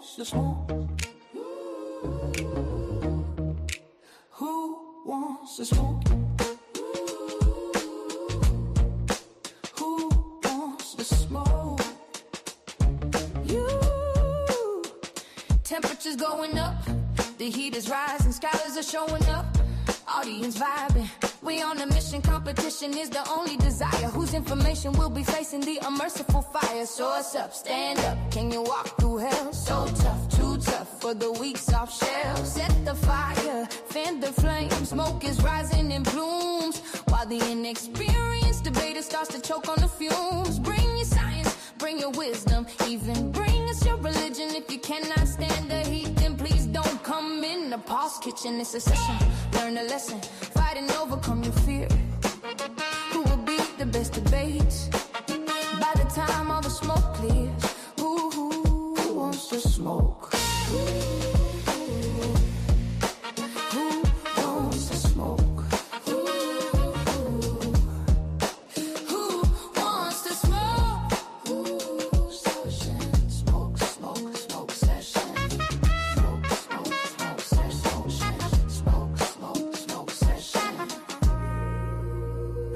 wants to smoke? Who wants to smoke? Who wants to smoke? You. Temperatures going up, the heat is rising, scholars are showing up, audience vibing. We on a mission, competition is the only desire. Whose information will be facing the unmerciful fire? So what's up, stand up, can you walk through hell? So tough, too tough for the weak soft shell. Set the fire, fan the flame, smoke is rising in plumes, while the inexperienced debater starts to choke on the fumes. Bring your science, bring your wisdom, even bring us your religion. If you cannot stand the heat, then please don't come in the Paul's kitchen. It's a session, learn a lesson, fight and overcome your fear. Who will be the best debate? By the time all the smoke clears, who wants to smoke? Who wants to smoke? Who wants to smoke? Session, smoke, smoke, smoke session. Smoke, smoke, smoke session. Smoke, smoke, smoke session.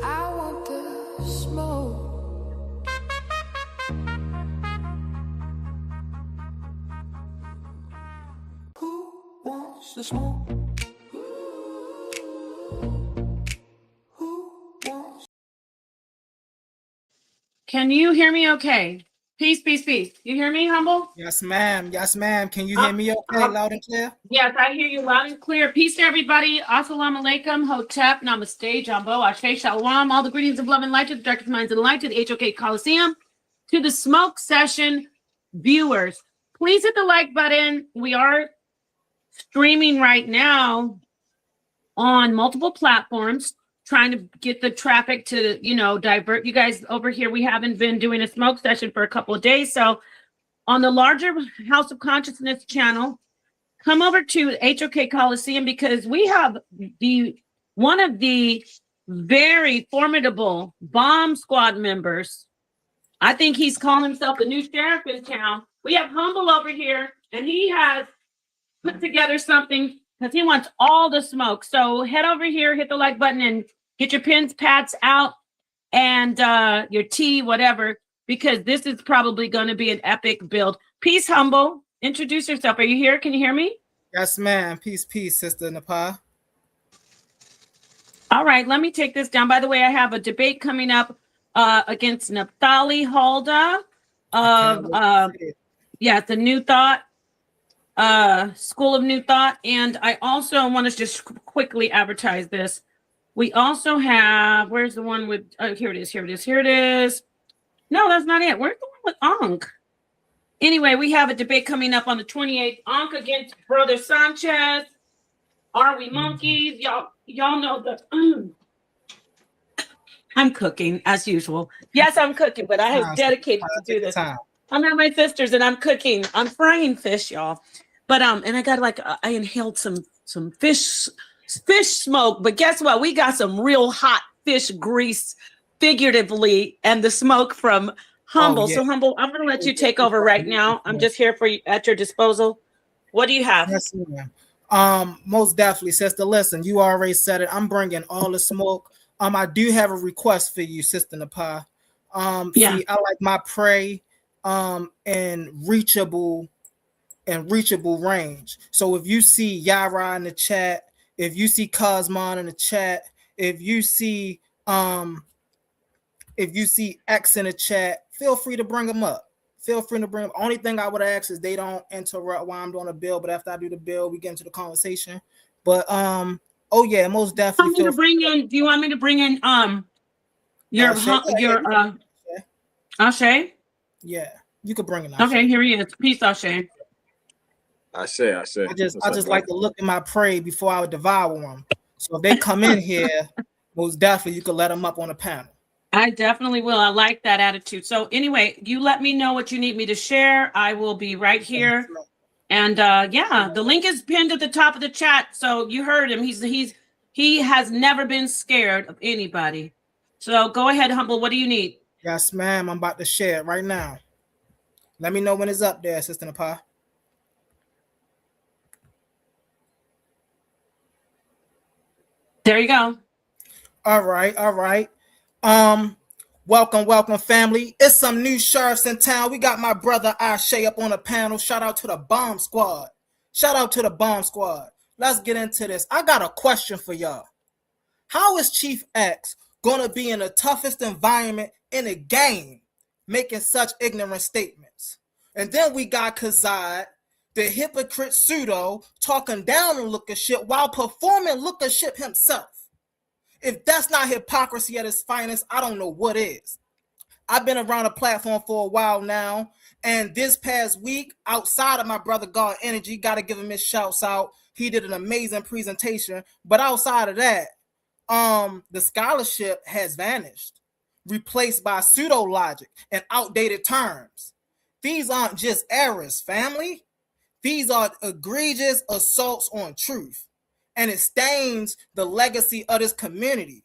I want the smoke. Who wants to smoke? Who wants? Can you hear me okay? Peace, peace, peace. You hear me, Humble? Yes, ma'am. Yes, ma'am. Can you hear me okay, loud and clear? Yes, I hear you loud and clear. Peace to everybody. Assalamu alaikum, hotep, namaste, jumbo, ashe, shalom. All the greetings of love and light to the darkest minds of the light, to the HOK Coliseum, to the smoke session viewers. Please hit the like button. We are streaming right now on multiple platforms, trying to get the traffic to, divert you guys over here. We haven't been doing a smoke session for a couple of days. So on the larger House of Consciousness channel, come over to HOK Coliseum, because we have one of the very formidable bomb squad members. I think he's calling himself the new sheriff in town. We have Humble over here, and he has put together something because he wants all the smoke. So head over here, hit the like button, and get your pens, pads out, and your tea, whatever, because this is probably going to be an epic build. Peace, Humble. Introduce yourself. Are you here? Can you hear me? Yes, ma'am. Peace, peace, Sister Napa. All right, let me take this down. By the way, I have a debate coming up against Naftali Halda of it's a New Thought, School of New Thought. And I also want to just quickly advertise this. We also have, where's the one with, here it is. No, that's not it. Where's the one with Ankh? Anyway, we have a debate coming up on the 28th. Ankh against Brother Sanchez. Are we monkeys? Y'all know the... I'm cooking as usual. Yes, I'm cooking, but I have dedicated to do this. I'm at my sister's and I'm cooking. I'm frying fish, y'all. But and I got I inhaled some fish smoke. But guess what? We got some real hot fish grease, figuratively, and the smoke from Humble. So Humble, I'm gonna let you take over right now. I'm just here for you, at your disposal. What do you have? Yes, ma'am. Most definitely, sister. Listen, you already said it. I'm bringing all the smoke. I do have a request for you, Sister Napa. See, I like my prey in reachable range. So if you see Yara in the chat, if you see Cosmon in the chat, if you see X in the chat, feel free to bring them up. Only thing I would ask is they don't interrupt while I'm doing a bill. But after I do the bill, we get into the conversation. But most definitely. Do you want me to bring in your Ashe? Yeah, you could bring it. Okay, here he is. Peace, Ashe. I say. I just like to look at my prey before I would devour them. So if they come in here, most definitely you could let them up on the panel. I definitely will. I like that attitude. So anyway, you let me know what you need me to share. I will be right here. And the link is pinned at the top of the chat. So you heard him. He has never been scared of anybody. So go ahead, Humble. What do you need? Yes, ma'am. I'm about to share it right now. Let me know when it's up there, Sister Napa. There you go. All right. Welcome, family. It's some new sheriffs in town. We got my brother Ashay up on the panel. Shout out to the bomb squad. Let's get into this. I got a question for y'all. How is Chief X gonna be in the toughest environment in the game making such ignorant statements? And then we got Kazad, the hypocrite pseudo, talking down on Looker shit while performing Looker shit himself. If that's not hypocrisy at its finest, I don't know what is. I've been around the platform for a while now, and this past week, outside of my brother God Energy, got to give him his shouts out. He did an amazing presentation, but outside of that, the scholarship has vanished, replaced by pseudo logic and outdated terms. These aren't just errors, family. These are egregious assaults on truth. And it stains the legacy of this community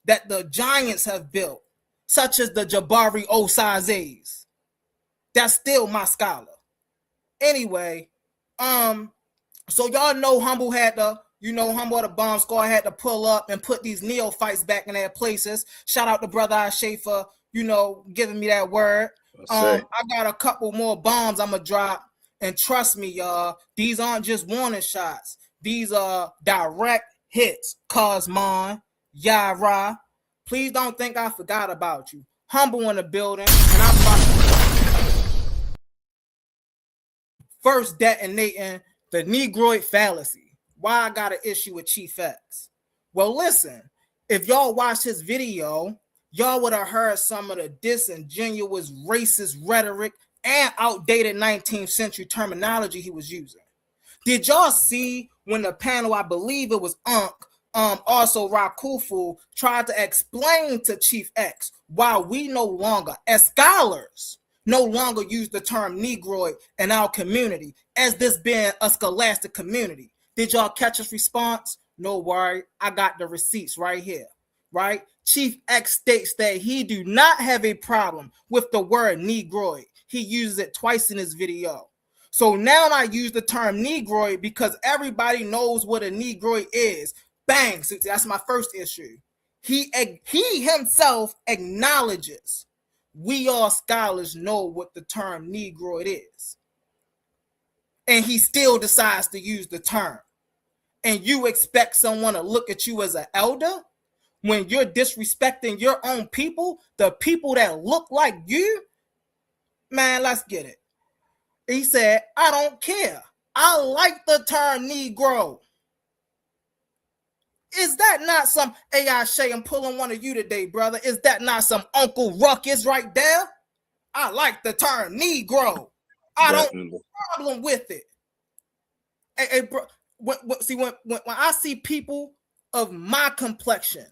that the giants have built, such as the Jabari Osazes. That's still my scholar. Anyway, so y'all know Humble had the bomb squad had to pull up and put these neophytes back in their places. Shout out to brother Ashay for, giving me that word. I got a couple more bombs I'm gonna drop, and trust me, y'all, these aren't just warning shots. These are direct hits. Cosmon, Yara. Please don't think I forgot about you. Humble in the building, and I'm about to first detonating the Negroid fallacy. Why I got an issue with Chief X? Well, listen, if y'all watched his video, y'all would have heard some of the disingenuous racist rhetoric and outdated 19th century terminology he was using. Did y'all see when the panel, I believe it was also Rakufu, tried to explain to Chief X why we no longer, as scholars, no longer use the term Negroid in our community, as this being a scholastic community? Did y'all catch his response? No worry, I got the receipts right here, right? Chief X states that he do not have a problem with the word Negroid. He uses it twice in his video. So now I use the term Negroid because everybody knows what a Negroid is. Bang, so that's my first issue. He himself acknowledges we all scholars know what the term Negroid is. And he still decides to use the term. And you expect someone to look at you as an elder when you're disrespecting your own people, the people that look like you? Man, let's get it. He said, I don't care. I like the term Negro. Is that not some AI Shay? I'm pulling one of you today, brother. Is that not some Uncle Ruckus right there? I like the term Negro. I don't have a problem with it. Hey, bro, when I see people of my complexion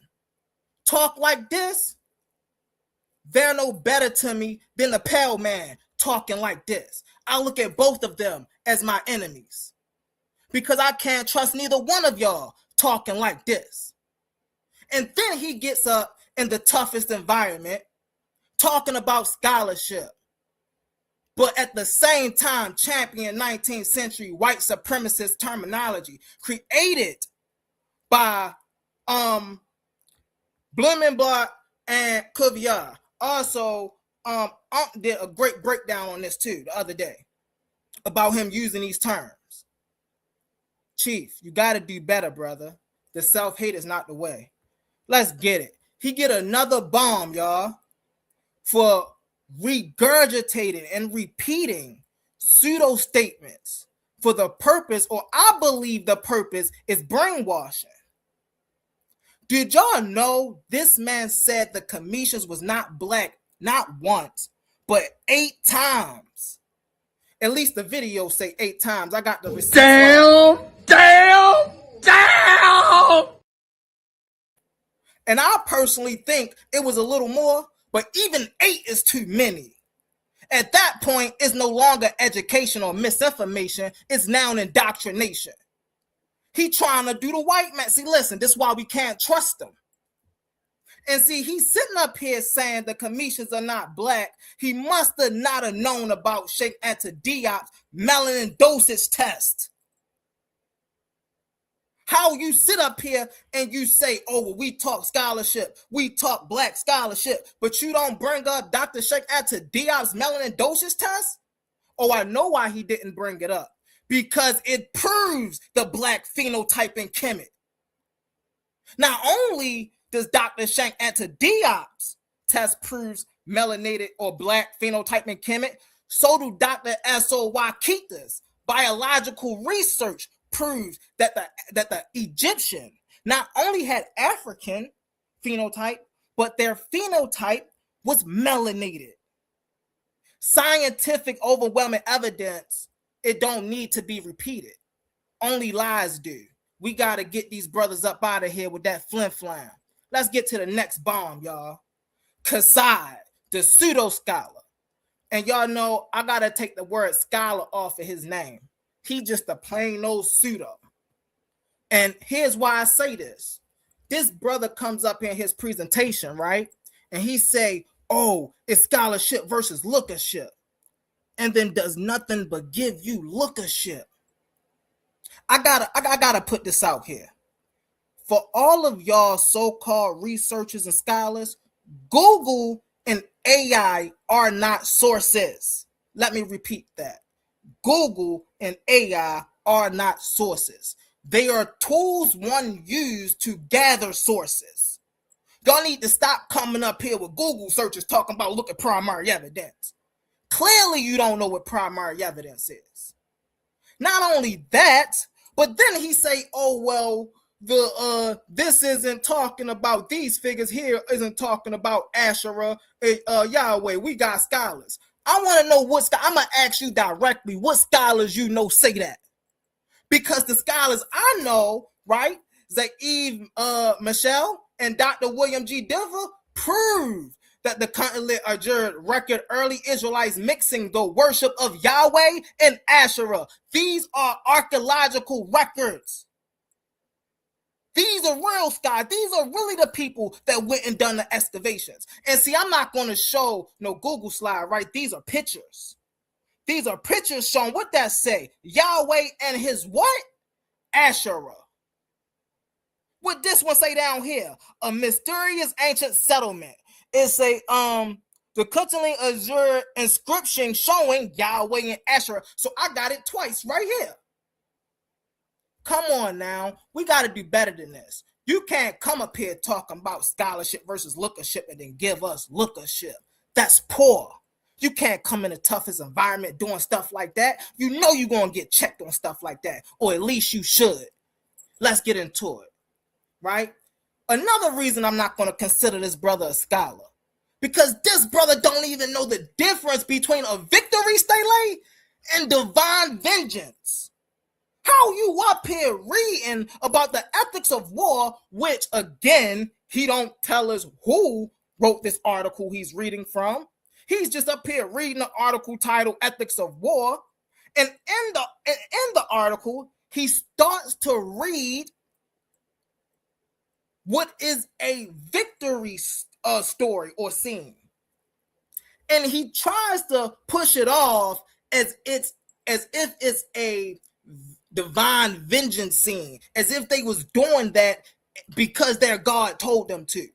talk like this, they're no better to me than the pale man talking like this. I look at both of them as my enemies because I can't trust neither one of y'all talking like this. And then he gets up in the toughest environment talking about scholarship, but at the same time champion 19th century white supremacist terminology created by Blumenbach and Cuvier. Also, did a great breakdown on this too the other day about him using these terms. Chief, you got to do better, brother. The self-hate is not the way. Let's get it. He get another bomb, y'all, for regurgitating and repeating pseudo statements for the purpose, or I believe the purpose is brainwashing. Did y'all know this man said the Commissions was not black, not once, but 8 times? At least the video say 8 times. I got the receipts. Damn! And I personally think it was a little more, but even 8 is too many. At that point, it's no longer education or misinformation. It's now an indoctrination. He trying to do the white man. See, listen, this is why we can't trust him. And see, he's sitting up here saying the Commissions are not black. He must have not have known about Sheikh Anta Diop's melanin dosage test. How you sit up here and you say, oh, well, we talk scholarship, we talk black scholarship, but you don't bring up Dr. Sheikh Anta Diop's melanoidosис test? Oh, I know why he didn't bring it up. Because it proves the black phenotype in Kemet. Not only does Dr. Sheikh Anta Diop's test proves melanated or black phenotype in Kemet, so do Dr. S.O.Y. Keita's biological research proves that the Egyptian not only had African phenotype, but their phenotype was melanated. Scientific overwhelming evidence, it don't need to be repeated. Only lies do. We got to get these brothers up out of here with that flim-flam. Let's get to the next bomb, y'all. Kasai, the pseudo-scholar. And y'all know I got to take the word scholar off of his name. He just a plain old pseudo. And here's why I say this. This brother comes up in his presentation, right? And he say, oh, it's scholarship versus lookership. And then does nothing but give you lookership. I gotta put this out here. For all of y'all so-called researchers and scholars, Google and AI are not sources. Let me repeat that. Google and AI are not sources. They are tools one used to gather sources. Y'all need to stop coming up here with Google searches talking about look at primary evidence. Clearly you don't know what primary evidence is. Not only that, but then he say, oh, well, this isn't talking about these figures here, isn't talking about Asherah, Yahweh. We got scholars. I want to know I'm going to ask you directly, what scholars you know say that? Because the scholars I know, right, Zaid Michelle and Dr. William G. Diver prove that the Continental Ajur record early Israelites mixing the worship of Yahweh and Asherah. These are archaeological records. These are real scholars. These are really the people that went and done the excavations. And see, I'm not going to show no Google slide, right? These are pictures. These are pictures showing what that say. Yahweh and his what? Asherah. What this one say down here? A mysterious ancient settlement. It's a the Kutali Azure inscription showing Yahweh and Asherah. So I got it twice right here. Come on now. We got to do better than this. You can't come up here talking about scholarship versus lookership and then give us lookership. That's poor. You can't come in the toughest environment doing stuff like that. You know you're going to get checked on stuff like that. Or at least you should. Let's get into it. Right? Another reason I'm not going to consider this brother a scholar. Because this brother don't even know the difference between a victory stele and divine vengeance. How you up here reading about the ethics of war, which again, he don't tell us who wrote this article he's reading from. He's just up here reading the article titled Ethics of War. And in the article, he starts to read what is a victory story or scene. And he tries to push it off as if it's a divine vengeance scene, as if they was doing that because their God told them to.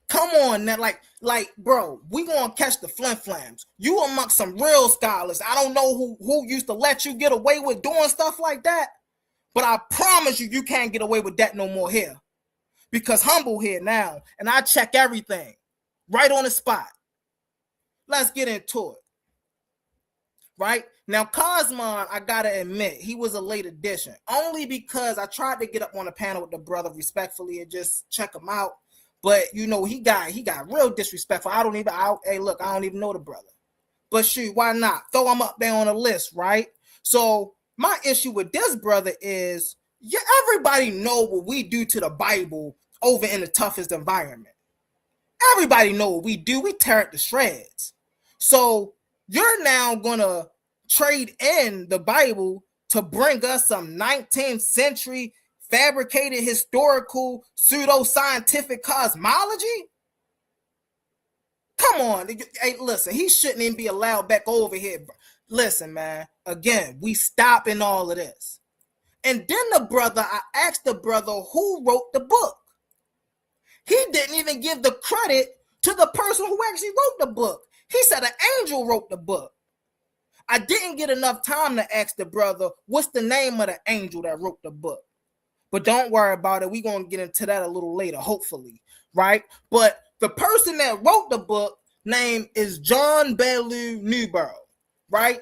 Come on now, like, bro, we gonna catch the flim-flams. You amongst some real scholars. I don't know who used to let you get away with doing stuff like that, but I promise you can't get away with that no more here. Because Humble here now, and I check everything right on the spot. Let's get into it. Right? Now, Cosmon, I gotta admit, he was a late addition. Only because I tried to get up on the panel with the brother respectfully and just check him out. But, you know, he got real disrespectful. I don't even know the brother. But shoot, why not? Throw him up there on the list, right? So, my issue with this brother is, everybody know what we do to the Bible over in the toughest environment. Everybody know what we do. We tear it to shreds. So, you're now going to trade in the Bible to bring us some 19th century fabricated historical pseudo-scientific cosmology? Come on. Hey, listen, he shouldn't even be allowed back over here. listen, man, again, we stopping all of this. And then I asked the brother who wrote the book. He didn't even give the credit to the person who actually wrote the book. He said an angel wrote the book. I didn't get enough time to ask the brother, what's the name of the angel that wrote the book? But don't worry about it. We're going to get into that a little later, hopefully, right? But the person that wrote the book name is John Bellew Newborough, right?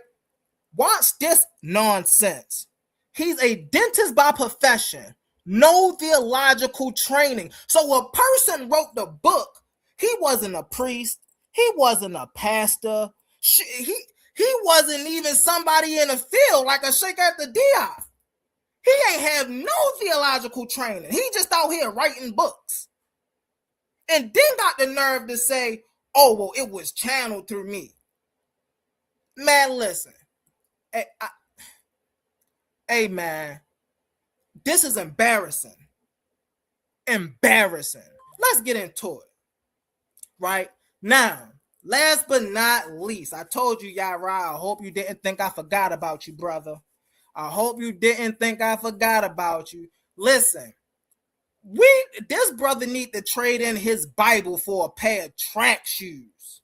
Watch this nonsense. He's a dentist by profession, no theological training. So a person wrote the book. He wasn't a priest. He wasn't a pastor. He wasn't even somebody in the field like a Sheikh After Diop. He ain't have no theological training. He just out here writing books. And then got the nerve to say, oh, well, it was channeled through me. Man, listen. Hey, man, this is embarrassing. Embarrassing. Let's get into it. Right? Now, last but not least, I told you, Yara, I hope you didn't think I forgot about you, brother. I hope you didn't think I forgot about you. Listen, this brother need to trade in his Bible for a pair of track shoes.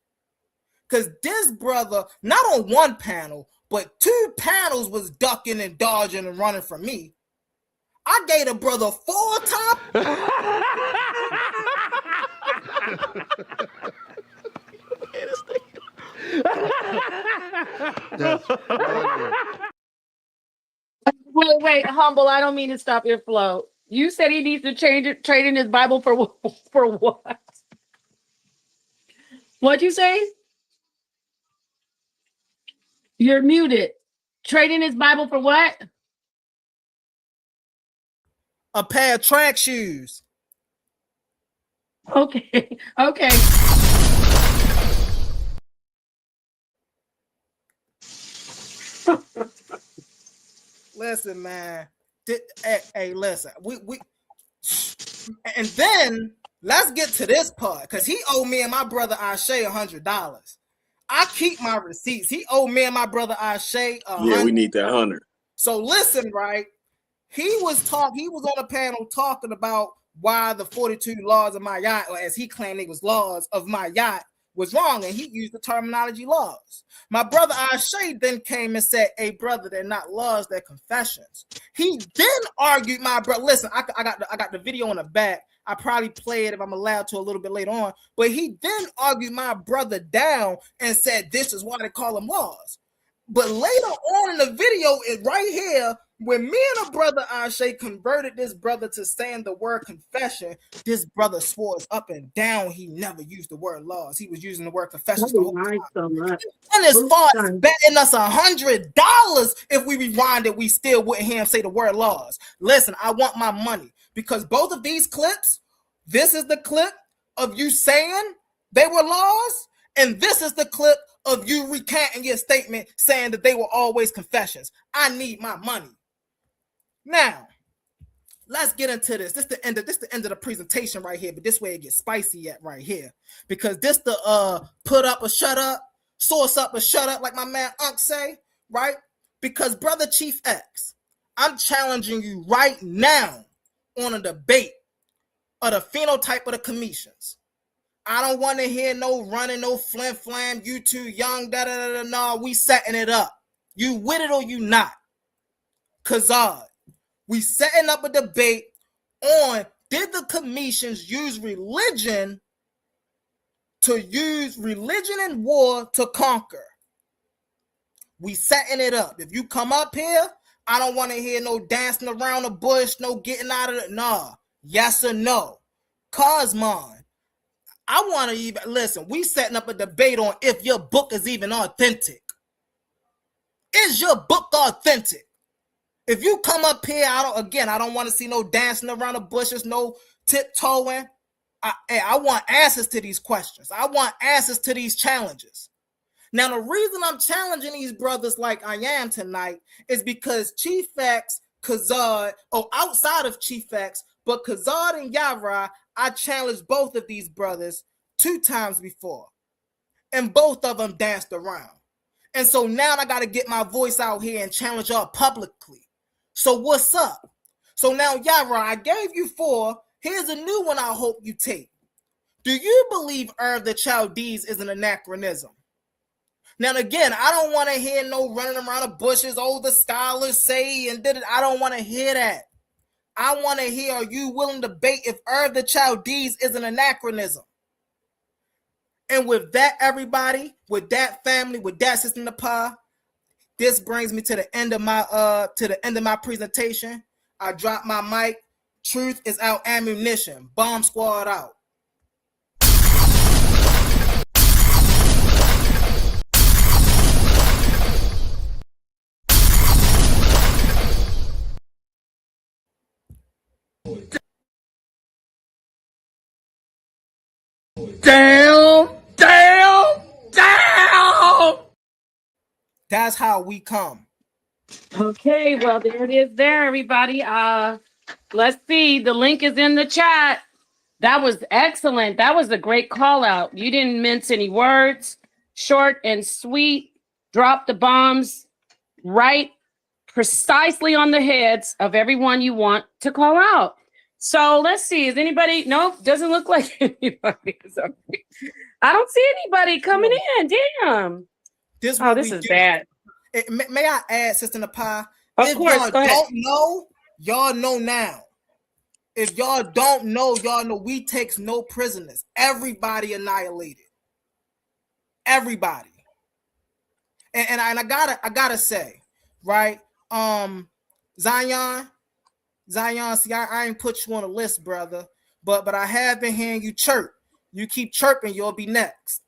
Because this brother, not on one panel, but 2 panels was ducking and dodging and running from me. I gave the brother 4 top. Wait, Humble, I don't mean to stop your flow. You said he needs to trade in his Bible for what? What'd you say? You're muted. Trade in his Bible for what? A pair of track shoes. Okay. Listen, man. Hey, listen. We and then let's get to this part, because he owed me and my brother Ashe $100. I keep my receipts. He owed me and my brother Ashe $100. Yeah, we need that 100. So listen, right? He was on a panel talking about why the 42 laws of my yacht, or as he claimed it was laws of my yacht, was wrong, and he used the terminology laws. My brother Ashe then came and said, hey, brother, they're not laws, they're confessions. He then argued my brother. Listen, I got the video in the back. I probably play it if I'm allowed to a little bit later on. But he then argued my brother down and said, this is why they call them laws. But later on in the video, is right here, when me and a brother Ashe converted this brother to saying the word confession, this brother swore us up and down he never used the word laws. He was using the word confession. And as far as betting us $100 if we rewind it, we still wouldn't hear him say the word laws. Listen, I want my money, because both of these clips, this is the clip of you saying they were laws, and this is the clip of you recanting your statement saying that they were always confessions. I need my money. Now, let's get into this. This the end of the presentation right here, but this way it gets spicy at right here. Because this the put up or shut up, source up or shut up, like my man Unc say, right? Because Brother Chief X, I'm challenging you right now on a debate of the phenotype of the Cometians. I don't want to hear no running, no flim flam, you too young, da-da-da-da. No, we setting it up. You with it or you not. Kazad, we setting up a debate on, did the Cometians use religion and war to conquer? We setting it up. If you come up here, I don't want to hear no dancing around the bush, no getting out of it. Nah, yes or no. Cosmon, I want to even listen. We setting up a debate on if your book is even authentic. Is your book authentic? If you come up here, I don't want to see no dancing around the bushes, no tiptoeing. I want answers to these questions. I want answers to these challenges. Now, the reason I'm challenging these brothers like I am tonight is because Chief X, Kazad, outside of Chief X, but Kazad and Yara, I challenged both of these brothers 2 times before, and both of them danced around. And so now I got to get my voice out here and challenge y'all publicly. So what's up? So now, Yara, I gave you 4. Here's a new one I hope you take. Do you believe the Chaldees is an anachronism? Now, again, I don't want to hear no running around the bushes, the scholars say and did it. I don't want to hear that. I want to hear, are you willing to debate if the Chaldees is an anachronism? And with that, everybody, with that family, with that Sister Napa, this brings me to the end of my presentation. I drop my mic. Truth is our ammunition. Bomb squad out. Down. That's how we come. Okay, well, there it is there, everybody. Let's see. The link is in the chat. That was excellent. That was a great call out. You didn't mince any words. Short and sweet. Drop the bombs right precisely on the heads of everyone you want to call out. So let's see. Is anybody? Nope, doesn't look like anybody. Sorry. I don't see anybody coming in. Damn. This is bad. May I add, Sister Napa? Of course, y'all don't know, y'all know now. If y'all don't know, y'all know we takes no prisoners. Everybody annihilated. Everybody. And I gotta say, right? Zion, see, I ain't put you on a list, brother. But I have been hearing you chirp. You keep chirping, you'll be next.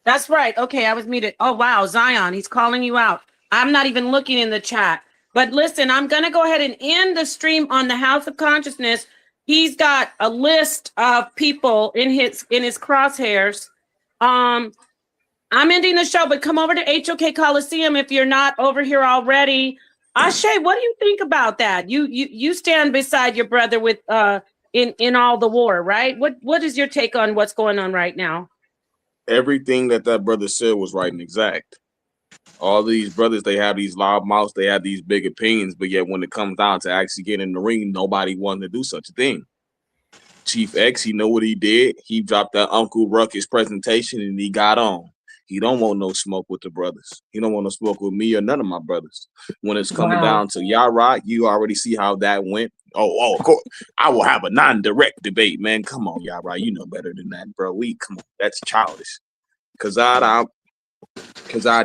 That's right. Okay, I was muted. Oh, wow. Zion, he's calling you out. I'm not even looking in the chat. But listen, I'm going to go ahead and end the stream on the House of Consciousness. He's got a list of people in his crosshairs. I'm ending the show, but come over to HOK Coliseum if you're not over here already. Ashe, what do you think about that? You stand beside your brother with in all the war, right? What is your take on what's going on right now? Everything that brother said was right and exact. All these brothers, they have these loud mouths, they have these big opinions, but yet when it comes down to actually getting in the ring, nobody wanted to do such a thing. Chief X, he know what he did. He dropped that Uncle Ruckus presentation and he got on. He don't want no smoke with the brothers. He don't want no smoke with me or none of my brothers. When it's coming down to Yara, you already see how that went. Oh, of course. I will have a non-direct debate, man. Come on, Yara. You know better than that, bro. Come on. That's childish. Kazad,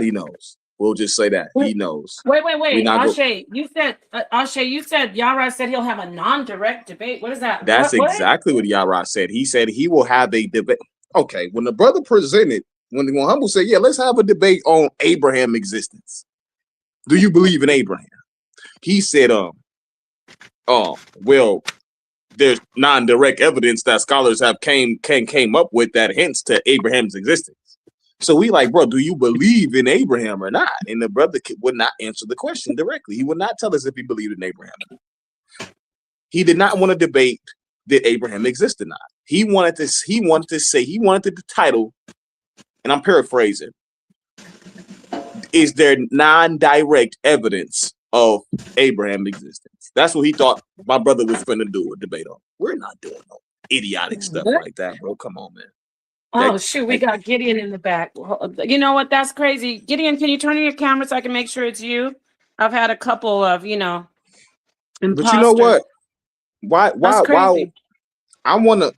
he knows. We'll just say that. He knows. Wait. Ashe, you said Yara said he'll have a non-direct debate. What is that? That's exactly what Yara said. He said he will have a debate. Okay, when the brother presented, when Humble said, yeah, let's have a debate on Abraham's existence. Do you believe in Abraham? He said, well, there's non-direct evidence that scholars have came up with that hints to Abraham's existence. So we like, bro, do you believe in Abraham or not? And the brother would not answer the question directly. He would not tell us if he believed in Abraham. He did not want to debate did Abraham exist or not. He wanted the title, and I'm paraphrasing, is there non-direct evidence of Abraham's existence? That's what he thought my brother was going to do a debate on. We're not doing no idiotic stuff like that, bro. Come on, man. Oh, shoot. We got Gideon in the back. You know what? That's crazy. Gideon, can you turn on your camera so I can make sure it's you? I've had a couple of, imposters. But you know what? Why I wanna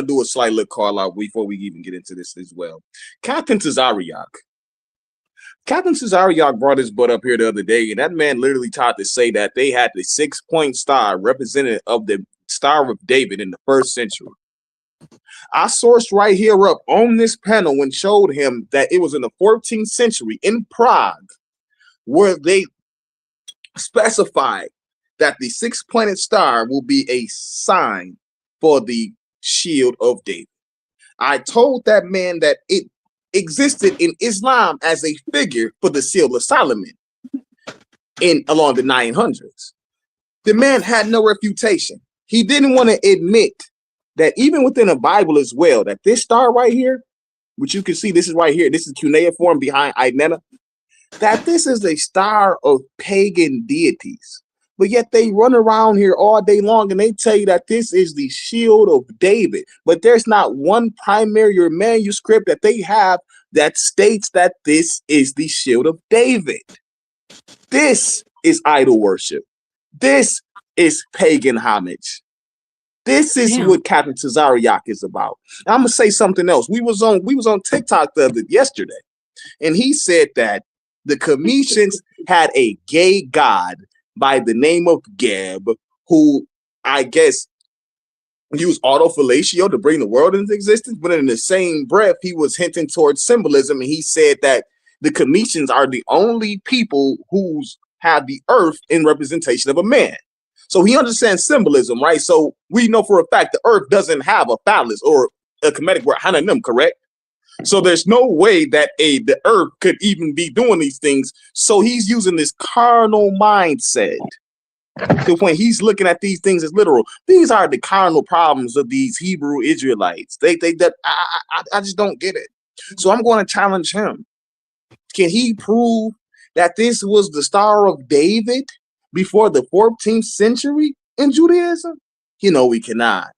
do a slight little call out before we even get into this as well. Captain Tazariak brought his butt up here the other day, and that man literally tried to say that they had the 6-point star representative of the Star of David in the 1st century. I sourced right here up on this panel and showed him that it was in the 14th century in Prague where they specified that the 6-pointed star will be a sign for the shield of David. I told that man that it existed in Islam as a figure for the seal of Solomon along the 900s. The man had no refutation. He didn't want to admit that even within the Bible as well, that this star right here, which you can see, this is right here, this is cuneiform behind Idnena, that this is a star of pagan deities. But yet they run around here all day long and they tell you that this is the shield of David. But there's not one primary or manuscript that they have that states that this is the shield of David. This is idol worship. This is pagan homage. This is what Captain Tazariak is about. And I'm gonna say something else. We was on TikTok yesterday, and he said that the Cometians had a gay god by the name of Geb, who I guess used autofellatio to bring the world into existence, but in the same breath, he was hinting towards symbolism, and he said that the Cometians are the only people who have the earth in representation of a man. So he understands symbolism, right? So we know for a fact the earth doesn't have a phallus or a Kemetic word, hananim, correct? So there's no way that the earth could even be doing these things. So he's using this carnal mindset. So when he's looking at these things as literal, these are the carnal problems of these Hebrew Israelites. I just don't get it. So I'm going to challenge him. Can he prove that this was the Star of David before the 14th century in Judaism? You know, we cannot.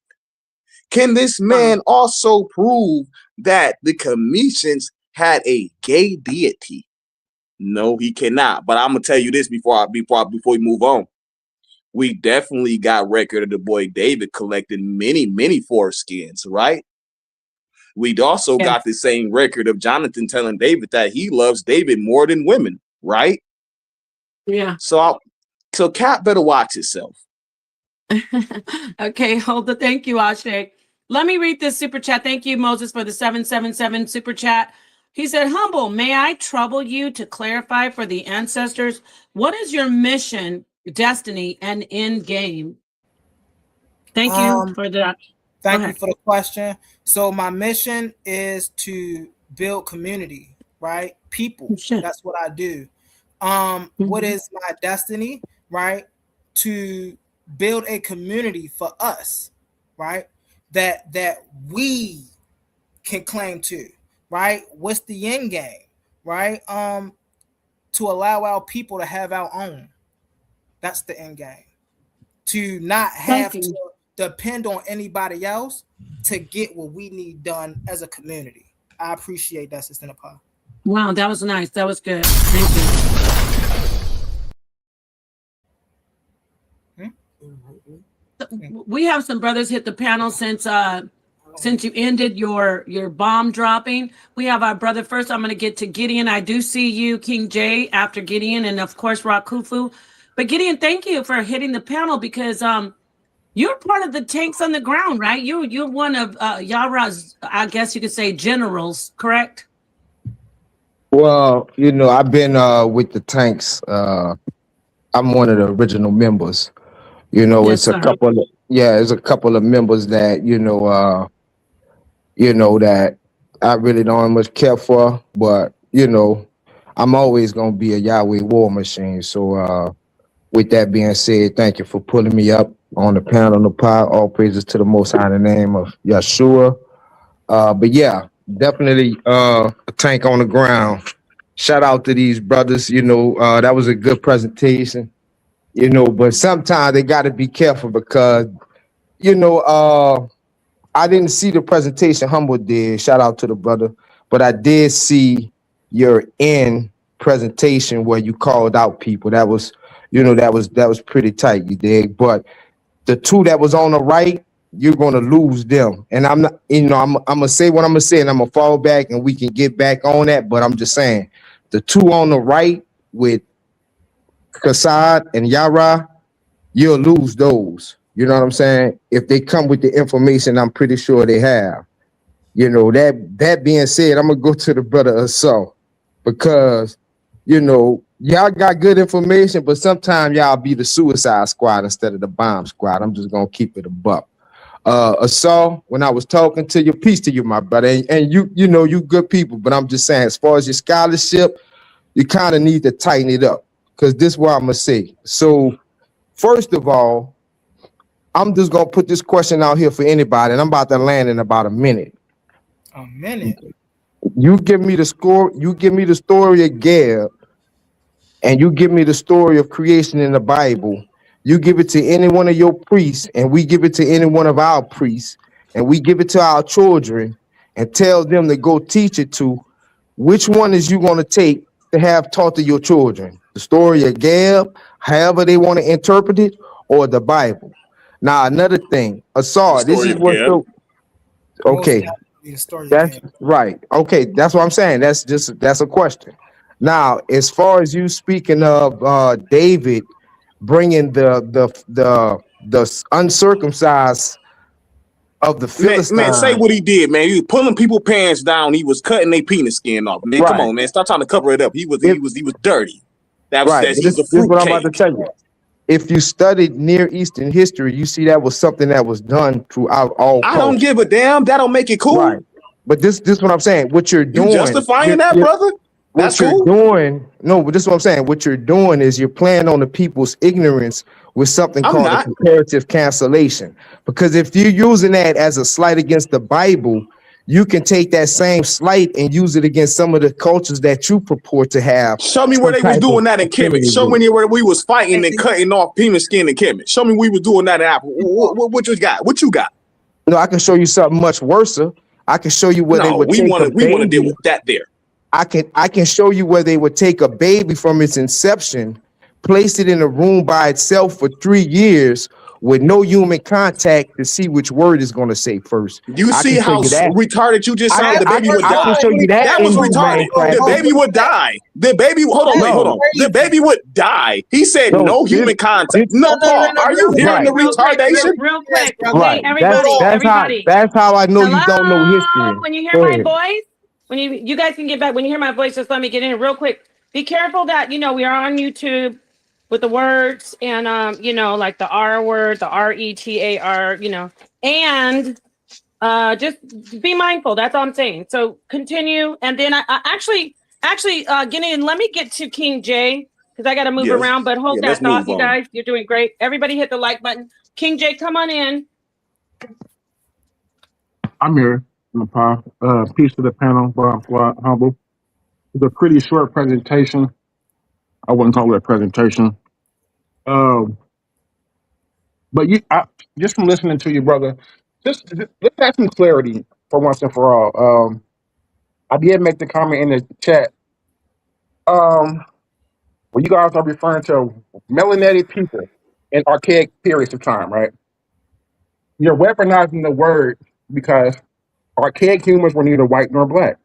Can this man also prove that the Cometians had a gay deity? No, he cannot. But I'm gonna tell you this before we move on. We definitely got record of the boy David collecting many foreskins, right? We'd also got the same record of Jonathan telling David that he loves David more than women, right? Yeah. So Cap better watch himself. Okay, hold the thank you, Ashe. Let me read this super chat. Thank you, Moses, for the 777 super chat. He said, Humble, may I trouble you to clarify for the ancestors, what is your mission, destiny, and end game? Thank you for that. Thank you for the question. So my mission is to build community, right? People. That's what I do. What is my destiny, right? To build a community for us, right? That we can claim to, right? What's the end game, right? To allow our people to have our own. That's the end game. To not have to depend on anybody else to get what we need done as a community. I appreciate that, Sister Nepal. Wow, that was nice. That was good. Thank you. We have some brothers hit the panel since you ended your bomb dropping. We have our brother first. I'm going to get to Gideon. I do see you, King J, after Gideon, and of course Rakufu. But Gideon, thank you for hitting the panel because you're part of the tanks on the ground, right? You're one of Yara's, I guess you could say, generals, correct? Well, you know, I've been with the tanks. I'm one of the original members. You know, yes, it's a couple of members that, that I really don't much care for, but, I'm always going to be a Yahweh war machine. So with that being said, thank you for pulling me up on the panel on the pod. All praises to the Most High in the name of Yeshua. But yeah, definitely a tank on the ground. Shout out to these brothers. That was a good presentation. But sometimes they got to be careful because, I didn't see the presentation Humble did. Shout out to the brother. But I did see your end presentation where you called out people. That was, that was pretty tight, you dig? But the two that was on the right, you're going to lose them. And I'm not, I'm going to say what I'm going to say and I'm going to fall back and we can get back on that. But I'm just saying the two on the right with Kassad and Yara, you'll lose those. You know what I'm saying? If they come with the information, I'm pretty sure they have. That being said, I'm gonna go to the brother Assault because y'all got good information, but sometimes y'all be the suicide squad instead of the bomb squad. I'm just gonna keep it a buck. Assault, when I was talking to you, peace to you, my brother, and you good people, but I'm just saying, as far as your scholarship, you kind of need to tighten it up. Because this is what I'm going to say. So, first of all, I'm just gonna put this question out here for anybody, and I'm about to land in about a minute. A minute. You give me the score. You give me the story of Geb, and you give me the story of creation in the Bible. You give it to any one of your priests, and we give it to any one of our priests, and we give it to our children, and tell them to go teach it to. Which one is you going to take to have taught to your children? The story of Geb, however they want to interpret it, or the Bible? Now, another thing, Asar, this is what. Okay, that's right. Okay, that's what I'm saying. That's a question. Now, as far as you speaking of David bringing the uncircumcised of the Philistines, man, say what he did, man. He was pulling people's pants down. He was cutting their penis skin off. Man, come on, man. Stop trying to cover it up. He was dirty. That was right. This is what I'm about to tell you. If you studied Near Eastern history, you see that was something that was done throughout all cultures. I don't give a damn. That don't make it cool. Right. But this is what I'm saying. What you're doing, justifying that, brother? What you're doing, no, but this is what I'm saying. What you're doing is you're playing on the people's ignorance with something called a comparative cancellation. Because if you're using that as a slight against the Bible, you can take that same slight and use it against some of the cultures that you purport to have. Show me where they was doing that in Kemet. Show me where we was fighting and cutting off penis skin in Kemet. Show me we was doing that in Apple. What you got? What you got? No, I can show you something much worse. I can show you where they would take a baby. We want to deal with that there. I can show you where they would take a baby from its inception, place it in a room by itself for 3 years with no human contact to see which word is going to say first. You see how retarded you just sounded? The baby would die. I can show you that. That was retarded. The baby would die. The baby, hold on. The baby would die. He said no human contact. No, Paul, are you hearing the retardation? Real quick, okay, everybody. That's how I know you don't know history. When you hear my voice, when you guys can get back, when you hear my voice, just let me get in real quick. Be careful that, we are on YouTube with the words and, like the R word, the RETAR, and just be mindful. That's all I'm saying. So continue. And then I actually, Gideon, let me get to King J because I got to move around, but hold that thought, you guys. You're doing great. Everybody hit the like button. King J, come on in. I'm here. Peace to the panel, humble. It's a pretty short presentation. I wouldn't call it a presentation. But just from listening to you, brother, let's have some clarity for once and for all. I did make the comment in the chat. Where you guys are referring to melanated people in archaic periods of time, right? You're weaponizing the word because archaic humans were neither white nor black.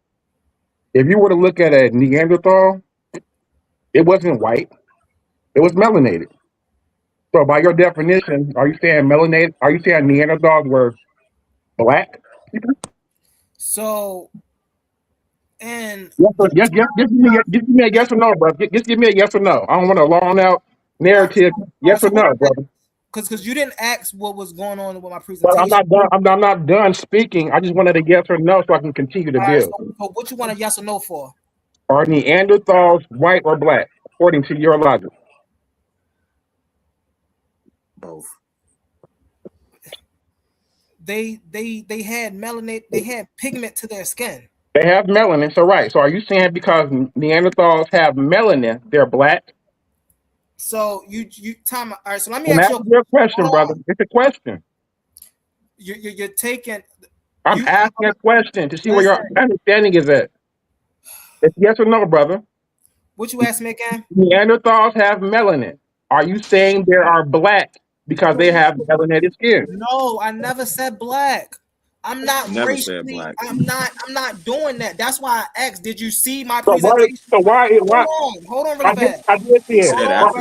If you were to look at a Neanderthal, it wasn't white, it was melanated. So by your definition, are you saying melanated? Are you saying Neanderthals were black people? So, and just give me a yes or no, bro. Just give me a yes or no. I don't want a long out narrative. Yes or no, brother. Because you didn't ask what was going on with my presentation. Well, I'm not done speaking. I just wanted a yes or no so I can continue to build. So what you want a yes or no for? Are Neanderthals white or black, according to your logic? Both. They had melanin. They had pigment to their skin. They have melanin, so right. So are you saying because Neanderthals have melanin, they're black? So you time. All right. So let me ask you a question, brother. It's a question. You're taking. I'm asking a question to see where your understanding is at. It's yes or no, brother. What you asked me again? Neanderthals have melanin. Are you saying they are black because they have melanated skin? No, I never said black. I'm not racially. I'm not doing that. That's why I asked. Did you see my presentation? Hold on real fast. I did see it.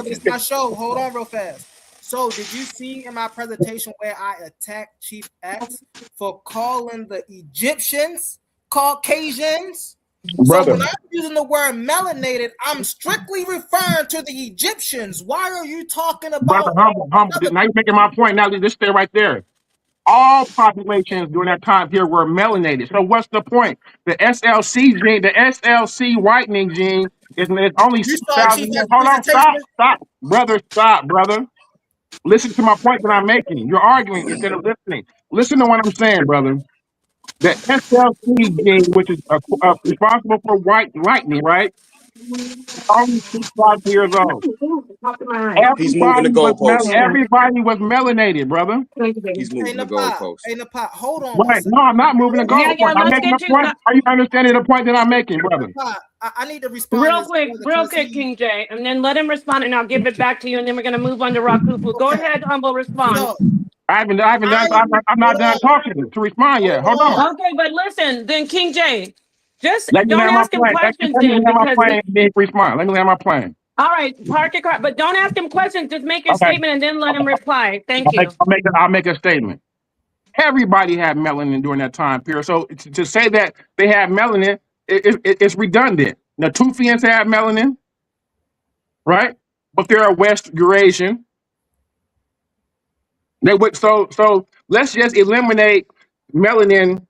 It's my show. Hold on real fast. So did you see in my presentation where I attacked Chief X for calling the Egyptians Caucasians? Brother. So when I'm using the word melanated, I'm strictly referring to the Egyptians. Why are you talking about? Brother, humble. Now you're making my point. Now just stay right there. All populations during that time period were melanated. So what's the point? The SLC gene, the SLC whitening gene is only 6,000 years. Hold on, stop, brother. Listen to my point that I'm making. You're arguing instead of listening. Listen to what I'm saying, brother. The SLC gene, which is responsible for white lightning, right? It's only 65 years old. He's moving the goalposts. Everybody was melanated, brother. He's moving the Napah, goalposts. hey, Napah, hold on. Right. No, I'm not moving the goalpost. Yeah, I'm let's making a get you. point. Are you understanding the point that I'm making, brother? Napah, I need to respond. Real quick, King J, and then let him respond, and I'll give it back to you, and then we're gonna move on to Rakufu. Go ahead, Humble, respond. So, I'm not done talking to respond yet. Hold on. Okay, but listen, then King J, just Let me don't land my ask him plane. questions Let me then, land my because plane and then respond. Let me land my plane. all right, park your car, but don't ask him questions. Just make your Okay. statement and then let him reply. Thank you. I'll make a statement. Everybody had melanin during that time period. So to say that they had melanin, it's redundant. Natufians had melanin, right? But they're a West Eurasian. They would so let's just eliminate melanin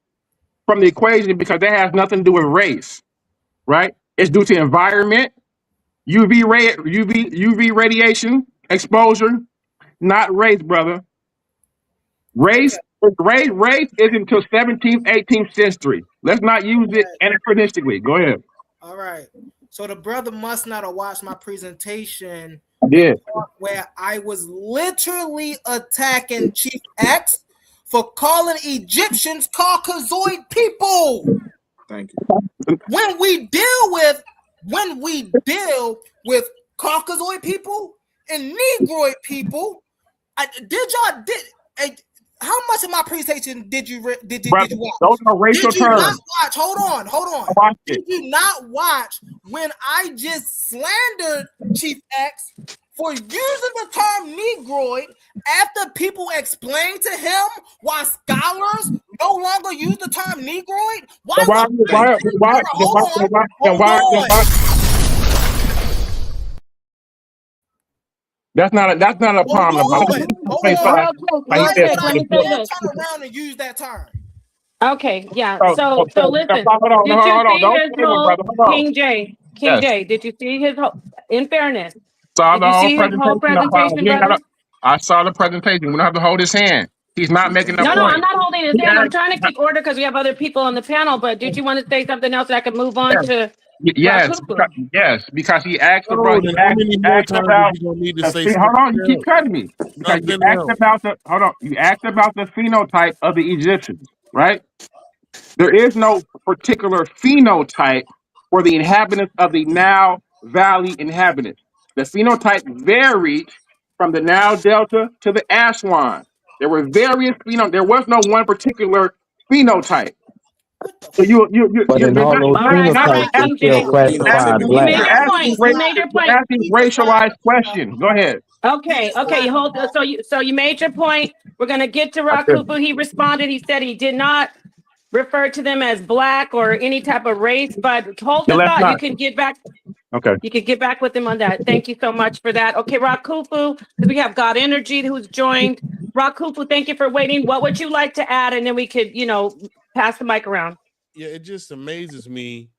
from the equation because that has nothing to do with race, right? It's due to environment, UV radiation exposure, not race, brother. Race is until 17th, 18th century. Let's not use it anachronistically. Go ahead. all right. So the brother must not have watched my presentation. I did. Where I was literally attacking Chief X for calling Egyptians Caucasoid people. Thank you. When we deal with Caucasoid people and Negroid people, how much of my presentation did you watch? Those are racial terms. Not watch? Hold on. Did you not watch when I just slandered Chief X for using the term Negroid after people explained to him why scholars no longer use the term Negroid? That's not a problem. Let me turn around and use that term. Okay, yeah. So listen. King J, did you see his whole, in fairness? Did you see his whole presentation, brother? I saw the presentation. We don't have to hold his hand. He's not making a point. No, I'm not holding his hand. I'm trying to keep order because we have other people on the panel. But did you want to say something else that I could move on to? Yes, because he asked the brother. You keep cutting me. Because you asked about the phenotype of the Egyptians, right? There is no particular phenotype for the inhabitants of the Nile Valley inhabitants. The phenotype varied from the Nile Delta to the Aswan. There were various phenotypes. There was no one particular phenotype. So you in all those phenotypes, they still classified black. You made your point. You're asking racialized questions. Go ahead. Okay. Hold. So you made your point. We're gonna get to Rakufu. He responded. He said he did not refer to them as black or any type of race. But hold the thought. You can get back. Okay. You can get back with him on that. Thank you so much for that. Okay, Rakufu, because we have God Energy who's joined. Rakufu, thank you for waiting. What would you like to add? And then we could, pass the mic around. Yeah, it just amazes me.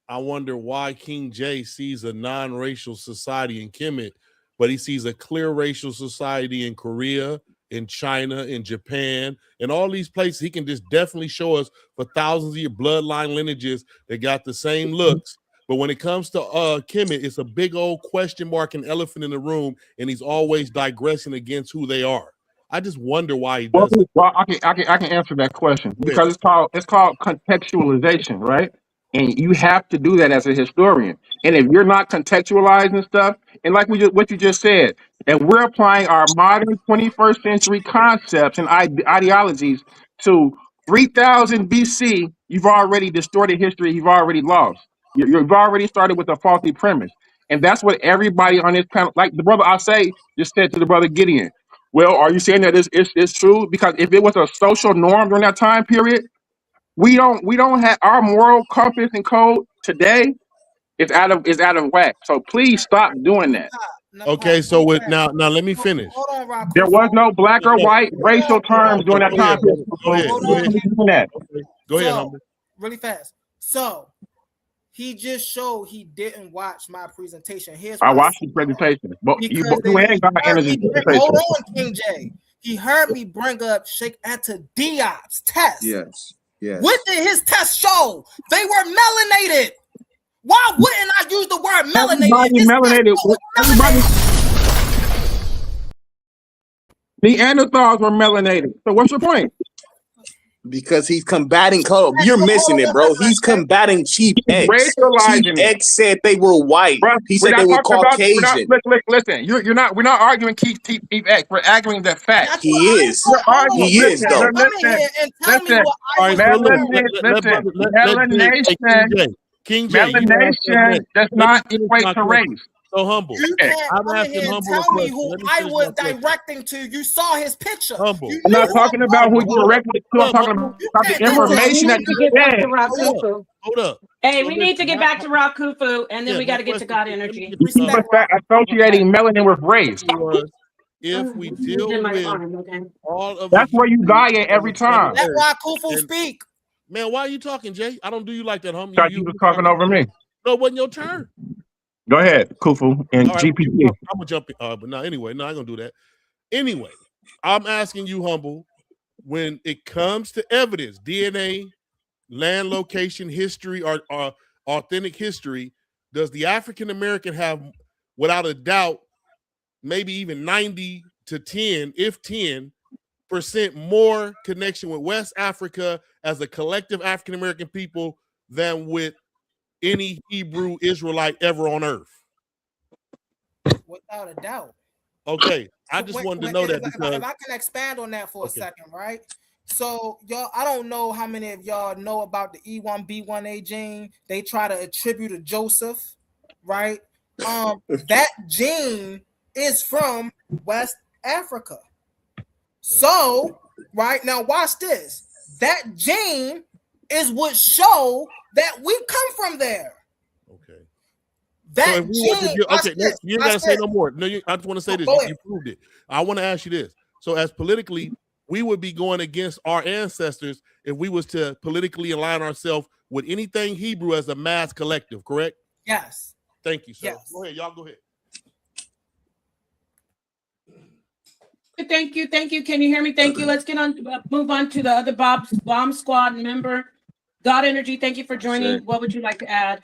I wonder why King J sees a non-racial society in Kemet, but he sees a clear racial society in Korea, in China, in Japan, and all these places. He can just definitely show us for thousands of year bloodline lineages that got the same looks. But when it comes to Kemet, it's a big old question mark and elephant in the room, and he's always digressing against who they are. I just wonder why he does it. Well, I can answer that question because it's called contextualization, right? And you have to do that as a historian. And if you're not contextualizing stuff, and like what you just said, and we're applying our modern 21st century concepts and ideologies to 3000 BC, you've already distorted history. You've already lost. You've already started with a faulty premise. And that's what everybody on this panel, like the brother just said to the brother Gideon. Well, are you saying that it's true? Because if it was a social norm during that time period, we don't have our moral compass and code today is out of whack. So please stop doing that. Okay, so now let me finish. Hold on, Rob. There was no black or white racial terms during that time period. Go ahead. Really fast. So He just showed he didn't watch my presentation. Here's I why. watched the presentation, but you Because ain't got energy presentation. hold on, King J. He heard me bring up Sheikh Etta Diop's test. Yes. Yes. What did his test show? They were melanated. Why wouldn't I use the word melanated? Everybody melanated. Everybody. Neanderthals were melanated. So what's your point? Because he's combating color. You're missing it, bro. He's combating Chief X. Racializing Chief X said they were white. Bro, He said they were Caucasian. Listen, you're not. We're not arguing Chief X. We're arguing the fact. He is. He is, though. Melanation. King J, melanation does not equate to race. So humble. You can't I'm come in asking here and humble tell me question. who Let me I finish was my question. directing to. You saw his picture. Humble. You I'm not knew talking who about who I you was. directed to. I'm talking about the information that you said. Hold up. Hey, So we need to get back to Rock Kufu, and then Yeah, we got to my get to question- God let me Energy. get You this keep associating melanin with race. was, if we deal In my with arm, okay. all of That's the where you Hebrews die at on every the planet time. Let Earth- Rock Kufu And- speak. Man, why are you talking, Jay? I don't do you like that, homie. Thought you was talking over me. No, it wasn't your turn. Go ahead, Kufu and All right, GPT. I'm gonna jump in, but no, anyway, no, I'm gonna do that. Anyway, I'm asking you, humble, when it comes to evidence, DNA, land location, history, or authentic history, does the African American have, without a doubt, maybe even 90 to 10, if 10% more connection with West Africa as a collective African American people than with any Hebrew Israelite ever on earth? Without a doubt. Okay, I just wanted to know that because if I can expand on that for a second, right? So y'all, I don't know how many of y'all know about the E1B1A gene. They try to attribute to Joseph, right? That gene is from West Africa. So, right now, watch this. That gene is what show that we come from there. okay. That So if we want to gene. get, watch okay, this, you ain't watch gotta say this. no more. No, I just want to say this. Go You proved it. I want to ask you this. So, as politically, we would be going against our ancestors if we was to politically align ourselves with anything Hebrew as a mass collective. Correct? Yes. Thank you, sir. Yes. Go ahead, y'all. Go ahead. Thank you. Can you hear me? Thank you. Let's move on to the other bomb squad member. God Energy, thank you for joining. What would you like to add?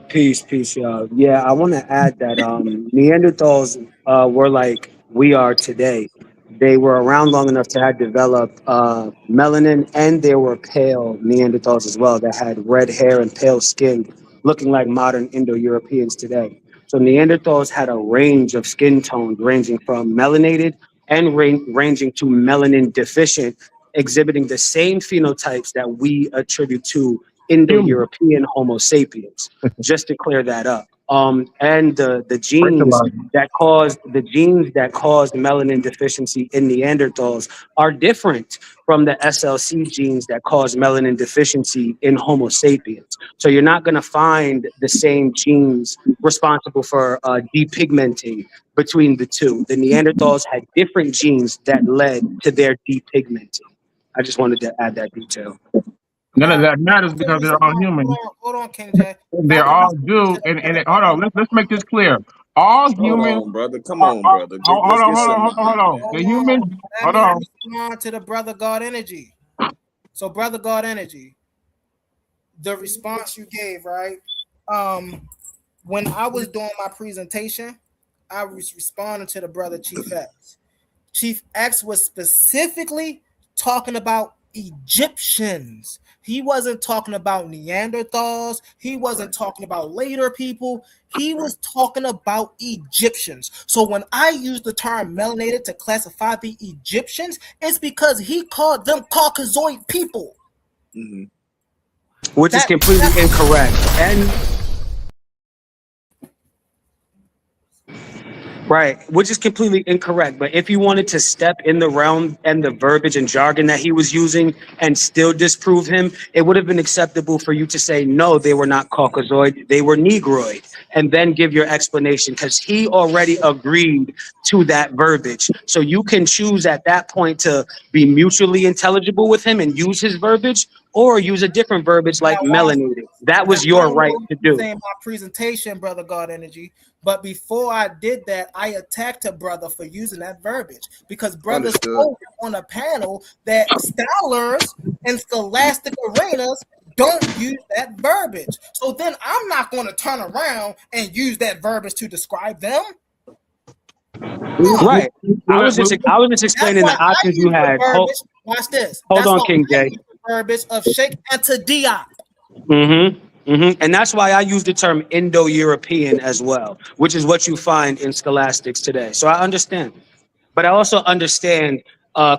Peace, y'all. Yeah, I want to add that Neanderthals were like we are today. They were around long enough to have developed melanin, and they were pale Neanderthals as well that had red hair and pale skin, looking like modern Indo-Europeans today. So Neanderthals had a range of skin tones ranging from melanated and ranging to melanin deficient, exhibiting the same phenotypes that we attribute to Indo-European Homo sapiens, just to clear that up. And the genes that caused melanin deficiency in Neanderthals are different from the SLC genes that cause melanin deficiency in Homo sapiens. So you're not going to find the same genes responsible for depigmenting between the two. The Neanderthals had different genes that led to their depigmenting. I just wanted to add that detail. None of that matters because they're all human. Hold on, King J. They're all due, and hold on. Let's make this clear. All humans. Hold on, brother. Come on, brother. Hold on. The humans. Hold on. Respond to the brother God Energy. So, brother God Energy, the response you gave, right? When I was doing my presentation, I was responding to the brother Chief X. Chief X was specifically talking about Egyptians. He wasn't talking about Neanderthals. He wasn't talking about later people. He was talking about Egyptians. So when I use the term melanated to classify the Egyptians, it's because he called them Caucasoid people. Mm-hmm. Which is completely incorrect. And right, which is completely incorrect. But if you wanted to step in the realm and the verbiage and jargon that he was using and still disprove him, it would have been acceptable for you to say, no, they were not Caucasoid, they were Negroid, and then give your explanation, because he already agreed to that verbiage. So you can choose at that point to be mutually intelligible with him and use his verbiage, or use a different verbiage like melanated. That was your right to do. Saying my presentation, brother God Energy. But before I did that, I attacked a brother for using that verbiage because brothers spoke on a panel that scholars and scholastic arenas don't use that verbiage. So then I'm not going to turn around and use that verbiage to describe them. No. Right. I was just explaining the options you had. Watch this. Hold on, King J. Verbiage of Sheikh Anta Diop. And that's why I use the term Indo-European as well, which is what you find in scholastics today. So I understand, but I also understand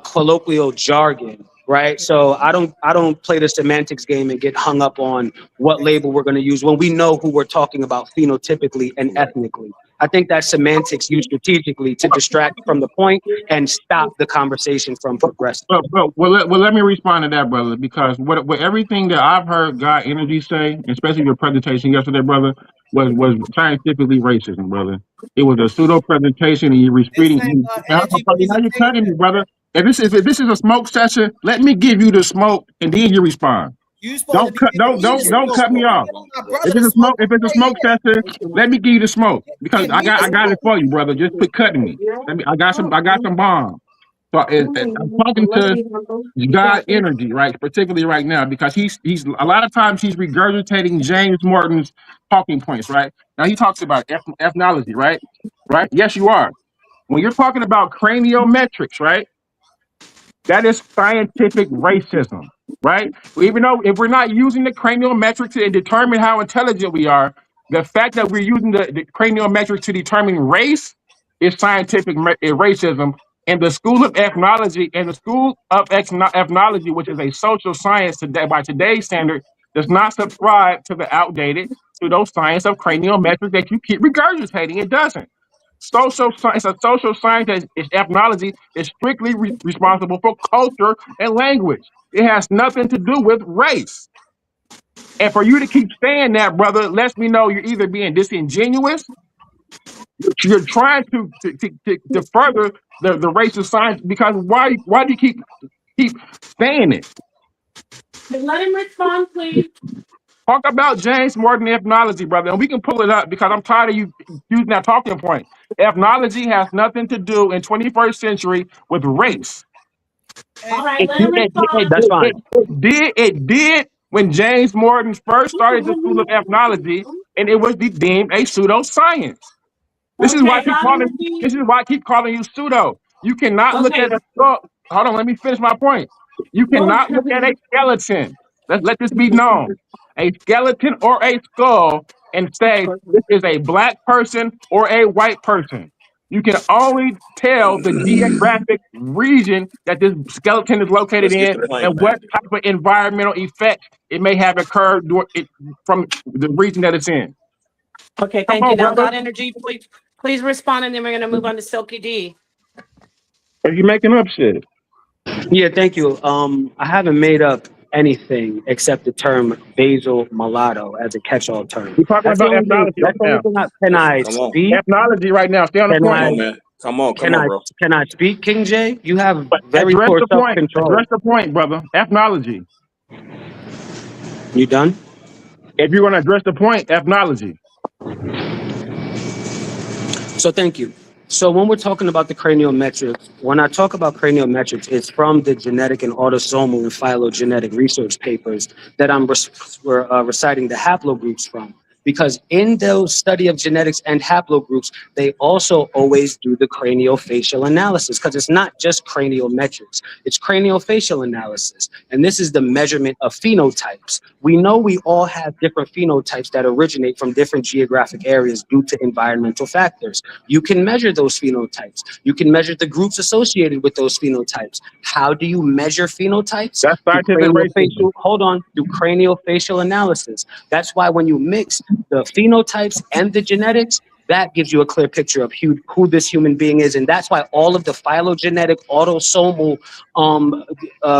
colloquial jargon, right? So I don't play the semantics game and get hung up on what label we're going to use when we know who we're talking about phenotypically and ethnically. I think that semantics used strategically to distract from the point and stop the conversation from progressing. Well, let me respond to that, brother, because what everything that I've heard God Energy say, especially your presentation yesterday, brother, was scientifically racism, brother. It was a pseudo presentation, and you're repeating. Now you're cutting me, brother. If this is a smoke session, let me give you the smoke, and then you respond. Don't cut me off. If it's a smoke session, let me give you the smoke because I got it for you, brother. Just quit cutting me. I got some bombs. So I'm talking to God Energy, right? Particularly right now, because he's a lot of times he's regurgitating James Morton's talking points, right? Now he talks about ethnology, right? Right? Yes, you are. When you're talking about craniometrics, right? That is scientific racism, right? Even though if we're not using the craniometrics to determine how intelligent we are, the fact that we're using the craniometrics to determine race is scientific racism. And the School of Ethnology and the School of Ethnology, which is a social science today by today's standard, does not subscribe to the outdated pseudo science of craniometrics that you keep regurgitating. It doesn't. Social science, a social science that is ethnology, is strictly responsible for culture and language. It has nothing to do with race. And for you to keep saying that, brother, lets me know you're either being disingenuous, you're trying to further the racist science, because why do you keep saying it? Let him respond, please. Talk about James Morton ethnology, brother, and we can pull it up because I'm tired of you using that talking point. Ethnology has nothing to do in 21st century with race. All right, let him respond. That's fine. It did when James Morton first started the School of Ethnology, and it was deemed a pseudoscience. This is why I keep calling you pseudo. You cannot look at a skull. Hold on, let me finish my point. You cannot look at a skeleton. Let this be known. A skeleton or a skull and say this is a black person or a white person. You can only tell the geographic region that this skeleton is located in and what type of environmental effect it may have occurred from the region that it's in. Okay, thank you. Now, God Energy, please respond, and then we're going to move on to Silky D. Are you making up shit? Yeah, thank you. I haven't made up anything except the term basal mulatto as a catch-all term. We're talking about ethnology right now. Can I speak? Ethnology right now. Stay on the point, man. Come on, bro. Can I speak, King J? You have very poor self-control. Address the point, brother. Ethnology. You done? If you're going to address the point, ethnology. So thank you. So when we're talking about the craniometrics, when I talk about craniometrics, it's from the genetic and autosomal and phylogenetic research papers that I'm reciting the haplogroups from. Because in those study of genetics and haplogroups, they also always do the craniofacial analysis, because it's not just craniometrics, it's craniofacial analysis. And this is the measurement of phenotypes. We know we all have different phenotypes that originate from different geographic areas due to environmental factors. You can measure those phenotypes. You can measure the groups associated with those phenotypes. How do you measure phenotypes? That's scientific racism. Hold on, do craniofacial analysis. That's why when you mix the phenotypes and the genetics, that gives you a clear picture of who this human being is. And that's why all of the phylogenetic autosomal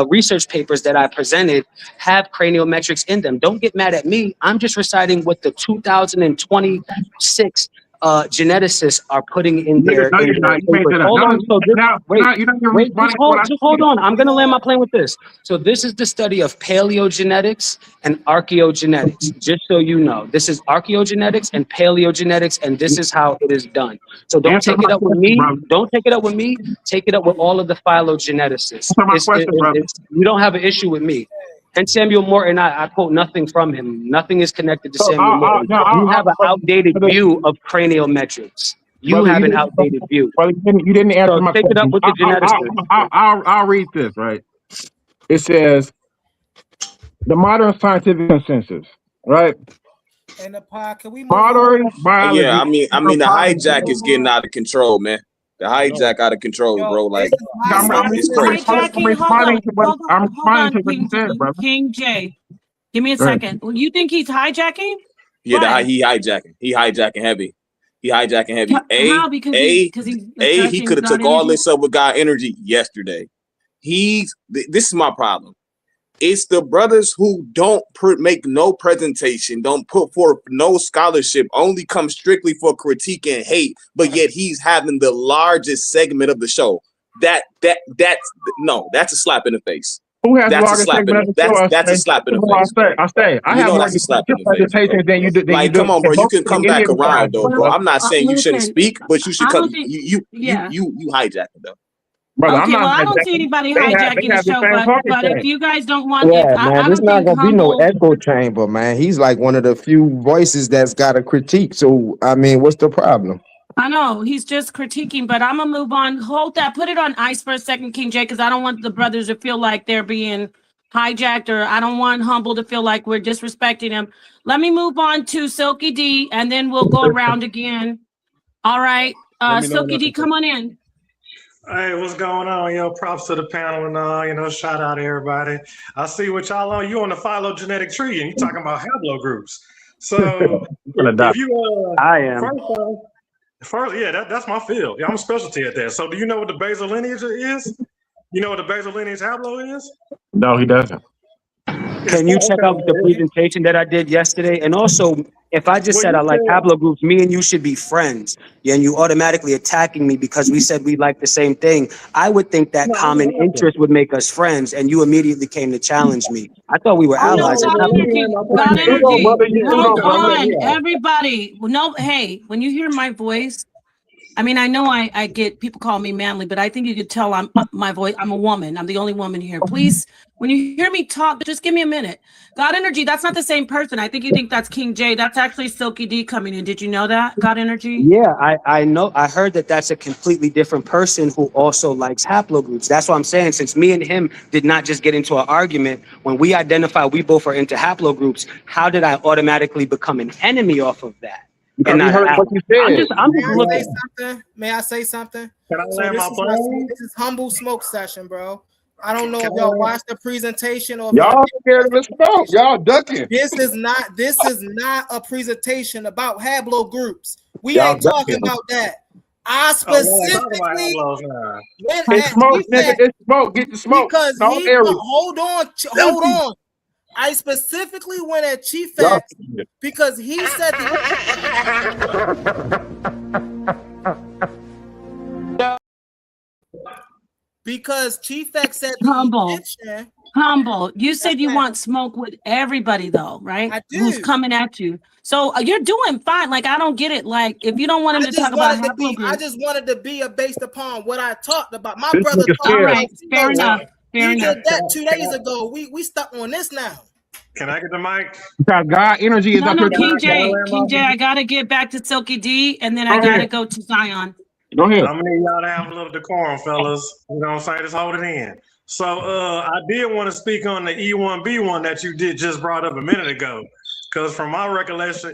research papers that I presented have craniometrics in them. Don't get mad at me. I'm just reciting what the 2026 geneticists are putting in No, their you're not. You made papers. that up. Hold No, on. So this, wait, you're not even wait, responding to what I just hold said. on. I'm gonna land my plane with this. So this is the study of paleogenetics and archaeogenetics. Just so you know, this is archaeogenetics and paleogenetics, and this is how it is done. So don't Answer take it my up with question, me. brother. Don't take it up with me. Take it up with all of the phylogeneticists. Answer my question, brother. You don't have an issue with me. And Samuel Morton, I quote nothing from him. Nothing is connected to So, Samuel Morton. You have an outdated brother, view of craniometrics. You brother, have an didn't- outdated view. brother, you didn't answer So my take it up question. with the geneticists. I'll read this, right? It says, the modern scientific consensus, right? And the pod, can we move Modern on? biology. Yeah, I mean, the hijack is getting out of control, man. The hijack out of control, Yo, bro. Like, this is my it's side. crazy. Hijacking, I'm responding to what you King, said, brother. King J. Give me a Go ahead. second. Well, you think he's hijacking? Yeah, Why? he hijacking. He hijacking heavy. He hijacking heavy. How? Because he addressing could have God took all energy? this up with God energy yesterday. This is my problem. It's the brothers who don't make no presentation, don't put forth no scholarship, only come strictly for critique and hate, but yet he's having the largest segment of the show. That's a slap in the face. Who has the That's a largest slap in segment of the the show? that's a slap in the face. I say, I You have know more that's a slap in the face, presentations than you do. Like, come on, bro. You can come back around, though, bro. bro. I'm not saying you shouldn't Listen, speak, but you should I come. don't think- You hijacking though. Brother, Okay, I'm not well, I don't hijacking. see anybody They have hijacking the the show, same talking but thing. if you guys don't want, Yeah, I man, this don't not think gonna be no humble. echo chamber, man. He's like one of the few voices that's got a critique. So, I mean, what's the problem? I know he's just critiquing, but I'm gonna move on. Hold that. Put it on ice for a second, King J, because I don't want the brothers to feel like they're being hijacked, or I don't want Humble to feel like we're disrespecting him. Let me move on to Silky D, and then we'll go around again. All right, Silky D, come on in. Hey, what's going on? Yo, props to the panel and shout out to everybody. I see what y'all on. You on the phylogenetic tree and you talking about haplogroups. So if you I am. First, yeah, that's my field. Yeah, I'm a specialty at that. So do you know what the basal lineage is? You know what the basal lineage haplo is? No, he doesn't. Can you check out the presentation that I did yesterday? And also, if I just said I like haplogroups, me and you should be friends, and you automatically attacking me because we said we like the same thing, I would think that common interest would make us friends, and you immediately came to challenge me. I thought we were allies. God energy. Hold on, everybody. No, hey, when you hear my voice, I mean, I know I get people call me manly, but I think you could tell I'm my voice. I'm a woman. I'm the only woman here. Please, when you hear me talk, just give me a minute. God energy, that's not the same person. I think you think that's King J. That's actually Silky D coming in. Did you know that? God energy? Yeah, I know. I heard that that's a completely different person who also likes haplogroups. That's what I'm saying. Since me and him did not just get into an argument, when we identify we both are into haplogroups, how did I automatically become an enemy off of that? Because you heard what you said. I'm just looking. May I say something? Can I land my plane? This is Humble Smoke Session, bro. I don't know if y'all watched the presentation or y'all scared of the smoke. Y'all ducking. This is not a presentation about haplogroups. We Y'all ain't talking ducking. about that. I specifically it's smoke, nigga. It's smoke. Get the smoke. Because hold on. I specifically went at Chief X because he said because Chief X said Humble. You said you want smoke with everybody, though, right? I do. Who's coming at you? So you're doing fine. Like, I don't get it. Like, if you don't want him to talk about I just wanted to be based upon what I talked about. My This brother. All right, fair enough. Fair enough. Did that 2 days ago. We stuck on this now. Can I get the mic? Because God energy is up No, here. King J, I gotta get back to Silky D, and then I gotta go to Zion. Go ahead. I'm gonna need y'all to have a little decorum, fellas. You know what I'm saying? Just hold it in. So I did want to speak on the E1B1 that you did just brought up a minute ago. Because from my recollection,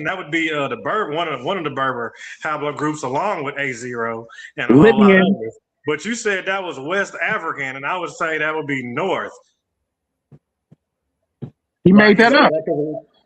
that would be the Berber, one of the Berber haplogroups, along with A0 and a whole lot of others. But you said that was West African, and I would say that would be North. He made that up.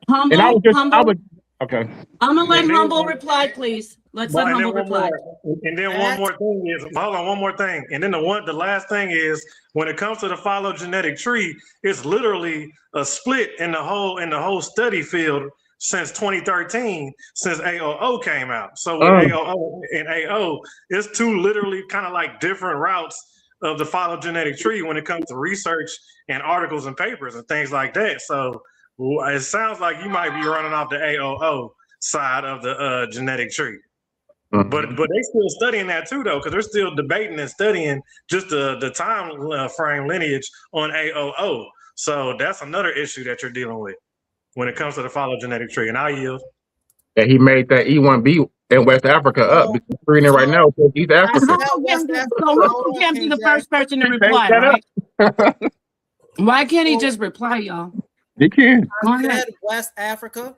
Humble, And Humble. Okay. I'm gonna let Humble reply, please. Let's let Humble reply. And then one more thing is, hold on, one more thing. And then the last thing is, when it comes to the phylogenetic tree, it's literally a split in the whole study field. since 2013, since AOO came out. So with AOO and AO, it's two literally kind of like different routes of the phylogenetic tree when it comes to research and articles and papers and things like that. So it sounds like you might be running off the AOO side of the genetic tree. But they still studying that too, though, because they're still debating and studying just the time frame lineage on AOO. So that's another issue that you're dealing with when it comes to the phylogenetic tree. And I yield. Yeah, he made that E1B in West Africa up. Because we're reading it right now. So East Africa. So can't be the first person to reply, right? Why can't he just reply, y'all? He can. I said West Africa,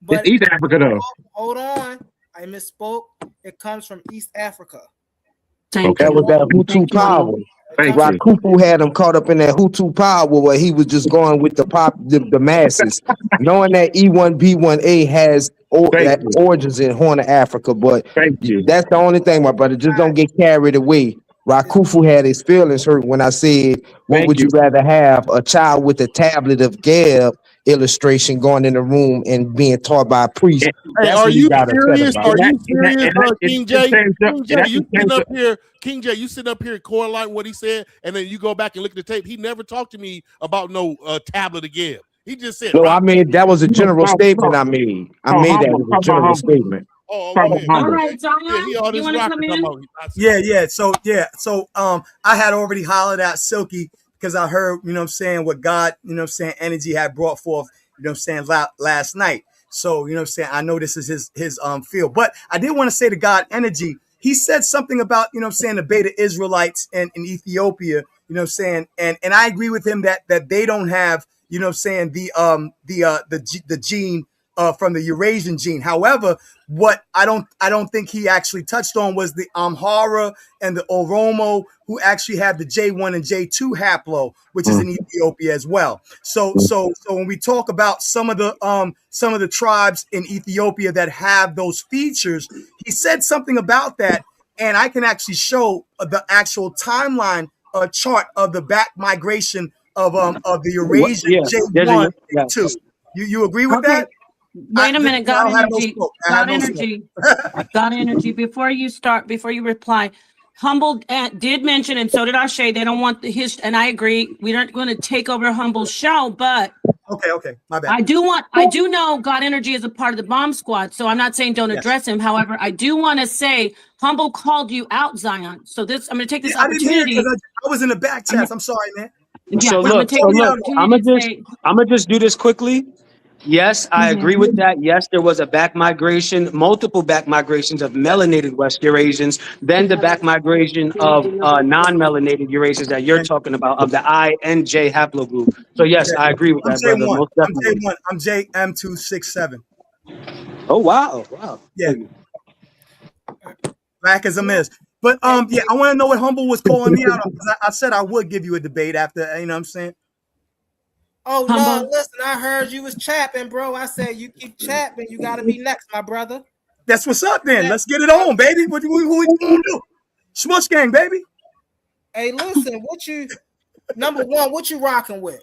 but it's East Africa though. Hold on, I misspoke. It comes from East Africa. That was that Hutu power. Rakufu had him caught up in that Hutu power where he was just going with the masses, knowing that E1B1A has origins in Horn of Africa. But that's the only thing, my brother. Just don't get carried away. Rakufu had his feelings hurt when I said, what would you rather have, a child with a tablet of Geb illustration going in the room and being taught by a priest? Hey, are you serious? Are you serious, King J? King J, you sitting up here correlating what he said, and then you go back and look at the tape. He never talked to me about no tablet of Geb. He just said, no, I mean, that was a general statement I made. I made that as a general statement. All right, Zion, you want to come in? So I had already hollered out Silky because I heard, what God, energy had brought forth, last night. So, I know this is his field. But I did want to say to God energy, he said something about, the Beta Israelites in Ethiopia, and I agree with him that they don't have, the gene from the Eurasian gene. However, what I don't think he actually touched on was the Amhara and the Oromo, who actually have the J1 and J2 haplo, which is in Ethiopia as well. So when we talk about some of the tribes in Ethiopia that have those features, he said something about that, and I can actually show the actual timeline chart of the back migration of the Eurasian J1 and J2. You agree with that? Wait a minute, God energy. Before you reply, Humble did mention, and so did Ashe, they don't want his, and I agree, we aren't going to take over Humble's show, but okay, my bad. I do know God Energy is a part of the bomb squad, so I'm not saying don't address him. However, I do want to say Humble called you out, Zion. So I'm going to take this opportunity. I was in the back chat. I'm sorry, man. So look, I'm gonna just do this quickly. Yes, I agree with that. Yes, there was a back migration, multiple back migrations of melanated West Eurasians, then the back migration of non-melanated Eurasians that you're talking about, of the I and J haplogroup. So yes, I agree with that, brother. Most definitely. I'm JM267. Oh wow. Yeah. Back as a miss. But I want to know what Humble was calling me out on, because I said I would give you a debate after, you know what I'm saying? Oh, no, listen, I heard you was chapping, bro. I said you keep chapping, you got to be next, my brother. That's what's up, then. Let's get it on, baby. What we going to do? Smush gang, baby. Hey, listen, number one, what you rocking with?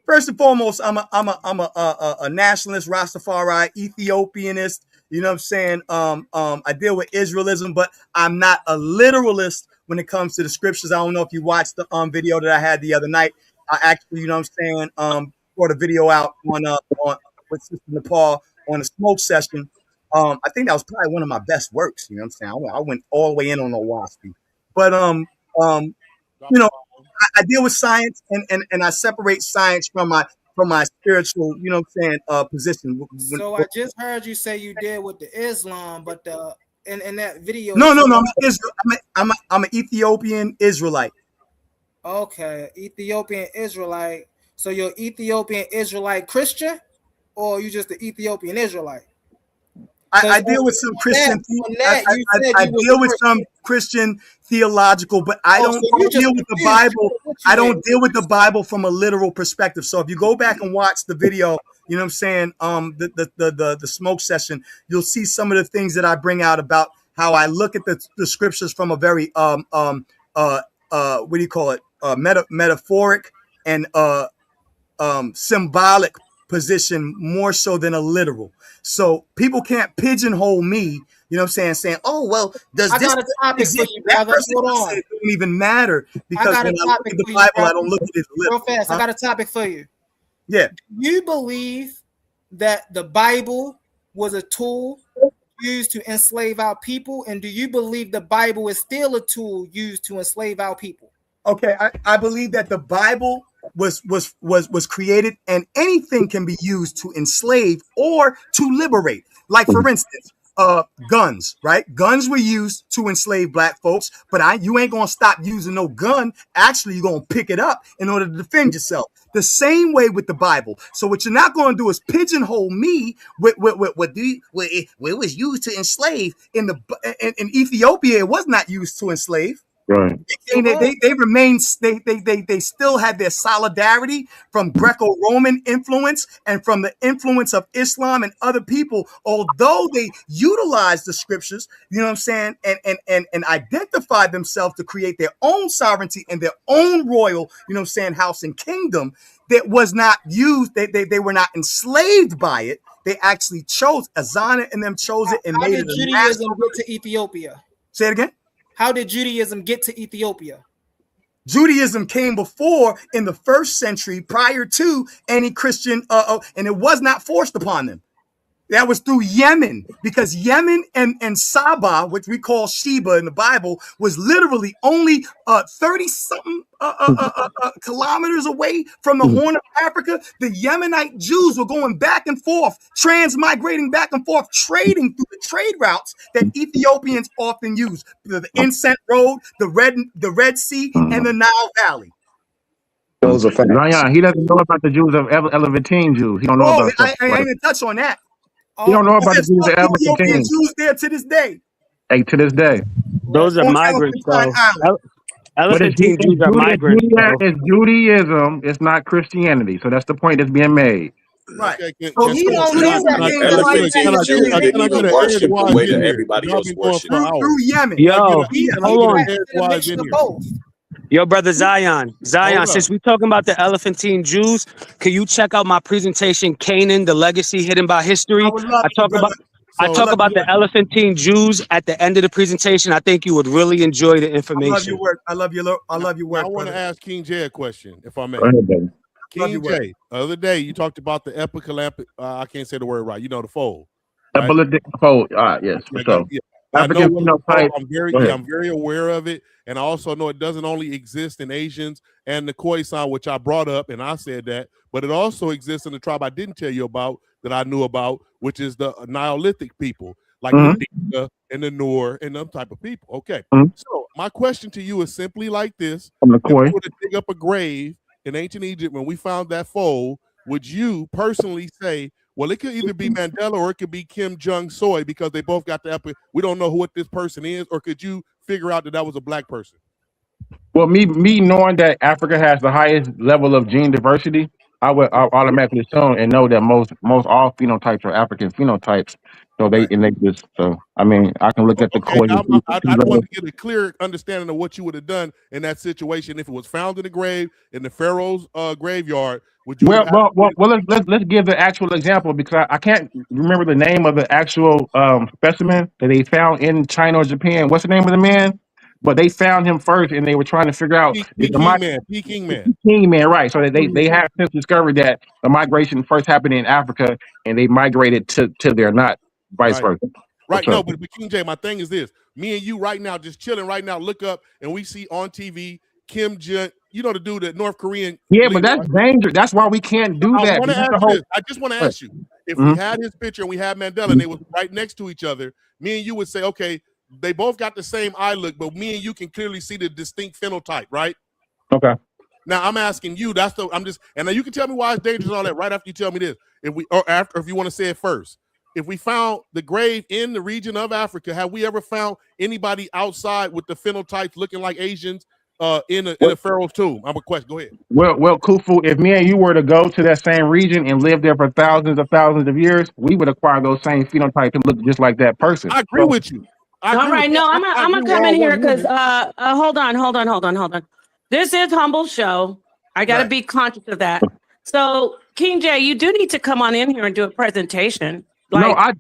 First and foremost, I'm a nationalist, Rastafari, Ethiopianist. You know what I'm saying? I deal with Israelism, but I'm not a literalist when it comes to the scriptures. I don't know if you watched the video that I had the other night. I actually, you know what I'm saying, brought a video out on with Sister Nepal on a smoke session. I think that was probably one of my best works. You know what I'm saying? I went all the way in on Owaski. But I deal with science and I separate science from my spiritual, you know what I'm saying, position. So I just heard you say you did with the Islam, but in that video. No, I'm an Ethiopian Israelite. Okay, Ethiopian Israelite. So you're Ethiopian Israelite Christian, or you just an Ethiopian Israelite? I deal with some Christian. I deal with some Christian theological, but I don't deal with the Bible. I don't deal with the Bible from a literal perspective. So if you go back and watch the video, you know what I'm saying, the smoke session, you'll see some of the things that I bring out about how I look at the scriptures from a very what do you call it? Metaphoric and symbolic position more so than a literal. So people can't pigeonhole me, you know what I'm saying, oh, well, does I this got a topic for you, that brother. person Hold on. it don't even matter, because I got when a I look topic at the for you, Bible, brother. I don't look at it Real literal. fast. I got a topic for you. Yeah. Do you believe that the Bible was a tool used to enslave our people? And do you believe the Bible is still a tool used to enslave our people? Okay, I believe that the Bible was created, and anything can be used to enslave or to liberate. Like, for instance, guns, right? Guns were used to enslave black folks, but you ain't gonna stop using no gun. Actually, you're gonna pick it up in order to defend yourself. The same way with the Bible. So what you're not gonna do is pigeonhole me with what it was used to enslave. In Ethiopia, it was not used to enslave. Right. They remain. They still had their solidarity from Greco-Roman influence and from the influence of Islam and other people. Although they utilized the scriptures, you know what I'm saying, and identified themselves to create their own sovereignty and their own royal, you know what I'm saying, house and kingdom, that was not used. They were not enslaved by it. They actually chose. Azana and them chose it and made it. How did Judaism get to Ethiopia? Say it again. How did Judaism get to Ethiopia? Judaism came before, in the 1st century, prior to any Christian, and it was not forced upon them. That was through Yemen, because Yemen and Saba, which we call Sheba in the Bible, was literally only 30-something kilometers away from the Horn of Africa. The Yemenite Jews were going back and forth, transmigrating back and forth, trading through the trade routes that Ethiopians often use: the Inset Road, the Red Sea, and the Nile Valley. Those are facts. Zion, he doesn't know about the Jews of Elephantine Jews. He don't know about I ain't even touch on that. You don't know about the There's Jews of Ethiopian Elephantine. Jews there to this day. Hey, to this day. Those are On migrants, Elephantine though. Island. Elephantine Jews are migrants, though. It's Judaism. It's not Christianity. So that's the point that's being made. Right. So he don't live that kingdom like Elephantine Jews didn't even worship the way that everybody else worshipped. Through Yemen. Yo, hold on. mixture of both. Yo, brother Zion, up. since we're talking about the Elephantine Jews, can you check out my presentation, Canaan, the Legacy Hidden by History? I talk about the Elephantine Jews at the end of the presentation. I think you would really enjoy the information. I love your work. I love your work. I want to brother. ask King Jay a question, if I may. Go ahead, baby. King Jay, the other day you talked about the epicalamp. I can't say the word right. You know, the fold. Right? Epileptic fold. Yes. So, I know African phenotype. I'm very aware of it, and I also know it doesn't only exist in Asians and the Khoisan, which I brought up, and I said that, but it also exists in the tribe I didn't tell you about that I knew about, which is the Neolithic people, like the Dinka and the Noor and them type of people. Okay, so my question to you is simply like this: if we were to dig up a grave in ancient Egypt when we found that fold, would you personally say, well, it could either be Mandela or it could be Kim Jong-soy because they both got the epic. We don't know what this person is, or could you figure out that was a black person? Well, me knowing that Africa has the highest level of gene diversity, I would automatically assume and know that most all phenotypes are African phenotypes. So I can look at the core. I want to get a clear understanding of what you would have done in that situation if it was found in the grave in the Pharaoh's graveyard. Would you? Well, let's give the actual example, because I can't remember the name of the actual specimen that they found in China or Japan. What's the name of the man? But they found him first, and they were trying to figure out Peking man, right? So they have since discovered that the migration first happened in Africa, and they migrated to there, not vice versa. Right. No, but King J, my thing is this: me and you right now, just chilling right now, look up and we see on TV Kim Jong, you know, the dude, the North Korean. Yeah, but that's dangerous. That's why we can't do that. I just want to ask you, if we had his picture and we had Mandela and they was right next to each other, me and you would say, okay, they both got the same eye look, but me and you can clearly see the distinct phenotype, right? Okay. Now I'm asking you, and now you can tell me why it's dangerous and all that right after you tell me this. If you want to say it first. If we found the grave in the region of Africa, have we ever found anybody outside with the phenotypes looking like Asians in a Pharaoh's tomb? I'm a question. Go ahead. Well, Khufu, if me and you were to go to that same region and live there for thousands of years, we would acquire those same phenotypes and look just like that person. I agree with you. All right, no, I'm gonna come in here because hold on. This is Humble Show. I gotta be conscious of that. So King J, you do need to come on in here and do a presentation. No, Like, I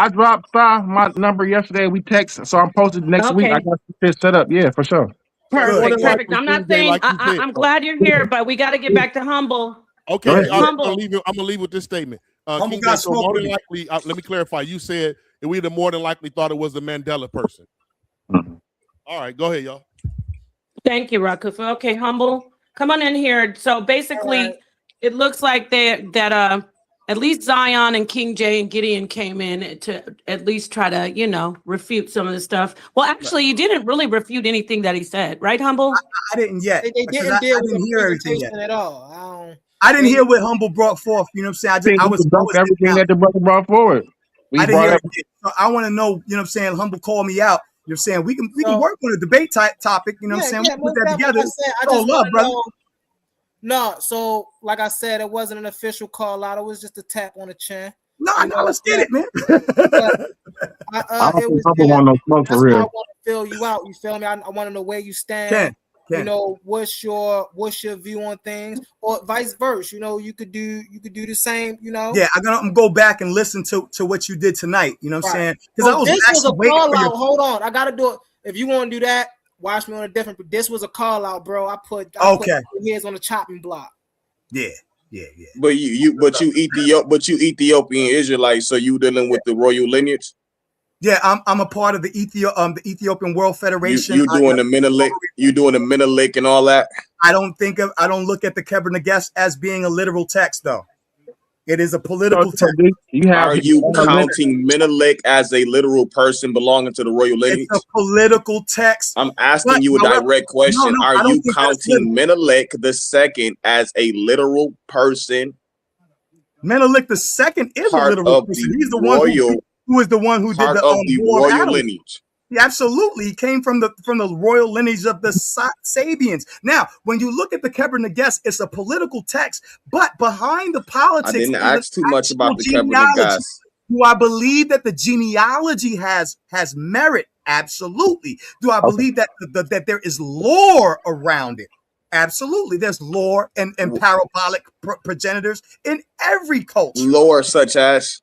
dropped my number yesterday. We text, so I'm posted next week. I okay, got shit set up. Yeah, for sure. perfect, Good. perfect. I'm not King J, saying like you said. I'm glad you're here, but we got to get back to Humble. Okay, Go ahead. I'm Humble. gonna leave with this statement. Humble King got J, so smoke more with than you. likely, let me clarify. You said that we'd have more than likely thought it was the Mandela person. Mhm. All right, go ahead, y'all. Thank you, Rockefeller. Okay, Humble, come on in here. So basically, Alright. it looks like that at least Zion and King J and Gideon came in to at least try to, refute some of the stuff. Well, actually, you didn't really refute anything that he said, right, Humble? I didn't yet. They because didn't deal I with didn't the hear everything yet. presentation at all. I didn't they- hear what Humble brought forth. You know what I'm saying? think I we was dunked everything getting that out. the brother brought forward. We I didn't brought hear up. it. So I want to know, you know what I'm saying? Humble called me out. You know what I'm saying? We can So- work on a debate type topic, you know what I'm saying? We can put most that definitely. together. Like I said, I It's all just love, want to brother. know. No, so like I said, it wasn't an official call out. It was just a tap on the chin. No, You know, let's get it, man. I don't It think was Humble that. want no smoke That's for why I real. want to fill you out. You feel me? I want to know where you stand. Ken. You know, what's your view on things, or vice versa. You know, you could do the same. You know. Yeah, I'm gonna go back and listen to what you did tonight. You know what I'm saying? Because I was this was a actually waiting call for out. your. Hold on, I gotta do it. If you want to do that, watch me on a different. But this was a call out, bro. I put Okay. heads on the chopping block. Yeah. But you Ethiopian Israelites, so you dealing with the royal lineage. Yeah, I'm a part of the Ethiopian World Federation. You doing the Menelik, and all that. I don't look at the Kebra Nagast as being a literal text, though. It is a political text. Are you counting Menelik as a literal person belonging to the royal lineage? It's a political text. I'm asking you a direct question. No, I Are don't you think that's counting Menelik II as a literal person? Menelik II is a Part literal of person. the He's the one royal- who is the one who did part the of the War of royal Adam. lineage. Yeah, absolutely. He came from the royal lineage of the Sabians. Now, when you look at the Kebra Nagast, it's a political text, but behind the politics, I didn't is ask an too much about actual the Kebra genealogy. Nagast. Do I believe that the genealogy has merit? Absolutely. Do I believe that that there is lore around it? Absolutely. There's lore and parabolic progenitors in every culture. Lore such as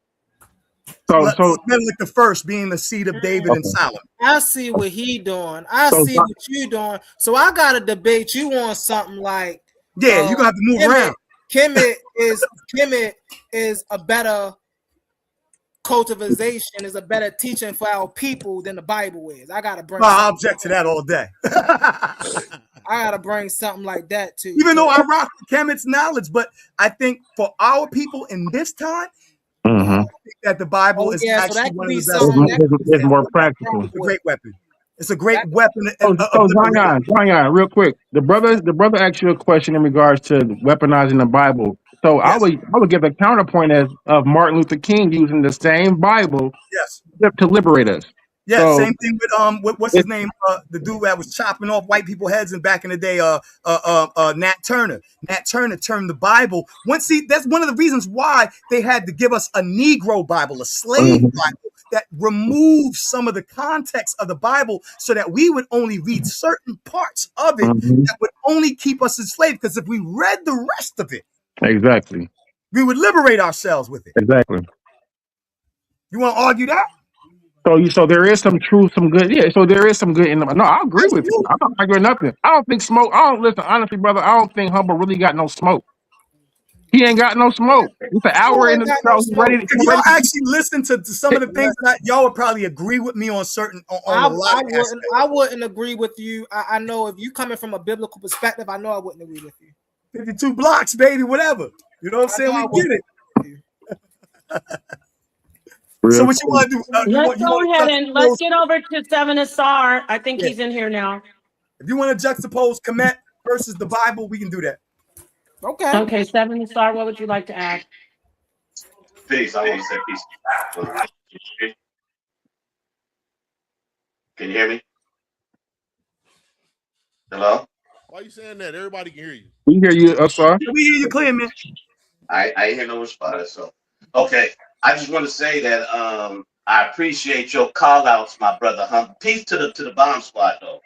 Menelik the First being the seed of David and Solomon. I see what he doing. I see what you doing. So I gotta debate you on something like. Yeah, you're gonna have to move around. Kemet is a better cultivation, is a better teaching for our people than the Bible is. I gotta bring. I object to that all day. I gotta bring something like that too. Even though I rock Kemet's knowledge, but I think for our people in this time, I think that the Bible is actually one of the best. It's more practical. It's a great weapon. It's a great weapon. So Zion, real quick. The brother asked you a question in regards to weaponizing the Bible. So Yes. I would give a counterpoint of Martin Luther King using the same Bible to liberate us. Yeah, So- same thing with what's his name? The dude that was chopping off white people's heads and back in the day, Nat Turner. Nat Turner turned the Bible. That's one of the reasons why they had to give us a Negro Bible, a slave Bible that removed some of the context of the Bible so that we would only read certain parts of it that would only keep us enslaved. Because if we read the rest of it, Exactly. we would liberate ourselves with it. Exactly. You want to argue that? So there is some truth, some good. Yeah. So there is some good in them. No, I agree with you. I'm not arguing nothing. I don't think smoke. Listen, honestly, brother. I don't think Humble really got no smoke. He ain't got no smoke. It's an hour in the show. He's ready. If y'all actually listen to some of the things that y'all would probably agree with me on certain on a lot of aspects. I wouldn't agree with you. I know if you coming from a biblical perspective, I know I wouldn't agree with you. 52 blocks, baby, whatever. You know what I'm saying? We get it. So what you want to do? Let's go ahead and let's get over to Seven Asar. I think he's in here now. If you want to juxtapose Kemet versus the Bible, we can do that. Okay. Okay, Seven Asar, what would you like to add? Peace. I want to say peace. Can you hear me? Hello? Why are you saying that? Everybody can hear you. We hear you, Asar. We hear you clear, man. I ain't hear no response. So okay. I just want to say that I appreciate your call outs, my brother. Peace to the bomb squad though.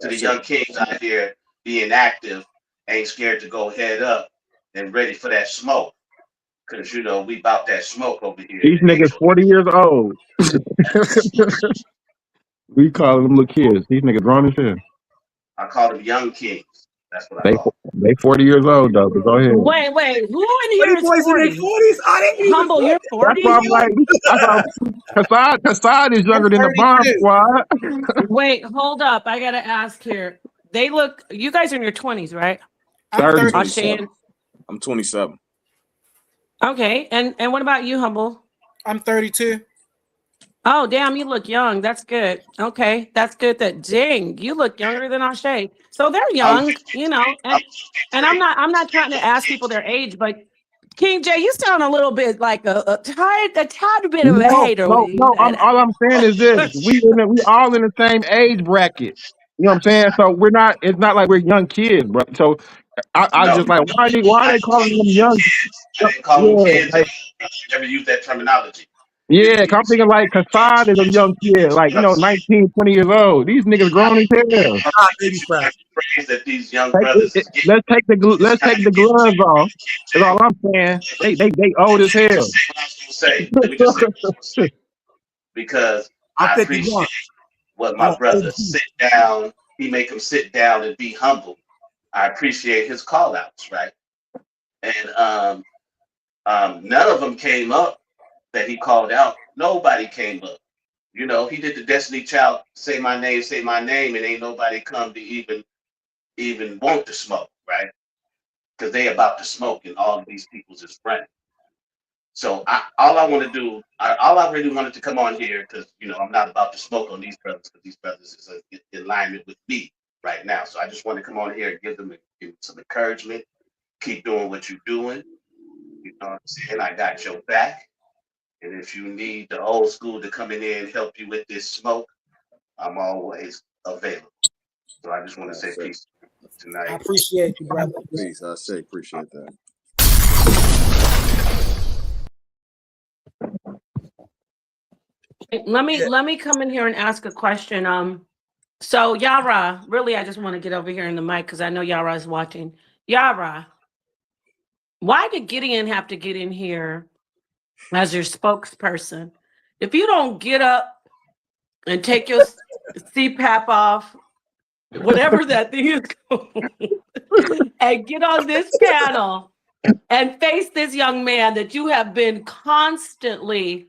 To the young kings out here being active, ain't scared to go head up and ready for that smoke. Cause you know we about that smoke over here. These niggas 40 years old. We call them little kids. These niggas grown as hell. I call them young kings. That's what I call them. They 40 years old though. But go ahead. Wait, who in here is boys in their 40? 40s? Are they even Humble, you're 40? That's why I'm like, Hassad is younger than the bomb squad. Wait, hold up. I gotta ask here. They look, you guys are in your 20s, right? I'm 30. Ashayn. I'm 27. Okay, and what about you, Humble? I'm 32. Oh, damn, you look young. That's good. Okay, that's good. That dang, you look younger than Ashayn. So they're young, you know. And I'm not trying to ask people their age, but King J, you sound a little bit like a tad bit of a hater. No. All I'm saying is this: we all in the same age bracket. You know what I'm saying? So we're not. It's not like we're young kids, bro. So I just like why are they calling them young? I didn't call them kids. I never use that terminology. Yeah, I'm thinking like Hassad is a young kid, like 19, 20 years old. These niggas grown as hell. Phrase that these young brothers. Let's take the gloves off. That's all I'm saying. They old as hell. Let me just say because I appreciate what my brother sit down. He make him sit down and be humble. I appreciate his call outs, right? And none of them came up that he called out. Nobody came up. You know, he did the Destiny Child say my name, and ain't nobody come to even want to smoke, right? Because they about to smoke, and all of these people's is friends. So all I really wanted to come on here, because I'm not about to smoke on these brothers, because these brothers is in alignment with me right now. So I just want to come on here and give them some encouragement. Keep doing what you're doing. You know what I'm saying? I got your back. And if you need the old school to come in there and help you with this smoke, I'm always available. So I just want to say peace tonight. I appreciate you, brother. Peace. I say appreciate that. Let me come in here and ask a question. So Yara, really, I just want to get over here in the mic because I know Yara is watching. Yara, why did Gideon have to get in here as your spokesperson? If you don't get up and take your CPAP off, whatever that thing is called, and get on this panel and face this young man that you have been constantly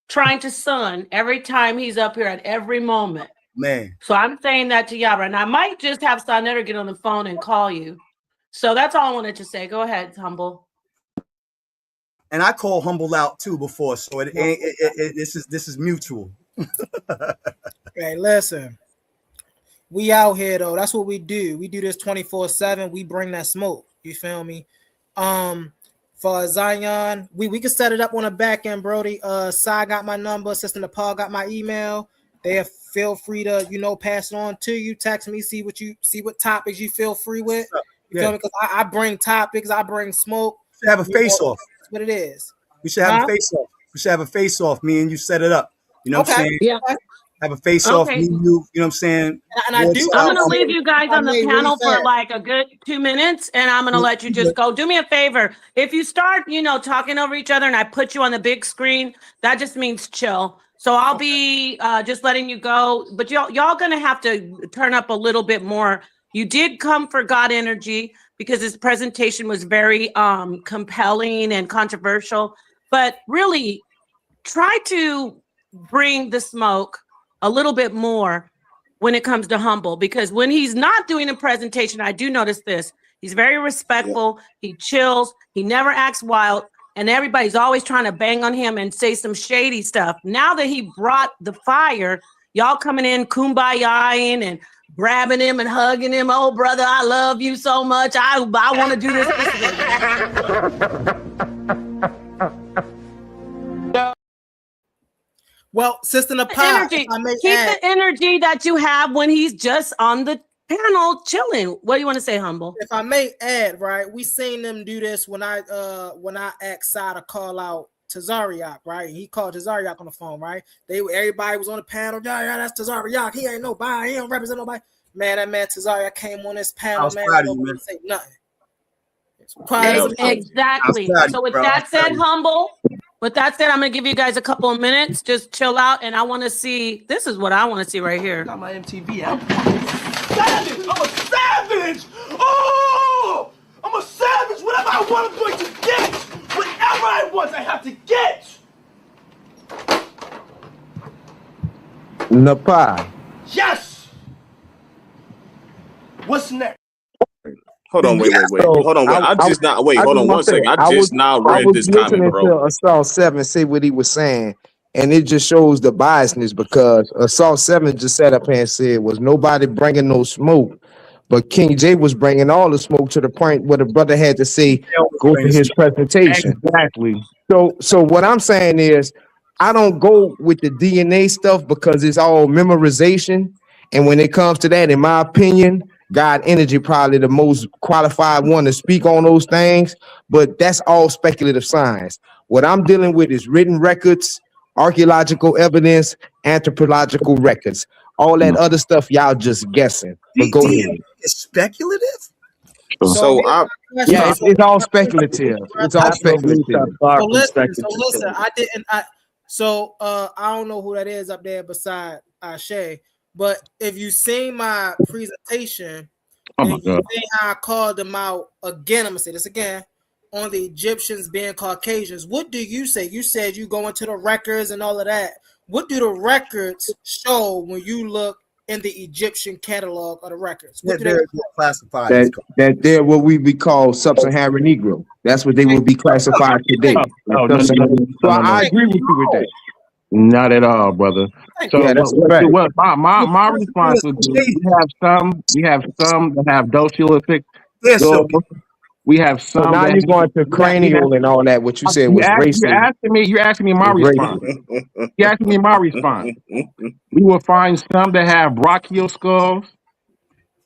trying to sun every time he's up here at every moment. Man. So I'm saying that to Yara, and I might just have Sonetter get on the phone and call you. So that's all I wanted to say. Go ahead, Humble. And I call Humble out too before, so this is mutual. Hey, listen, we out here though. That's what we do. We do this 24/7. We bring that smoke. You feel me? For Zion, we can set it up on the back end, Brody. Sai got my number. Sister Nepal got my email. They feel free to pass it on to you. Text me, see what topics you feel free with. You feel me? Because I bring topics. I bring smoke. We should have a face off. That's what it is. We should have a face off. We should have a face off. Me and you set it up. You know what I'm saying? Yeah. Have a face off. Me and you. You know what I'm saying? And I do. I'm gonna leave you guys on the panel for like a good 2 minutes, and I'm gonna let you just go. Do me a favor. If you start, talking over each other, and I put you on the big screen, that just means chill. So I'll be just letting you go. But y'all gonna have to turn up a little bit more. You did come for God Energy because his presentation was very compelling and controversial. But really, try to bring the smoke a little bit more when it comes to Humble, because when he's not doing a presentation, I do notice this. He's very respectful. Yeah. He chills. He never acts wild. And everybody's always trying to bang on him and say some shady stuff. Now that he brought the fire, y'all coming in kumbaya-ing and grabbing him and hugging him. Oh, brother, I love you so much. I want to do this. Well, Sister Nepal, keep the energy that you have when he's just on the panel chilling. What do you want to say, Humble? If I may add, right, we seen them do this when I asked Sai to call out Tazariak, right? He called Tazariak on the phone, right? Everybody was on the panel. Yeah, that's Tazariak. He ain't nobody. He don't represent nobody. Man, that man Tazariak came on this panel. Man, say nothing. Exactly. So with that said, Humble, with that said, I'm gonna give you guys a couple of minutes. Just chill out, and I want to see. This is what I want to see right here. Got my MTV out. Savage! I'm a savage! Oh! I'm a savage! Whatever I want, I'm going to get! Whatever I want, I have to get! Napa. Yes! What's next? Hold on, wait. Hold on, wait. I just hold on one second. I just now read this comment, bro. Assault 7 say what he was saying, and it just shows the biasness because Assault 7 just sat up here and said was nobody bringing no smoke, but King J was bringing all the smoke to the point where the brother had to say go to his presentation. Exactly. So what I'm saying is I don't go with the DNA stuff because it's all memorization, and when it comes to that, in my opinion, God Energy probably the most qualified one to speak on those things, but that's all speculative science. What I'm dealing with is written records, archaeological evidence, anthropological records. All that other stuff, y'all just guessing. But go ahead. It's speculative? It's all speculative. It's all speculative. So I don't know who that is up there beside Ashe. But if you seen my presentation, and you see how I called them out again, I'm gonna say this again on the Egyptians being Caucasians. What do you say? You said you go into the records and all of that. What do the records show when you look in the Egyptian catalog of the records? What do they classified? That they're what we be called sub-Saharan Negro. That's what they would be classified today. So I agree with you with that. Not at all, brother. So my response would be we have some that have docialific. We have some. So now you're going to cranial and all that. What you said was racist. You're asking me my response. You're asking me my response. We will find some that have brachial skulls.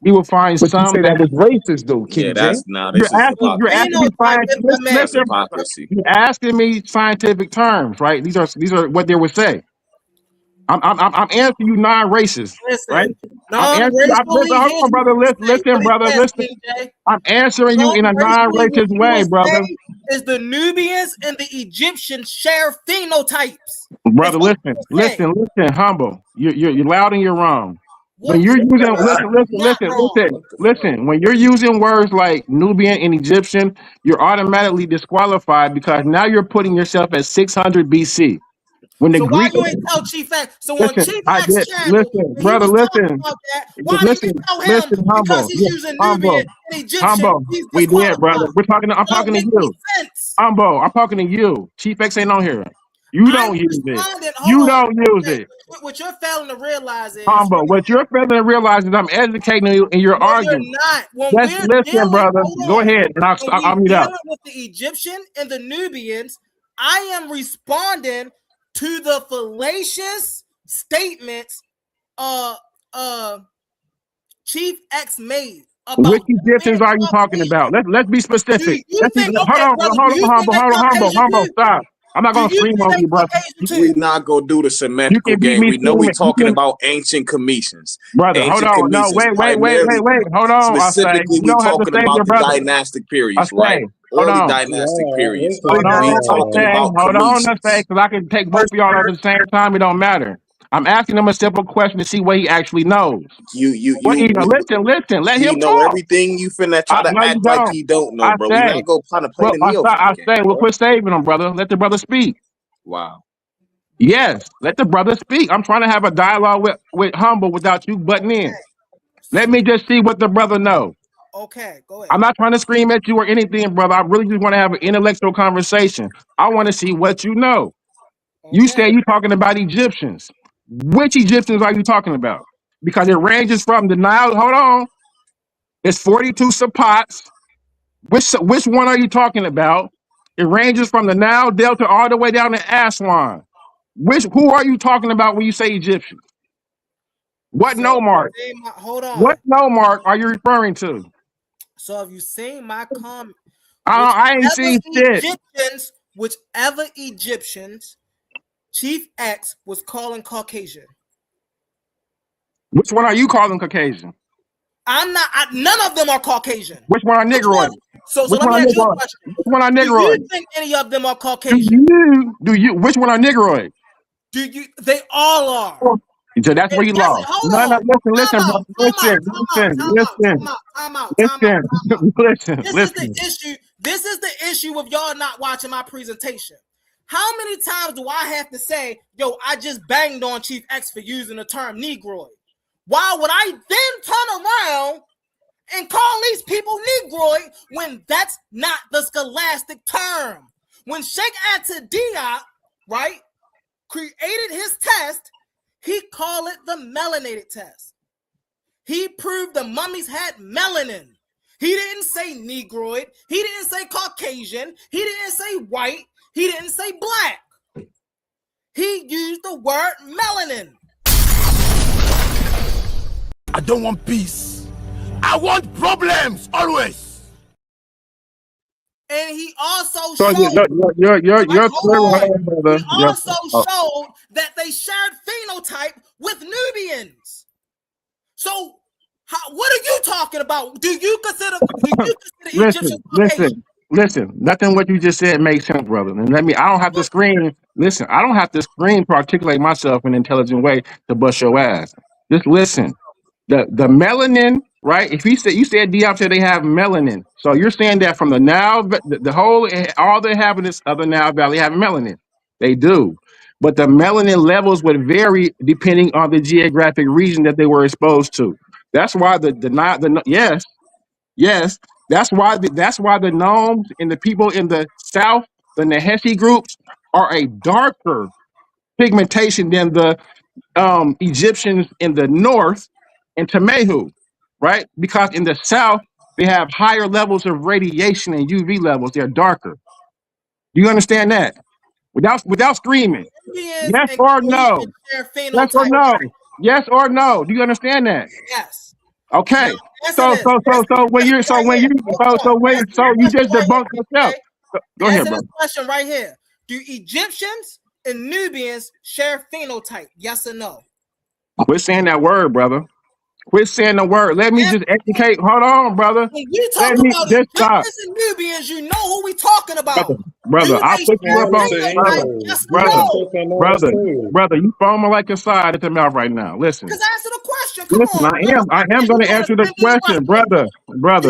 We will find some that was racist, though. Yeah, that's now. You're asking me scientific terms, right? These are what they would say. I'm answering you non-racist, right? Hold on, brother. Listen, brother. Listen. I'm answering you in a non-racist way, brother. Is the Nubians and the Egyptians share phenotypes? Brother, listen, humble. You're loud and you're wrong. When you're using listen. When you're using words like Nubian and Egyptian, you're automatically disqualified because now you're putting yourself at 600 BC. When the Greek, why you ain't tell Chief X? So on Chief X channel, listen, brother, listen. Why didn't you tell him? Because he's using Nubian and Egyptian. We did, brother. I'm talking to you. Humble, I'm talking to you. Chief X ain't on here. You don't use it. You don't use it. What you're failing to realize is Humble. What you're failing to realize is I'm educating you and you're arguing. You're not. Listen, brother. Go ahead and I'll meet up. With the Egyptian and the Nubians, I am responding to the fallacious statements Chief X made. Which Egyptians are you talking about? Let's be specific. Hold on, humble, stop. I'm not gonna scream on you, brother. We're not gonna do the semantical game. We know we're talking about ancient commissions. Brother, hold on. No, wait. Hold on. Specifically, we're talking about the dynastic periods, right? Early dynastic periods. Hold on, because I can take both of y'all at the same time. It don't matter. I'm asking him a simple question to see what he actually knows. Listen. Let him know talk. Everything you finna try to act like he don't know, bro. We're not gonna kind of play the Neo. We'll quit saving him, brother. Let the brother speak. Wow. Yes, let the brother speak. I'm trying to have a dialogue with Humble without you butting in. Let me just see what the brother knows. Okay, go ahead. I'm not trying to scream at you or anything, brother. I really just want to have an intellectual conversation. I want to see what you know. Okay. You say you're talking about Egyptians. Which Egyptians are you talking about? Because it ranges from the Nile. Hold on. It's 42 Sapots. Which one are you talking about? It ranges from the Nile Delta all the way down to Aswan. Who are you talking about when you say Egyptians? What Nomark? Hold on. What Nomark are you referring to? So have you seen my comment? I ain't seen shit. Whichever Egyptians Chief X was calling Caucasian. Which one are you calling Caucasian? None of them are Caucasian. Which one are Negroid? So let me ask you a question. Which one are Do Negroid? you think any of them are Caucasian? Do you? Which one are Negroid? They all are. So that's where you lost. No, listen. This is the issue of y'all not watching my presentation. How many times do I have to say, yo, I just banged on Chief X for using the term Negroid? Why would I then turn around and call these people Negroid when that's not the scholastic term? When Sheikh Anta Diop, right, created his test, he called it the melanated test. He proved the mummies had melanin. He didn't say Negroid. He didn't say Caucasian. He didn't say white. He didn't say black. He used the word melanin. I don't want peace. I want problems always. And he also showed. He also showed that they shared phenotype with Nubians. So, what are you talking about? Do you consider Egyptians Caucasian? Listen. Nothing what you just said makes sense, brother. And I don't have to scream. Listen, I don't have to scream to articulate myself in an intelligent way to bust your ass. Just listen. The melanin, right? If you said Diop said they have melanin, so you're saying that from the Nile, all the inhabitants of the Nile Valley have melanin. They do, but the melanin levels would vary depending on the geographic region that they were exposed to. That's why yes. That's why the Gnomes and the people in the south, the Nahesi groups, are a darker pigmentation than the Egyptians in the north and Temehu, right? Because in the south, they have higher levels of radiation and UV levels. They're darker. Do you understand that? Without screaming. Yes or no? Yes or no? Yes or no? Do you understand that? Yes. Okay. So you just debunked yourself. Go ahead, bro. This question right here. Do Egyptians and Nubians share phenotype? Yes or no? Quit saying that word, brother. Quit saying the word. Let me just educate. Hold on, brother. When you talk about Egyptians and Nubians, you know who we talking about. Brother, I'll put you up on brother. You foaming like a side at the mouth right now. Listen. Because answer the question. Come on. I am going to answer the question, brother.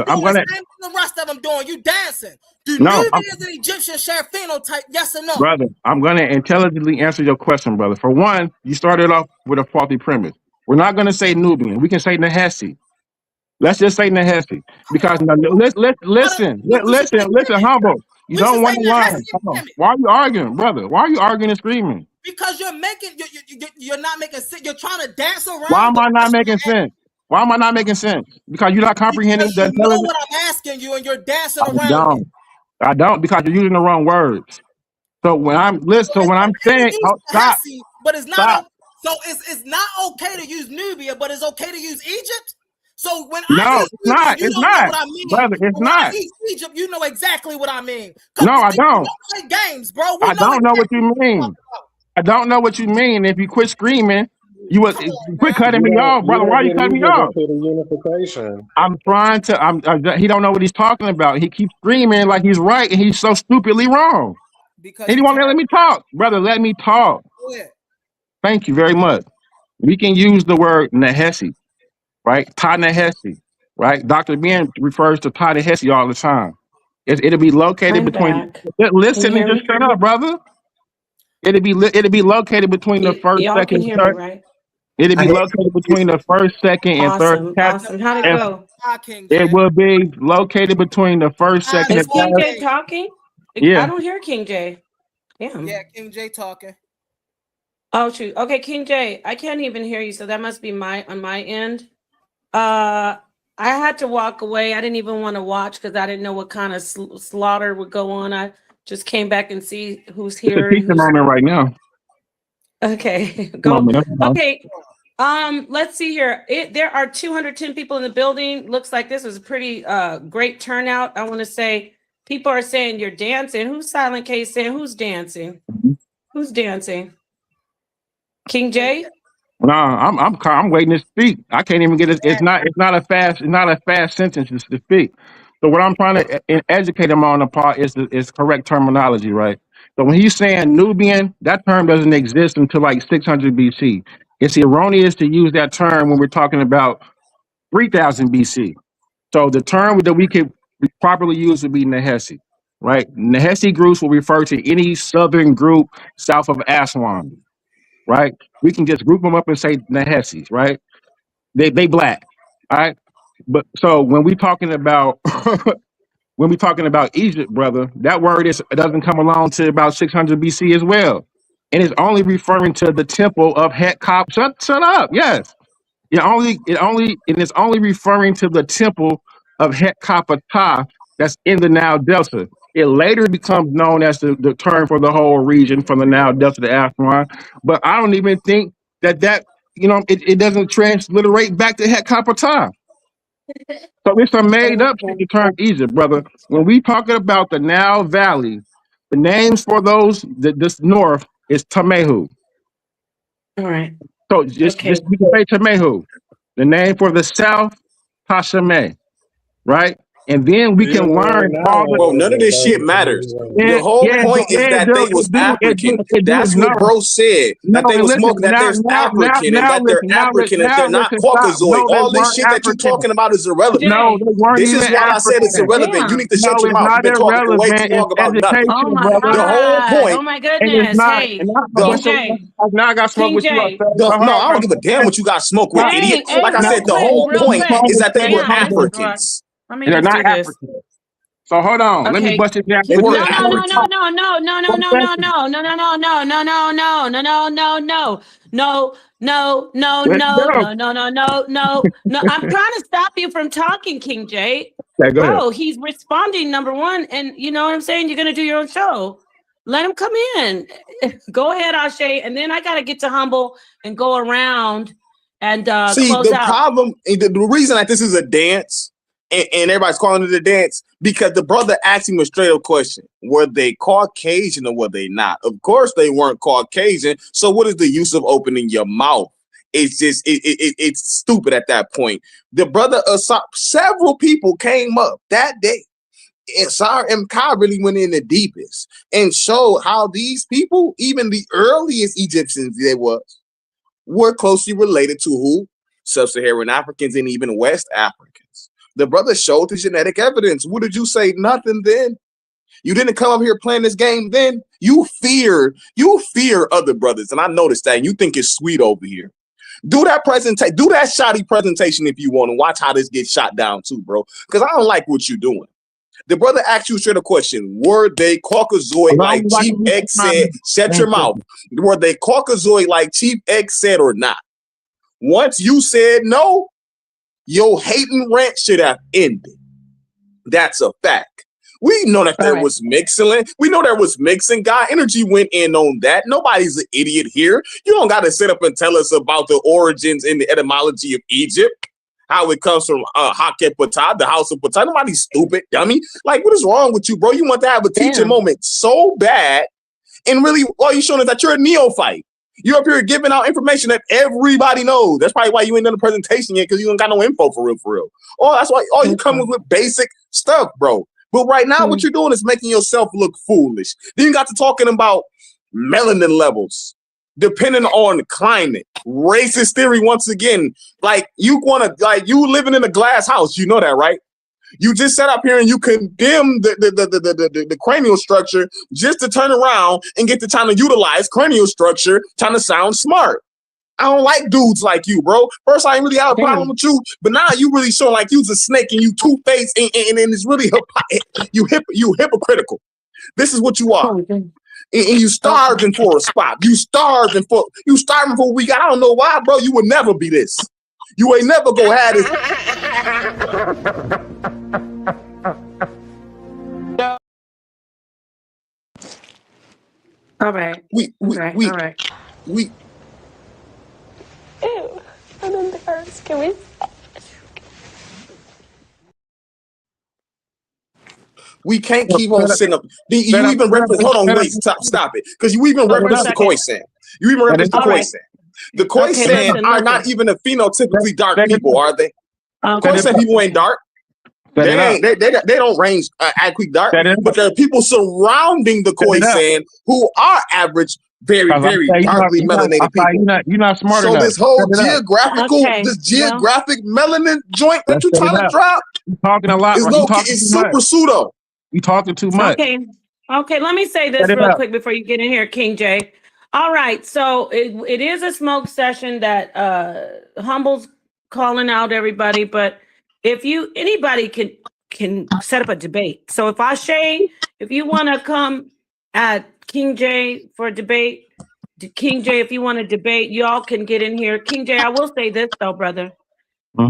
I'm going to. The rest of them doing. You dancing. Do Nubians and Egyptians share phenotype? Yes or no? Brother, I'm going to intelligently answer your question, brother. For one, you started off with a faulty premise. We're not going to say Nubian. We can say Nahesi. Let's just say Nahesi. Because listen, humble. You don't want to lie. Why are you arguing, brother? Why are you arguing and screaming? Because you're not making sense. You're trying to dance around. Why am I not making sense? Why am I not making sense? Because you're not comprehending the. You know what I'm asking you, and you're dancing around. I don't, because you're using the wrong words. So when I'm saying, stop. But it's not. So it's not okay to use Nubia, but it's okay to use Egypt. So when it's not. It's not, brother. It's not. Egypt, you know exactly what I mean. No, I don't. Play games, bro. I don't know what you mean. I don't know what you mean. If you quit screaming, you would quit cutting me off, brother. Why are you cutting me off? I'm trying to. He don't know what he's talking about. He keeps screaming like he's right, and he's so stupidly wrong. And he won't let me talk, brother. Let me talk. Go ahead. Thank you very much. We can use the word Nahesi, right? Ta-Nehesi, right? Dr. Ben refers to Ta-Nehesi all the time. It'll be located between. Listen and just shut up, brother. It'll be located between the first, second, third. Right? It'll be located between the first, second, and third. Awesome. How'd it go? It will be located between the first, second, and third. Is King J talking? Yeah. I don't hear King J. Damn. Yeah, King J talking. Oh shoot. Okay, King J, I can't even hear you, so that must be on my end. I had to walk away. I didn't even want to watch because I didn't know what kind of slaughter would go on. I just came back and see who's here. It's a moment right now. Okay, go. Okay, let's see here. There are 210 people in the building. Looks like this was a pretty great turnout. I want to say people are saying you're dancing. Who's Silent Case saying who's dancing? Who's dancing? King J? No, I'm waiting to speak. I can't even get it. It's not a fast sentence to speak. So what I'm trying to educate him on the part is correct terminology, right? So when he's saying Nubian, that term doesn't exist until like 600 BC. It's erroneous to use that term when we're talking about 3000 BC. So the term that we could properly use would be Nehesi, right? Nehesi groups will refer to any southern group south of Aswan, right? We can just group them up and say Nahesis, right? They black, all right? But so when we talking about when we talking about Egypt, brother, that word it doesn't come along to about 600 BC as well, and it's only referring to the temple of Het-Kop. Shut up, yes. It's only referring to the temple of Het-Kapatah that's in the Nile Delta. It later becomes known as the term for the whole region from the Nile Delta to Aswan. But I don't even think that it doesn't transliterate back to Het-Kapatah. So it's a made up the term Egypt, brother. When we talking about the Nile Valley, the names for this north is Tamehu. All right. So just we can say Tamehu. The name for the south, Tashame, right? And then we can learn all the. Bro, none of this shit matters. The whole point is that they was African. That's what bro said. That they was smoking. That there's African and that they're African and they're not Caucasoid. All this shit that you're talking about is irrelevant. No, they weren't. This is why I said it's irrelevant. You need to shut your mouth. You've been talking way too long about nothing. Oh my The whole point. Oh my goodness. Hey, now I got smoke with you. No, I don't give a damn what you got smoke with, idiot. Like I said, the whole point is that they were Africans. They're not African. So hold on. Let me bust it down. No. I'm trying to stop you from talking, King Jay. Okay, go Bro, ahead. he's responding, number one, and you know what I'm saying? You're gonna do your own show. Let him come in. Go ahead, Ashe, and then I gotta get to Humble and go around and see close the out. problem. The reason that this is a dance. And everybody's calling it a dance because the brother asked him a straight up question. Were they Caucasian or were they not? Of course they weren't Caucasian. So what is the use of opening your mouth? It's just, it's stupid at that point. The brother, several people came up that day. And Sar M. Ka really went in the deepest and showed how these people, even the earliest Egyptians were closely related to who? Sub-Saharan Africans and even West Africans. The brother showed the genetic evidence. What did you say? Nothing then. You didn't come up here playing this game then. You fear other brothers. And I noticed that. And you think it's sweet over here. Do that presentation. Do that shoddy presentation if you want to watch how this gets shot down too, bro. Because I don't like what you're doing. The brother asked you straight a question. Were they Caucasoid like Chief X said? Shut your mouth. Were they Caucasoid like Chief X said or not? Once you said no, your hating rant should have ended. That's a fact. We know that there was mixing. We know there was mixing. God Energy went in on that. Nobody's an idiot here. You don't got to sit up and tell us about the origins and the etymology of Egypt, how it comes from Hakepatah, the house of Ptah. Nobody's stupid, dummy. Like, what is wrong with you, bro? You want to have a teaching moment so bad, and really all you're showing is that you're a neophyte. You're up here giving out information that everybody knows. That's probably why you ain't done the presentation yet, because you don't got no info for real. Oh, that's why all you come with basic stuff, bro. But right now, what you're doing is making yourself look foolish. Then you got to talking about melanin levels, depending on climate, racist theory once again. Like you living in a glass house, you know that, right? You just sat up here and you condemn the cranial structure just to turn around and get to trying to utilize cranial structure, trying to sound smart. I don't like dudes like you, bro. First, I ain't really have a problem with you, but now you really showing like you's a snake and you two-faced and it's really you hypocritical. This is what you are. And you starving for a spot. You starving for what we got. I don't know why, bro. You would never be this. You ain't never gonna have this. All right. Ew, I'm embarrassed. Can we? We can't keep on sitting up. You even reference. Hold on, wait, stop it. Because you even reference the Khoisan. You even reference the Khoisan. The Khoisan are not even a phenotypically dark people, are they? Khoisan people ain't dark. They don't range adequately dark, but there are people surrounding the Khoisan who are average, very darkly melanated people. You're not smart so enough. This whole geographic melanin joint that you're trying to drop, you're talking a lot. It's super pseudo. You talking too much. Okay. Let me say this real quick before you get in here, King J. All right, so it is a smoke session that Humble's calling out everybody, but if anybody can set up a debate. So if you want to come at King J for a debate, King J, if you want to debate, y'all can get in here. King J, I will say this though, brother.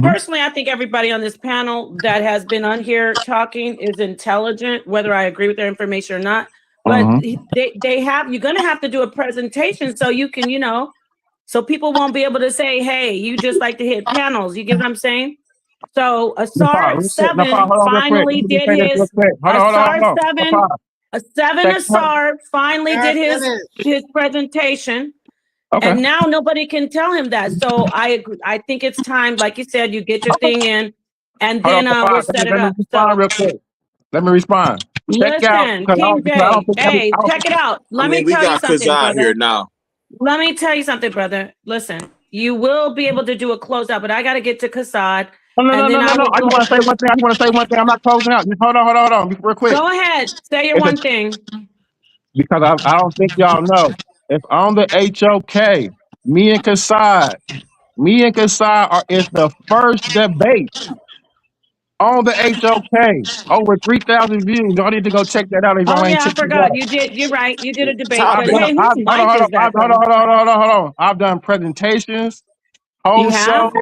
Personally, I think everybody on this panel that has been on here talking is intelligent, whether I agree with their information or not. But you're gonna have to do a presentation so you can, so people won't be able to say, hey, you just like to hit panels. You get what I'm saying? So Asar 7 finally did his Asar finally did his presentation. Okay. And now nobody can tell him that. So I agree. I think it's time, like you said, you get your thing in, and then we'll set it up. Let me respond. Listen, King J, hey, check it out. Let me tell you something, brother. Here now. Let me tell you something, brother. Listen, you will be able to do a closeout, but I got to get to Kassad. No. I just want to say one thing. I'm not closing out. Just hold on. Real quick. Go ahead. Say your one thing. Because I don't think y'all know. If on the HOK, me and Kassad is the first debate on the HOK. Over 3,000 views. Y'all need to go check that out. I forgot. You did. You're right. You did a debate. But hey, hold on. I've done presentations, whole show,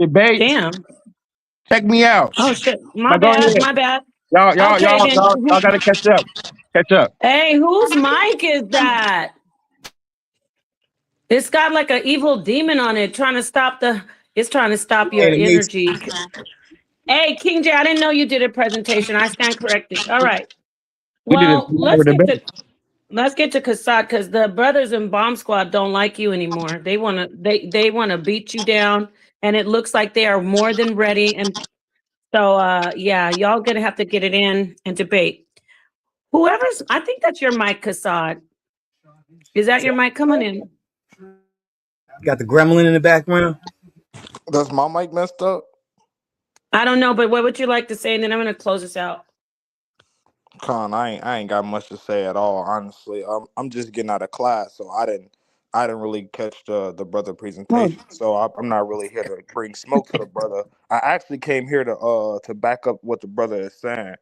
debate. Damn. Check me out. Oh shit. My bad. Y'all gotta catch up. Hey, whose mic is that? It's got like an evil demon on it trying to stop your energy. Hey, King J, I didn't know you did a presentation. I stand corrected. All right. Well, let's get to Kassad, because the brothers in Bomb Squad don't like you anymore. They wanna beat you down, and it looks like they are more than ready. And so y'all gonna have to get it in and debate. I think that's your mic, Kassad. Is that your mic coming in? Got the gremlin in the background. Does my mic messed up? I don't know, but what would you like to say? And then I'm going to close this out. Con, I ain't got much to say at all, honestly. I'm just getting out of class, so I didn't really catch the brother presentation. So I'm not really here to bring smoke to the brother. I actually came here to back up what the brother is saying.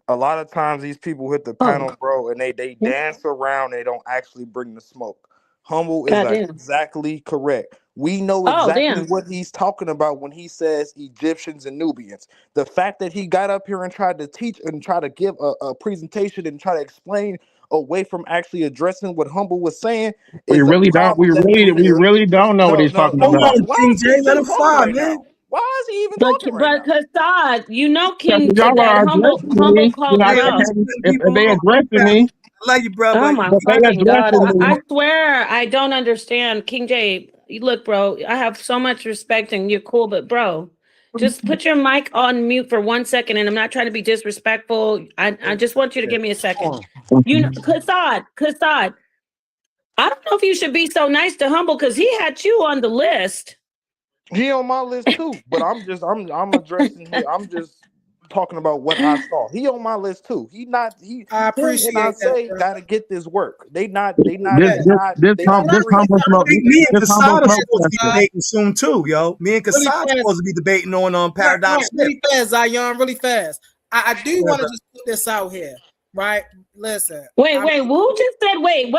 A lot of times these people hit the panel, bro, and they dance around. They don't actually bring the smoke. Humble is exactly correct. We know exactly what he's talking about when he says Egyptians and Nubians. The fact that he got up here and tried to teach and try to give a presentation and try to explain away from actually addressing what Humble was saying. We really don't know what he's talking about. Let him fly, man. Why is he even talking right now? But Kassad, King, that Humble called you out. If they addressing me, I love you, brother. Oh my fucking God. I swear I don't understand. King J, look, bro, I have so much respect and you're cool, but bro, just put your mic on mute for 1 second, and I'm not trying to be disrespectful. I just want you to give me a second. Kassad, I don't know if you should be so nice to Humble, because he had you on the list. He on my list too, but I'm addressing here. I'm just talking about what I saw. He on my list too. I appreciate that. Say gotta get this work. This Humble me and Kassad are supposed to be debating soon too, yo. Me and Kassad are supposed to be debating on Paradox. Really fast, Zion, really fast. I do want to just put this out here, right? Listen. Wait, who just said, wait,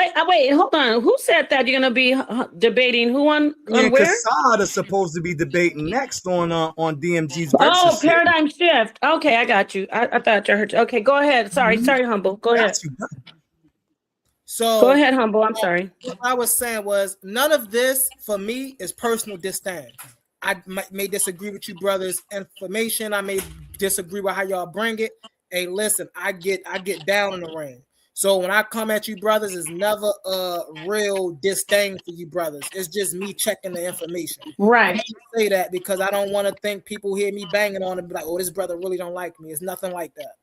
hold on. Who said that you're going to be debating who on where? Kassad is supposed to be debating next on DMG's versus. Oh, Paradigm Shift. Okay, I got you. I thought you heard you. Okay, go ahead. Sorry, Humble. Go ahead. So go ahead, Humble. I'm sorry. What I was saying was, none of this for me is personal disdain. I may disagree with you brothers' information. I may disagree with how y'all bring it. Hey, listen, I get down in the ring. So when I come at you brothers, it's never a real disdain for you brothers. It's just me checking the information. Right. I say that because I don't want to think people hear me banging on it and be like, oh, this brother really don't like me. It's nothing like that.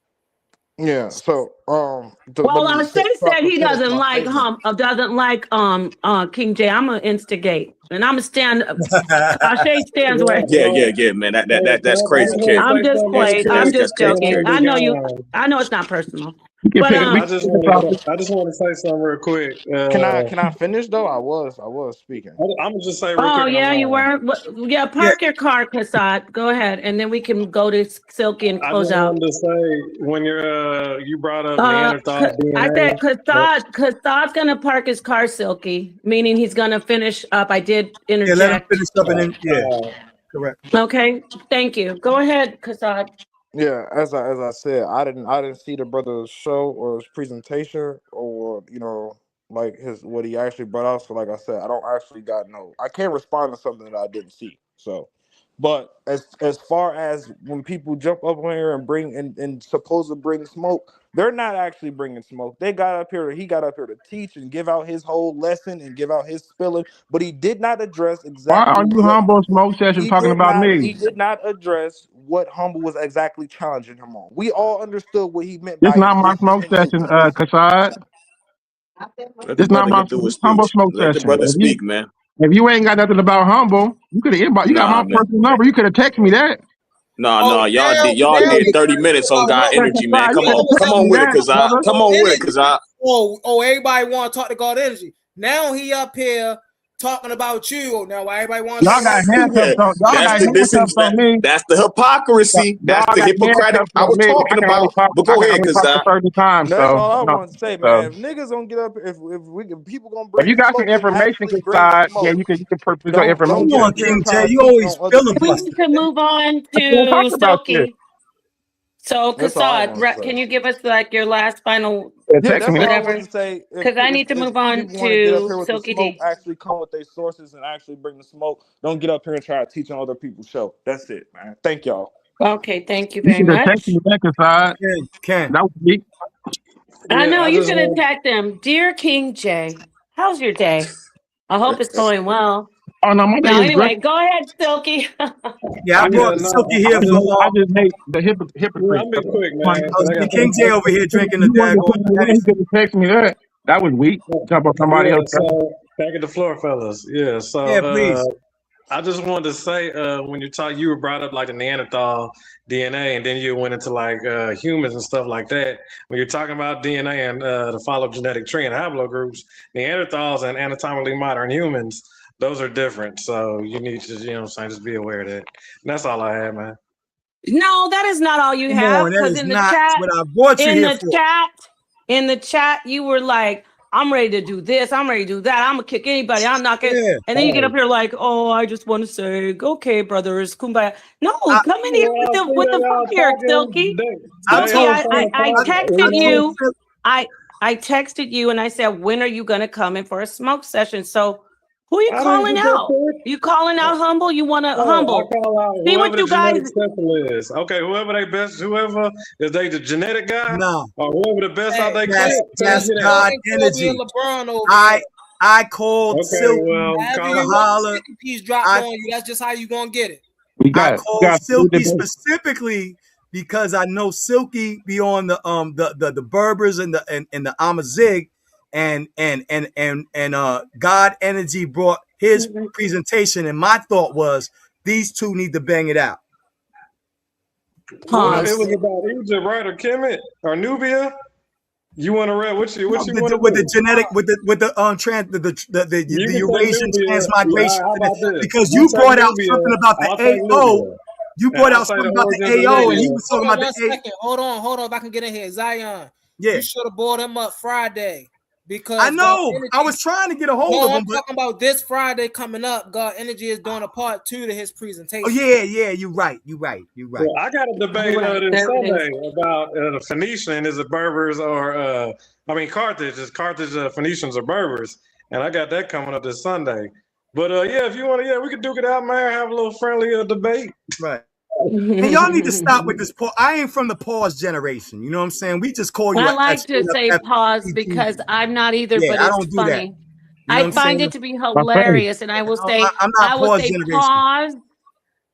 Yeah. So well, Shay said he doesn't like King J. I'm gonna instigate, and I'm gonna stand. Shay stands where. Yeah, man. That's crazy, kid. I'm just playing. I'm just joking. I know you. I know it's not personal. But, I just want to say something real quick. Can I finish though? I was speaking. I'm gonna just say. Oh yeah, you were. Yeah, park your car, Kassad. Go ahead, and then we can go to Silky and close out. I just wanted to say when you brought up Neanderthal DNA. I said Kassad's gonna park his car, Silky, meaning he's gonna finish up. I did interject. Yeah, let him finish up and then correct. Okay, thank you. Go ahead, Kassad. Yeah, as I said, I didn't see the brother's show or his presentation or like what he actually brought out. So like I said, I can't respond to something that I didn't see. So, but as far as when people jump up on here and bring and supposed to bring smoke, they're not actually bringing smoke. He got up here to teach and give out his whole lesson and give out his spilling, but he did not address exactly. Why are you humble smoke session talking about me? He did not address what Humble was exactly challenging him on. We all understood what he meant. It's not my smoke session, Kassad. It's not my humble smoke Let the session. brother speak, man. If you ain't got nothing about humble, you could have inbox. You got my personal number. You could have texted me that. No, y'all did 30 minutes on God Energy, man. Come on with it, Kassad. Come on with it, Kassad. Oh, everybody want to talk to God Energy. Now he up here talking about you. Now why everybody wants y'all got handcuffs on me. That's the hypocrisy. That's the Hippocratic I was talking about. But go ahead, Kassad. That's all I want to say, man. If niggas don't get up, if people gonna bring. If you got some information, Kassad, yeah, you can put your information. Come on, King J, you always feeling. We need to move on to Silky. So, Kassad, can you give us like your last final whatever? Because I need to move on to Silky D. Actually come with their sources and actually bring the smoke. Don't get up here and try to teach on other people's show. That's it, man. Thank y'all. Okay, thank you very much. Thank you, Kassad. Ken. That was me. I know you should attack them. Dear King J, how's your day? I hope it's going well. Oh no, my day is anyway, great. go ahead, Silky. Yeah, I brought Silky here for. I just hate the hypocrite. I'll be quick, man. King J over here drinking the daggone. He could have texted me that. That was weak. Talk about somebody else. So, back at the floor, fellas. Yeah. So please. I just wanted to say when you were brought up like the Neanderthal DNA, and then you went into like humans and stuff like that. When you're talking about DNA and the phylogenetic tree and haplogroups, Neanderthals and anatomically modern humans, those are different. So you need to, just be aware of that. And that's all I had, man. No, that is not all you have. Because in the chat, what I brought you here for. In the chat, you were like, I'm ready to do this. I'm ready to do that. I'm gonna kick anybody. I'm not gonna. Yeah. And then you get up here like, oh, I just want to say, okay, brothers, kumbaya. No, come in here with the fuck here, Silky. I texted you. I texted you and I said, when are you gonna come in for a smoke session? So who are you calling out? You calling out Humble? You want to Humble? See what you guys is. Okay, whoever is they the genetic guy? No. Or whoever the best out they that's God Energy. I called Silky. Piece dropped on you. That's just how you gonna get it. I called Silky specifically because I know Silky be on the Berbers and the Amazigh. And God Energy brought his presentation, and my thought was these two need to bang it out. Well, it was about Egypt, right, or Kemet or Nubia. You want to read what you want with the genetic with the Eurasian transmigration, because you brought out something about the AO. You brought out something about the AO, and he was talking about the AO. Hold on, if I can get in here, Zion. Yeah, you should have brought him up Friday. Because I know I was trying to get a hold of him. I'm talking about this Friday coming up. God Energy is doing a part 2 to his presentation. Oh yeah, you're right. Well, I got a debate this Sunday about the Phoenician is it Berbers or Carthage is Carthage Phoenicians or Berbers, and I got that coming up this Sunday. But if you want to, we could duke it out, man. Have a little friendly debate. Right. And y'all need to stop with this. I ain't from the pause generation. You know what I'm saying? We just call you. I like to say pause because I'm not either, but I don't it's do that. funny. You know I what find I'm it to be hilarious, and I will say, I'm not I will pause say generation. pause.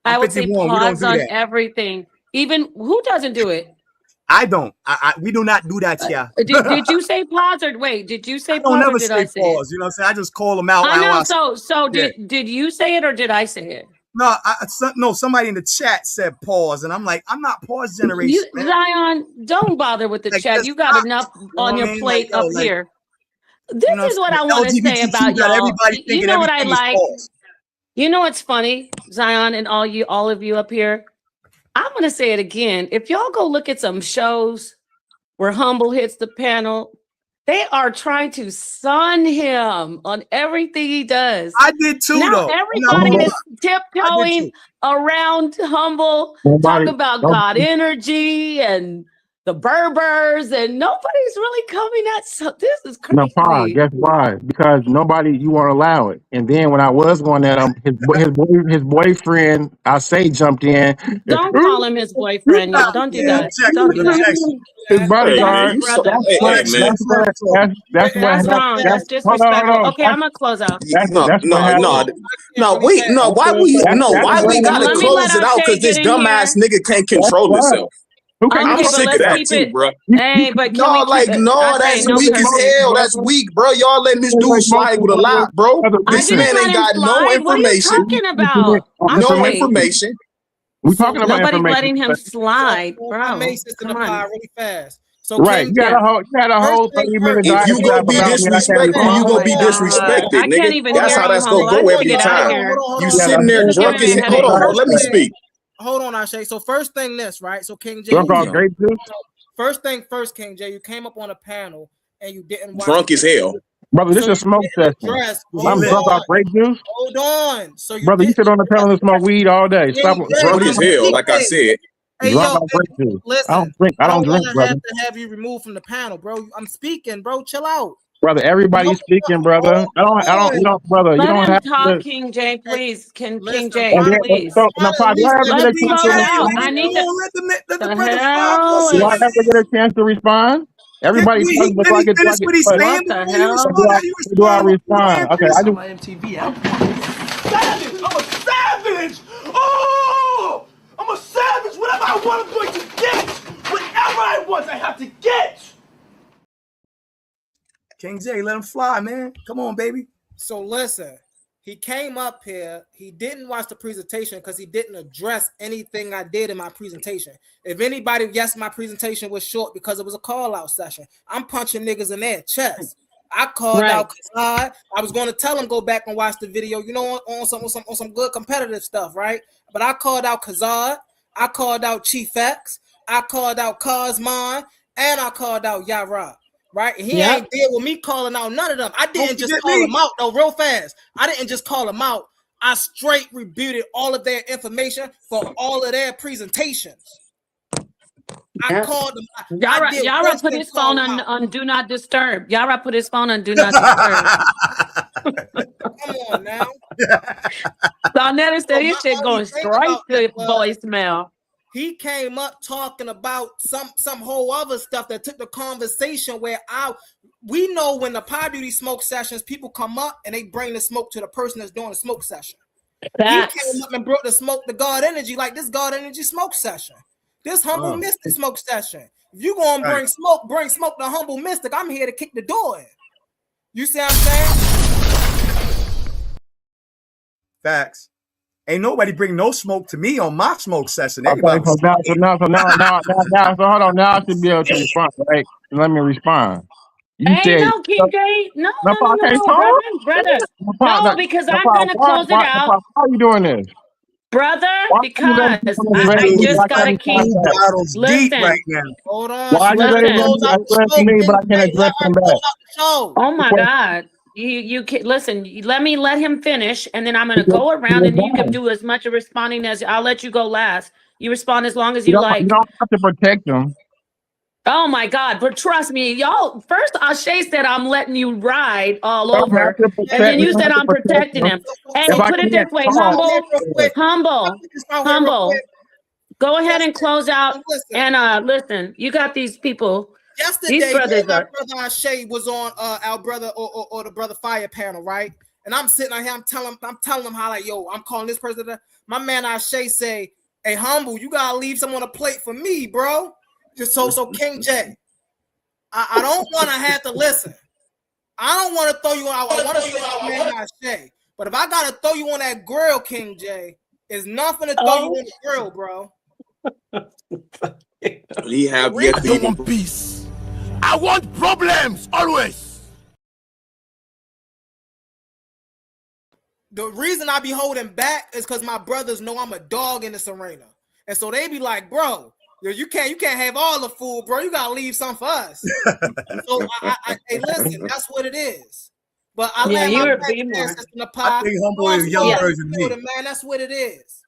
I would say 51. We don't pause do on that. everything. Even who doesn't do it? I don't. We do not do that, yeah. Did you say pause or wait? Did you say I don't pause or never did say I say pause. it? You know what I'm saying? I just call them out. I know. how So yeah. did you say it or did I say it? No, no. Somebody in the chat said pause, and I'm like, I'm not pause generation. Man. Zion, don't bother with the Like, chat. You got stop. enough You know on what your I mean? plate Like, yo, up like, here. This you know is what I saying? want to say LGBTQ about got y'all. everybody You thinking know what I everything is like? pause. You know what's funny, Zion, and all of you up here? I'm gonna say it again. If y'all go look at some shows where Humble hits the panel, they are trying to sun him on everything he does. I did too, now though. everybody is tiptoeing around Humble, talk about God energy and the Berbers, and nobody's really coming at. So this is crazy. No, Pa, guess why? Because you won't allow it. And then when I was going at him, his boyfriend, I say, jumped in. Don't call him his boyfriend, y'all. Don't do that. Don't do that. His bodyguard. you so, brother. That's what That's happened. wrong. That's Hold on, disrespectful. hold on. Okay, I'm gonna close out. That's what happened. Wait, no. Why we gotta Let me close let it out? Shay Because this get in dumbass here. nigga can't control himself. I'm Okay, but sick of let's that keep too, it. bro. Hey, but can we keep it? I say That's no weak as cursing. hell. That's weak, bro. Y'all letting this dude slide with a lot, bro. I This didn't man let ain't him got no slide. What are you information. talking about? No Ashay. information. We talking about Nobody's information. letting him slide, I bro. made Sister Come Napie on. really fast. So Right. King, You had a whole 30-minute If you gonna diatribe be about me. I can't disrespectful, you respond. gonna be God. disrespected, I can't nigga. even That's hear how you, that's Humble. gonna I go need to every get out of time. here. You sitting there This is giving drunk me as a hold headache. on, let me speak. Hold on, Ashay. So first thing this, right? So King J, Drunk off grape juice? first thing first, King J, you came up on a panel and you didn't watch Drunk as hell. Brother, this So is a smoke you didn't session. address. I'm drunk off grape juice. Hold on. So you Brother, you didn't sit on the panel and smoke weed all day. Stop. Drunk as hell, like I said. Hey, Drunk yo, off grape juice. listen. I don't drink, want to brother. have you removed from the panel, bro. I'm speaking, bro. Chill out. Brother, everybody's speaking, brother. You don't, brother. You Let don't him have talk, to. King J, please. King Listen, J, And then, please. so, now, Pa, do I ever get a Let's chance close to it out. respond? I need to. Let the The brother hell Do I is. ever get a chance to respond? Everybody He talks before I get. finished what he's But saying What the before you hell? respond. How you do I respond? respond? Okay, I On just. my MTV album. Savage! I'm a savage! Oh! I'm a savage! Whatever I want, I'm going to get! Whatever I want, I have to get! King J, let him fly, man. Come on, baby. So listen, he came up here. He didn't watch the presentation because he didn't address anything I did in my presentation. If anybody guessed my presentation was short because it was a call-out session, I'm punching niggas in their chest. I called out Kazad. I was going to tell him go back and watch the video, you know, on some good competitive stuff, right? But I called out Kazad. I called out Chief X. I called out Cosmon, and I called out Yara. Right? He ain't deal with me calling out none of them. I didn't just call them out though, real fast. I didn't just call them out. I straight rebuted all of their information for all of their presentations. I called them. Yara put his phone on do not disturb. Yara put his phone on do not disturb. Come on now. Donetta said his shit going straight to voicemail. He came up talking about some whole other stuff that took the conversation where we know when the Pie Beauty smoke sessions, people come up and they bring the smoke to the person that's doing the smoke session. Facts. He came up and brought the smoke to God Energy like this God Energy smoke session. This Humble Mystic smoke session. If you gonna bring smoke to Humble Mystic, I'm here to kick the door in. You see what I'm saying? Facts. Ain't nobody bring no smoke to me on my smoke session. Okay, so now, hold on. Now I should be able to respond, right? Let me respond. You Hey, no, King J. No, brother. No, because I'm going to close it out. Why are you doing this? Brother, because I just got to keep. Listen. Right now. Hold on. Why are you letting them address me, but I can't address them back? Oh, my God. You can listen. Let him finish, and then I'm going to go around, and you can do as much of responding as I'll let you go last. You respond as long as you like. You don't have to protect them. Oh my God! But trust me, y'all. First, Ashay said I'm letting you ride all over, and then you said I'm protecting him. Hey, put it this way: humble. Go ahead and close out. And listen, you got these people. Yesterday, these brothers brother Shay was on our brother or the brother Fire panel, right? And I'm sitting out here, I'm telling them how like, yo, I'm calling this person. My man Shay say, hey, Humble, you gotta leave some on a plate for me, bro. Just so King J. I don't want to have to listen. I don't want to throw you on. I want to throw you on Shay. But if I gotta throw you on that grill, King J, it's nothing to throw you on the grill, bro. He have yet to I don't want peace. I want problems always. The reason I be holding back is because my brothers know I'm a dog in this arena, and so they be like, bro, yo, you can't have all the food, bro. You gotta leave some for us. So hey, listen, that's what it is. But I yeah, you're a big man. I think Humble is young version of me. Man, that's what it is.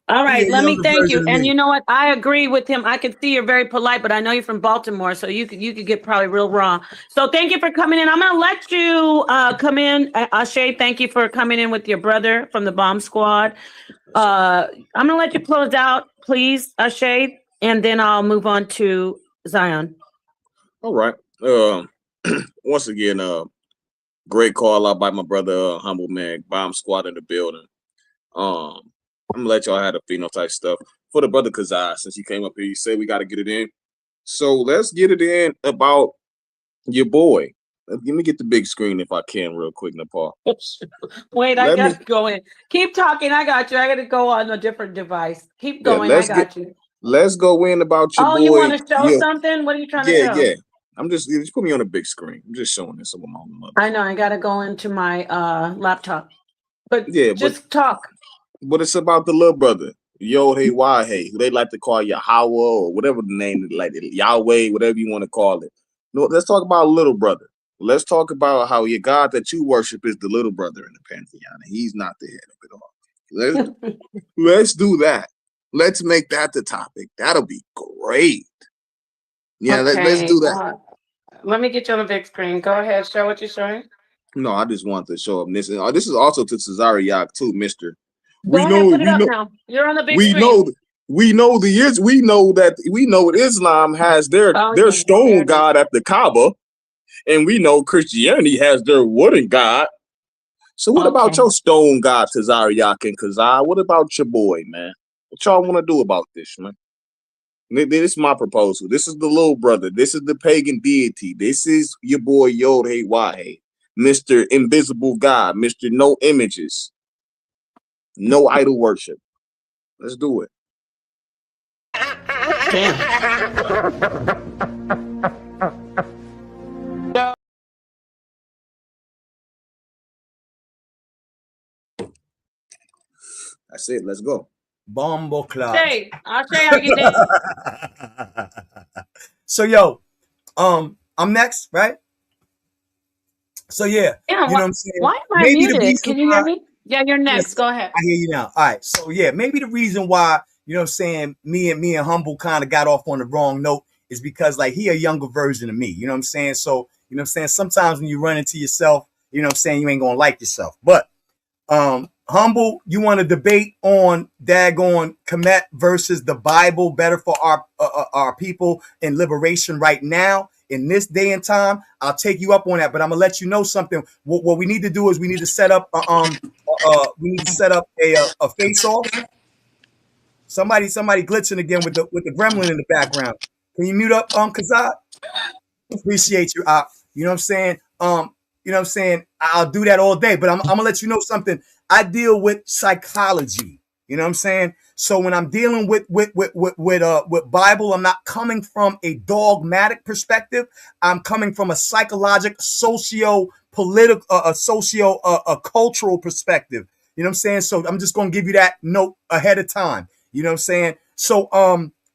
All right, let me thank you. And you know what? I agree with him. I can see you're very polite, but I know you're from Baltimore, so you could get probably real raw. So thank you for coming in. I'm gonna let you come in. Ashay, thank you for coming in with your brother from the Bomb Squad. I'm gonna let you close out, please, Ashay, and then I'll move on to Zion. All right. Once again, great call out by my brother Humble Man, Bomb Squad in the building. I'm gonna let y'all have the phenotype stuff for the brother Kazai. Since he came up here, you said we got to get it in. So let's get it in about your boy. Let me get the big screen if I can, real quick, Nepal. Wait, I got to go in. Keep talking. I got you. I got to go on a different device. Keep going. I got you. Let's go in about your boy. Oh, you want to show something? What are you trying to show? Yeah. I'm just put me on a big screen. I'm just showing this. I know. I got to go into my laptop. But just talk. But it's about the little brother, Yod Hey Wah Hey, who they like to call Yahweh or whatever the name is, like Yahweh, whatever you want to call it. No, let's talk about little brother. Let's talk about how your God that you worship is the little brother in the pantheon, and he's not the head of it all. Let's do that. Let's make that the topic. That'll be great. Yeah, okay. let's do that. Let me get you on the big screen. Go ahead, show what you're showing. No, I just want to show them this. This is also to Cesariak too, Mister. Go ahead, put it up now. You're on the big screen. We know Islam has their stone god at the Kaaba, and we know Christianity has their wooden god. So what about your stone god, Tazariak and Kazai? What about your boy, man? What y'all want to do about this, man? This is my proposal. This is the little brother. This is the pagan deity. This is your boy Yod Hey Wah Hey, Mr. Invisible God, Mr. No Images. No idol worship. Let's do it. That's it. Let's go. Bombo Club. Hey, I'll say how you did. So yo, I'm next, right? So yeah, you know what I'm saying. Why am I muted? Can you hear me? Yeah, you're next. Go ahead. I hear you now. All right. So yeah, maybe the reason why, you know what I'm saying, me and Humble kind of got off on the wrong note is because like he a younger version of me. You know what I'm saying? So, you know what I'm saying? Sometimes when you run into yourself, you know what I'm saying, you ain't gonna like yourself. But Humble, you want to debate on daggone Kemet versus the Bible better for our people in liberation right now? In this day and time, I'll take you up on that, but I'm gonna let you know something. What we need to do is we need to set up a face off. Somebody glitching again with the gremlin in the background. Can you mute up Kazai? Appreciate you. You know what I'm saying? You know what I'm saying? I'll do that all day, but I'm gonna let you know something. I deal with psychology. You know what I'm saying? So when I'm dealing with Bible, I'm not coming from a dogmatic perspective. I'm coming from a psychological, socio-political, cultural perspective. You know what I'm saying? So I'm just gonna give you that note ahead of time. You know what I'm saying? So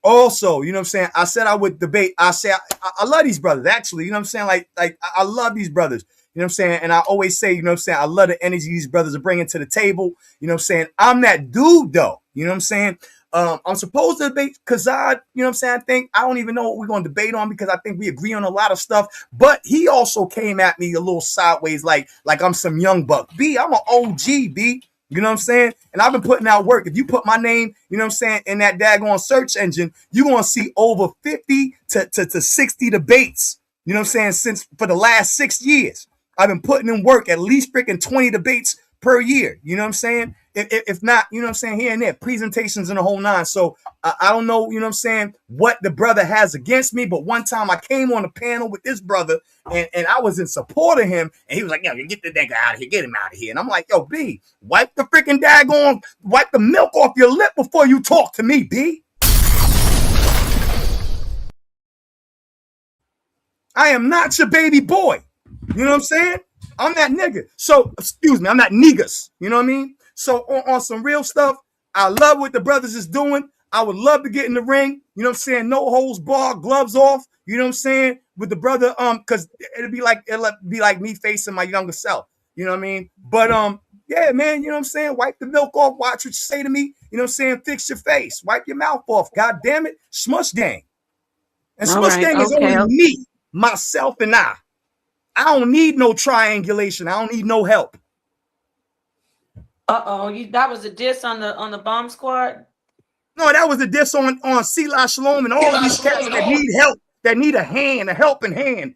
also, you know what I'm saying? I said I would debate. I say I love these brothers, actually. You know what I'm saying? Like I love these brothers. You know what I'm saying? And I always say, you know what I'm saying? I love the energy these brothers are bringing to the table. You know what I'm saying? I'm that dude, though. You know what I'm saying? I'm supposed to debate Kazad. You know what I'm saying? I don't even know what we're going to debate on because I think we agree on a lot of stuff. But he also came at me a little sideways like I'm some young buck. B, I'm an OG, B. You know what I'm saying? And I've been putting out work. If you put my name, you know what I'm saying, in that daggone search engine, you're going to see over 50 to 60 debates, you know what I'm saying, since for the last 6 years. I've been putting in work, at least freaking 20 debates per year. You know what I'm saying? If not, you know what I'm saying, here and there, presentations and the whole nine. So I don't know, you know what I'm saying, what the brother has against me. But one time I came on a panel with this brother and I was in support of him. And he was like, yo, get the nigga out of here. Get him out of here. And I'm like, yo, B, wipe the freaking daggone, wipe the milk off your lip before you talk to me, B. I am not your baby boy. You know what I'm saying? I'm that nigga. So, excuse me, I'm not niggas. You know what I mean? So on some real stuff, I love what the brothers is doing. I would love to get in the ring. You know what I'm saying? No holds barred, gloves off. You know what I'm saying? With the brother, because it'll be like me facing my younger self. You know what I mean? But yeah, man, you know what I'm saying? Wipe the milk off, watch what you say to me. You know what I'm saying? Fix your face, wipe your mouth off. God damn it, Smush Gang. And Smush Gang is only me, myself, and I. I don't need no triangulation. I don't need no help. That was a diss on the bomb squad? No, that was a diss on Selah Shalom and all of these cats that need help, that need a hand, a helping hand.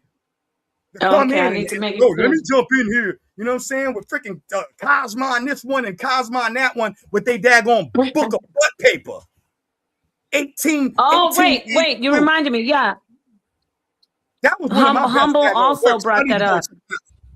Come in. I need to make it let me jump in here. You know what I'm saying? With freaking Cosma on this one and Cosma on that one with they daggone book of butt paper. 18. Oh, 18, wait. You reminded me. Yeah. That was one of my Humble also brought that up.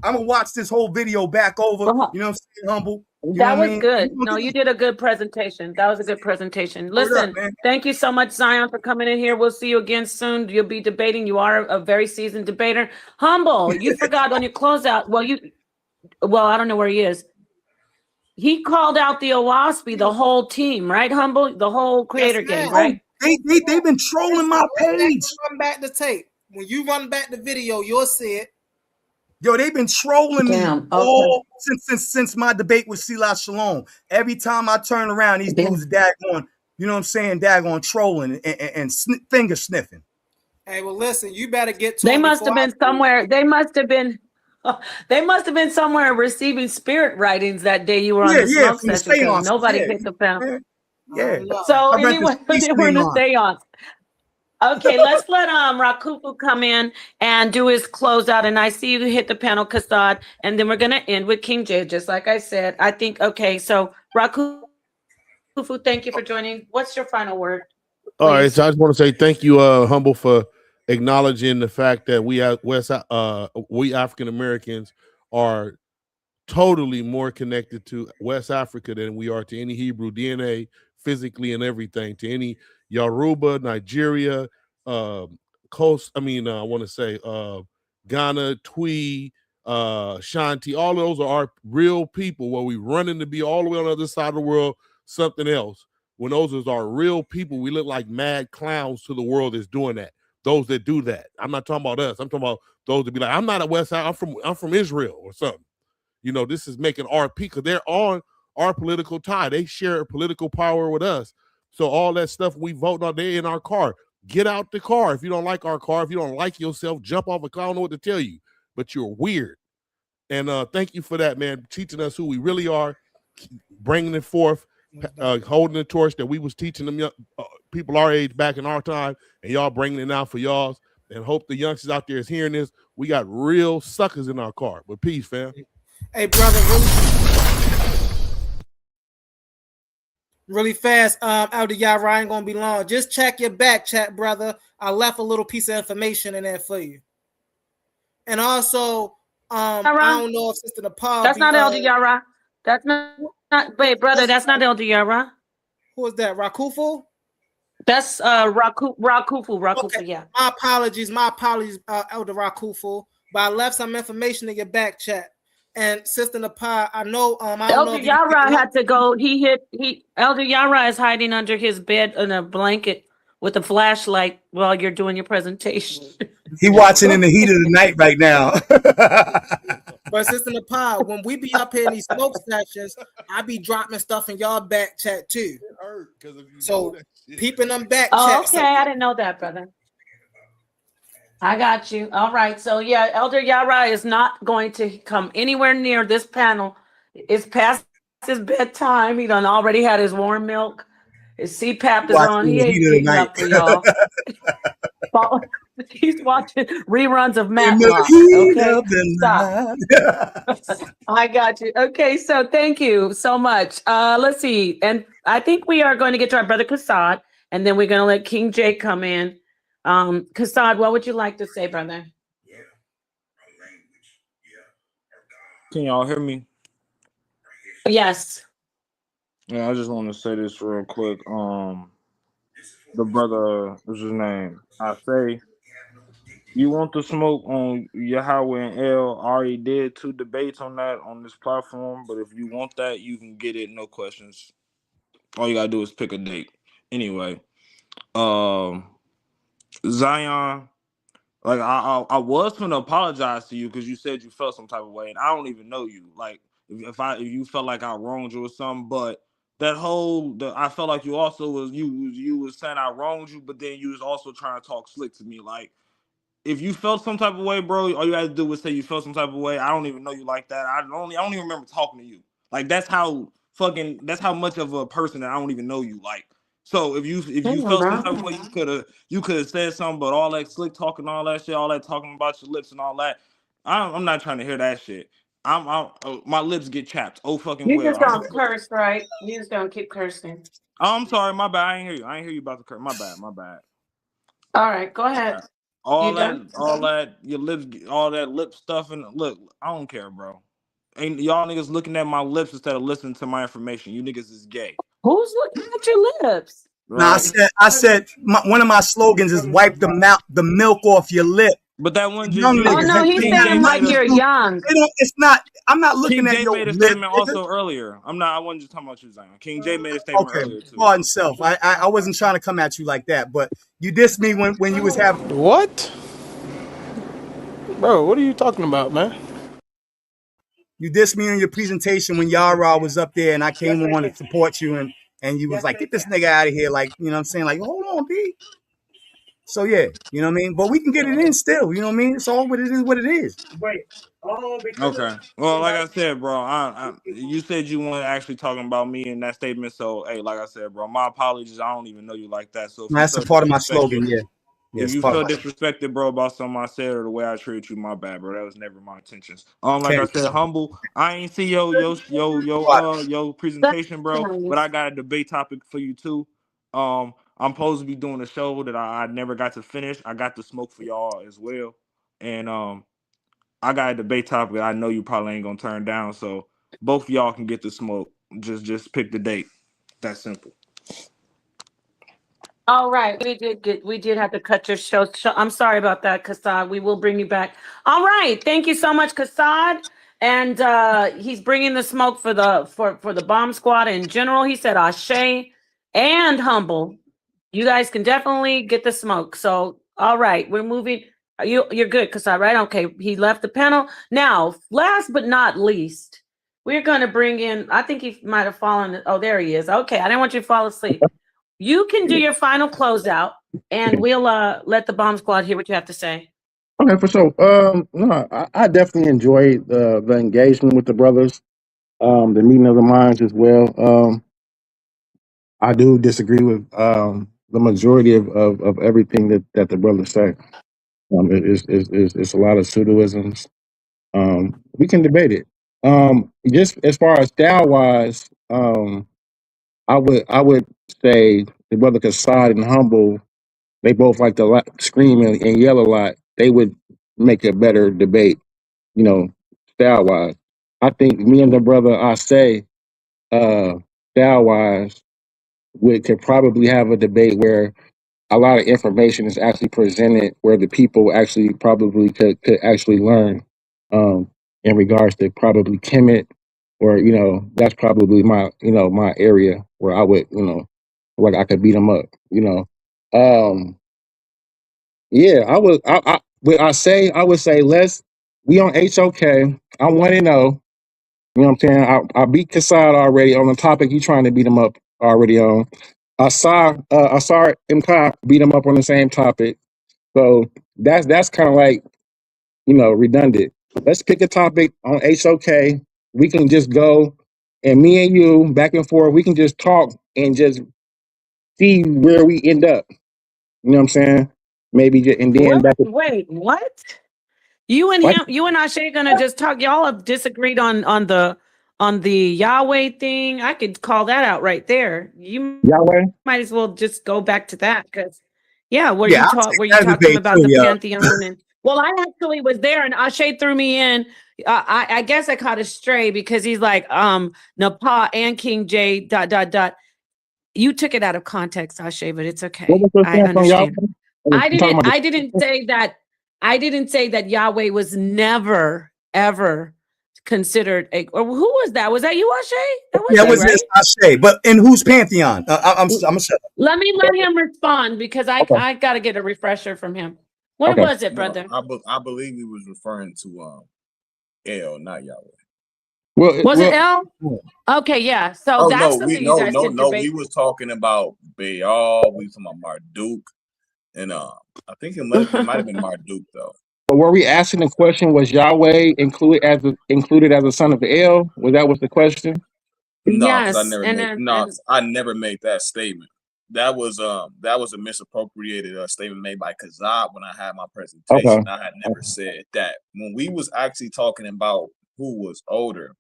I'm gonna watch this whole video back over. You know what I'm saying, Humble? That was good. No, you did a good presentation. That was a good presentation. Listen, thank you so much, Zion, for coming in here. We'll see you again soon. You'll be debating. You are a very seasoned debater. Humble, you forgot on your closeout. Well, I don't know where he is. He called out the OWASP, the whole team, right, Humble? The whole creator game, right? They've been trolling my page. Run back the tape. When you run back the video, you'll see it. Yo, they've been trolling me all since my debate with Selah Shalom. Every time I turn around, these dudes are daggone, you know what I'm saying, daggone trolling and finger sniffing. Hey, well, listen, you better get to. They must have been somewhere. They must have been somewhere receiving spirit writings that day you were on the smoke session. Nobody picked up panel. Yeah. So anyway, they were in the seance. Okay, let's let Rakufu come in and do his closeout. And I see you hit the panel, Kassad, and then we're gonna end with King J, just like I said. I think so Rakufu, thank you for joining. What's your final word? All right, so I just want to say thank you, Humble, for acknowledging the fact that we African Americans are totally more connected to West Africa than we are to any Hebrew DNA, physically and everything, to any Yoruba, Nigeria, I want to say Ghana, Twi, Shanti, all of those are our real people where we running to be all the way on the other side of the world, something else. When those are our real people, we look like mad clowns to the world that's doing that. Those that do that. I'm not talking about us. I'm talking about those that be like, I'm not a West Side, I'm from Israel or something. You know, this is making RP because they're on our political tie. They share political power with us. So all that stuff we vote on, they're in our car. Get out the car. If you don't like our car, if you don't like yourself, jump off a car. I don't know what to tell you, but you're weird. And thank you for that, man, teaching us who we really are, bringing it forth, holding the torch that we was teaching them people our age back in our time, and y'all bringing it out for y'all. And hope the youngsters out there is hearing this. We got real suckers in our car. But peace, fam. Hey, brother, really fast, Elder Yara, I ain't gonna be long. Just check your back chat, brother. I left a little piece of information in there for you. And also, I don't know if Sister Nepal. That's not Elder Yara. That's not. Wait, brother, that's not Elder Yara. Who is that? Rakufu? That's Rakufu. Okay. Yeah. My apologies, Elder Rakufu. But I left some information in your back chat. And Sister Nepal, I know. Elder Yara had to go. Elder Yara is hiding under his bed in a blanket with a flashlight while you're doing your presentation. He watching in the heat of the night right now. But Sister Nepal, when we be up here in these smoke sessions, I be dropping stuff in y'all back chat too. So peeping them back chat. Okay, I didn't know that, brother. I got you. All right. So yeah, Elder Yara is not going to come anywhere near this panel. It's past his bedtime. He done already had his warm milk. His CPAP is on. Watching He the ain't heat of the getting night. up for y'all. He's watching reruns of In the Matlock. heat Okay, of the stop. I got you. Okay, so thank you so much. Let's see, and I think we are going to get to our brother Kassad, and then we're going to let King Jay come in. Kassad, what would you like to say, brother? Can y'all hear me? Yes. Yeah, I just want to say this real quick. The brother, what's his name? I say, you want the smoke on Yahweh and El? I already did 2 debates on that on this platform, but if you want that, you can get it, no questions. All you gotta do is pick a date. Anyway, Zion, like I was gonna apologize to you because you said you felt some type of way, and I don't even know you. Like if you felt like I wronged you or something, but that I felt like you also was you was saying I wronged you, but then you was also trying to talk slick to me. Like if you felt some type of way, bro, all you had to do was say you felt some type of way. I don't even know you like that. I don't even remember talking to you. Like that's how much of a person that I don't even know you like. So if you felt some type of way, you could have said something, but all that slick talking, all that shit, all that talking about your lips and all that, I'm not trying to hear that shit. My lips get chapped. Oh fucking You well. just don't curse, right? You just don't keep cursing. Oh, I'm sorry, my bad. I ain't hear you about to curse. My bad. All right, go ahead. All that your lips, all that lip stuff, and look, I don't care, bro. Ain't y'all niggas looking at my lips instead of listening to my information? You niggas is gay. Who's looking at your lips? No, I said one of my slogans is wipe the milk off your lip. But that one just young you. niggas. Oh no, he's saying like you're young. It's not. I'm not looking King at J your made a lip. statement also earlier. I wasn't just talking about you, Zion. King J made a statement earlier too. Pardon self. I wasn't trying to come at you like that, but you dissed me when you was having. What? Bro, what are you talking about, man? You dissed me in your presentation when Yara was up there, and I came on to support you, and you was like, "Get this nigga out of here!" Like, you know what I'm saying? Like, hold on, P. So yeah, you know what I mean. But we can get it in still. You know what I mean? It's all what it is. What it is. Okay. Well, like I said, bro, you said you weren't actually talking about me in that statement. So, hey, like I said, bro, my apologies. I don't even know you like that. So, if That's a part of my slogan. Yeah. If you feel disrespected, bro, about something I said or the way I treated you, my bad, bro. That was never my intentions. Like I said, humble. I ain't see your presentation, bro. But I got a debate topic for you too. I'm supposed to be doing a show that I never got to finish. I got the smoke for y'all as well, and I got a debate topic I know you probably ain't gonna turn down. So both of y'all can get the smoke. Just pick the date. That's simple. All right, we did have to cut your show. I'm sorry about that, Kassad. We will bring you back. All right, thank you so much, Kassad. And he's bringing the smoke for the bomb squad in general. He said Ashe and Humble. You guys can definitely get the smoke. So, all right, we're moving. You're good, Kassad, right? Okay, he left the panel. Now, last but not least, we're going to bring in, I think he might have fallen. Oh, there he is. Okay, I didn't want you to fall asleep. You can do your final closeout, and we'll let the bomb squad hear what you have to say. Okay, for sure. No, I definitely enjoyed the engagement with the brothers, the meeting of the minds as well. I do disagree with the majority of everything that the brothers say. It's a lot of pseudoisms. We can debate it. Just as far as style wise, I would say the brother Kassad and Humble, they both like to scream and yell a lot. They would make a better debate, style wise. I think me and the brother I say, style wise, we could probably have a debate where a lot of information is actually presented, where the people actually probably could actually learn in regards to probably Kemet, or that's probably my area where I would like I could beat them up. Yeah, I would. I would say we on HOK. I'm 1-0. You know what I'm saying? I beat Kassad already on the topic you trying to beat him up already on. Asar Imka beat him up on the same topic. So that's kind of like, redundant. Let's pick a topic on HOK. We can just go and me and you back and forth, we can just talk and just see where we end up. You know what I'm saying? Maybe just, and then What? back. Wait, what? You and What? him, you and Ashay gonna just talk. Y'all have disagreed on the Yahweh thing. I could call that out right there. You Yahweh? might as well just go back to that because where Yeah, you I'll talk take where you that talked to him debate about too, the yo. pantheon and well, I actually was there and Ashay threw me in. I guess I caught a stray because he's like Napa and King J ... You took it out of context, Ashay, but it's okay. What was your I stance on Yahweh? understand. I didn't say that Yahweh was never ever considered a or who was that? Was that you, Ashay? That was Yeah, you, it was right? just Ashay. But in whose pantheon? I'm gonna shut up. Let him respond because I got to get a refresher from him. What was it, brother? I believe he was referring to El, not Yahweh. Was it El? Okay, yeah. So that's something you guys can debate. We was talking about Baal. We was talking about Marduk, and I think it might have been Marduk though. But were we asking the question? Was Yahweh included as a son of El? Was that the question? No, yes, I never made that statement. That was a misappropriated statement made by Kazab when I had my presentation. Okay. I had never said that. When we was actually talking about who was older,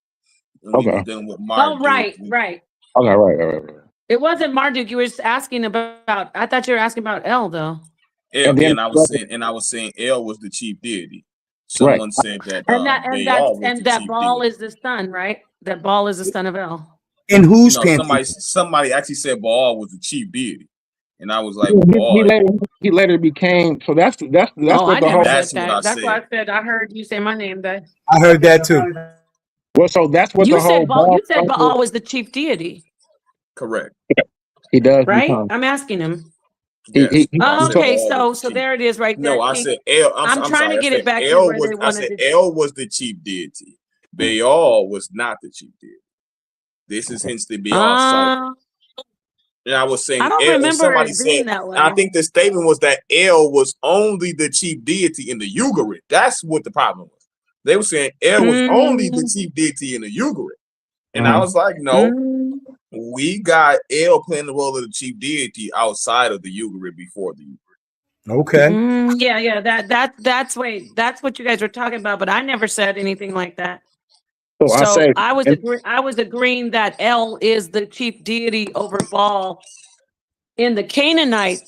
when we was dealing with Marduk. Oh, right. Okay, right. It wasn't Marduk. You were just asking about. I thought you were asking about El though. El, and I was saying El was the chief deity. Someone said that that Baal is the son, right? That Baal is the son of El. In whose pantheon? Somebody actually said Baal was the chief deity, and I was like, he later became. So that's what I the never whole. said that. That's why I said I heard you say my name. That I heard that too. Well, so that's what you the said. whole. You said Baal was the chief deity. Correct. He does, right? I'm asking him. Yes. Okay, so there it is, right there. No, I said El. I'm trying sorry, to get it back. I said El was the chief deity. Baal was not the chief deity. This is hence the Baal cycle. And I was saying, I don't remember somebody being said, that way. I think the statement was that El was only the chief deity in the Ugarit. That's what the problem was. They were saying El was only the chief deity in the Ugarit. And I was like, no, we got El playing the role of the chief deity outside of the Ugarit before the Ugarit. Okay. Yeah. That's what you guys were talking about, but I never said anything like that. So I was agreeing that El is the chief deity over Baal in the Canaanite.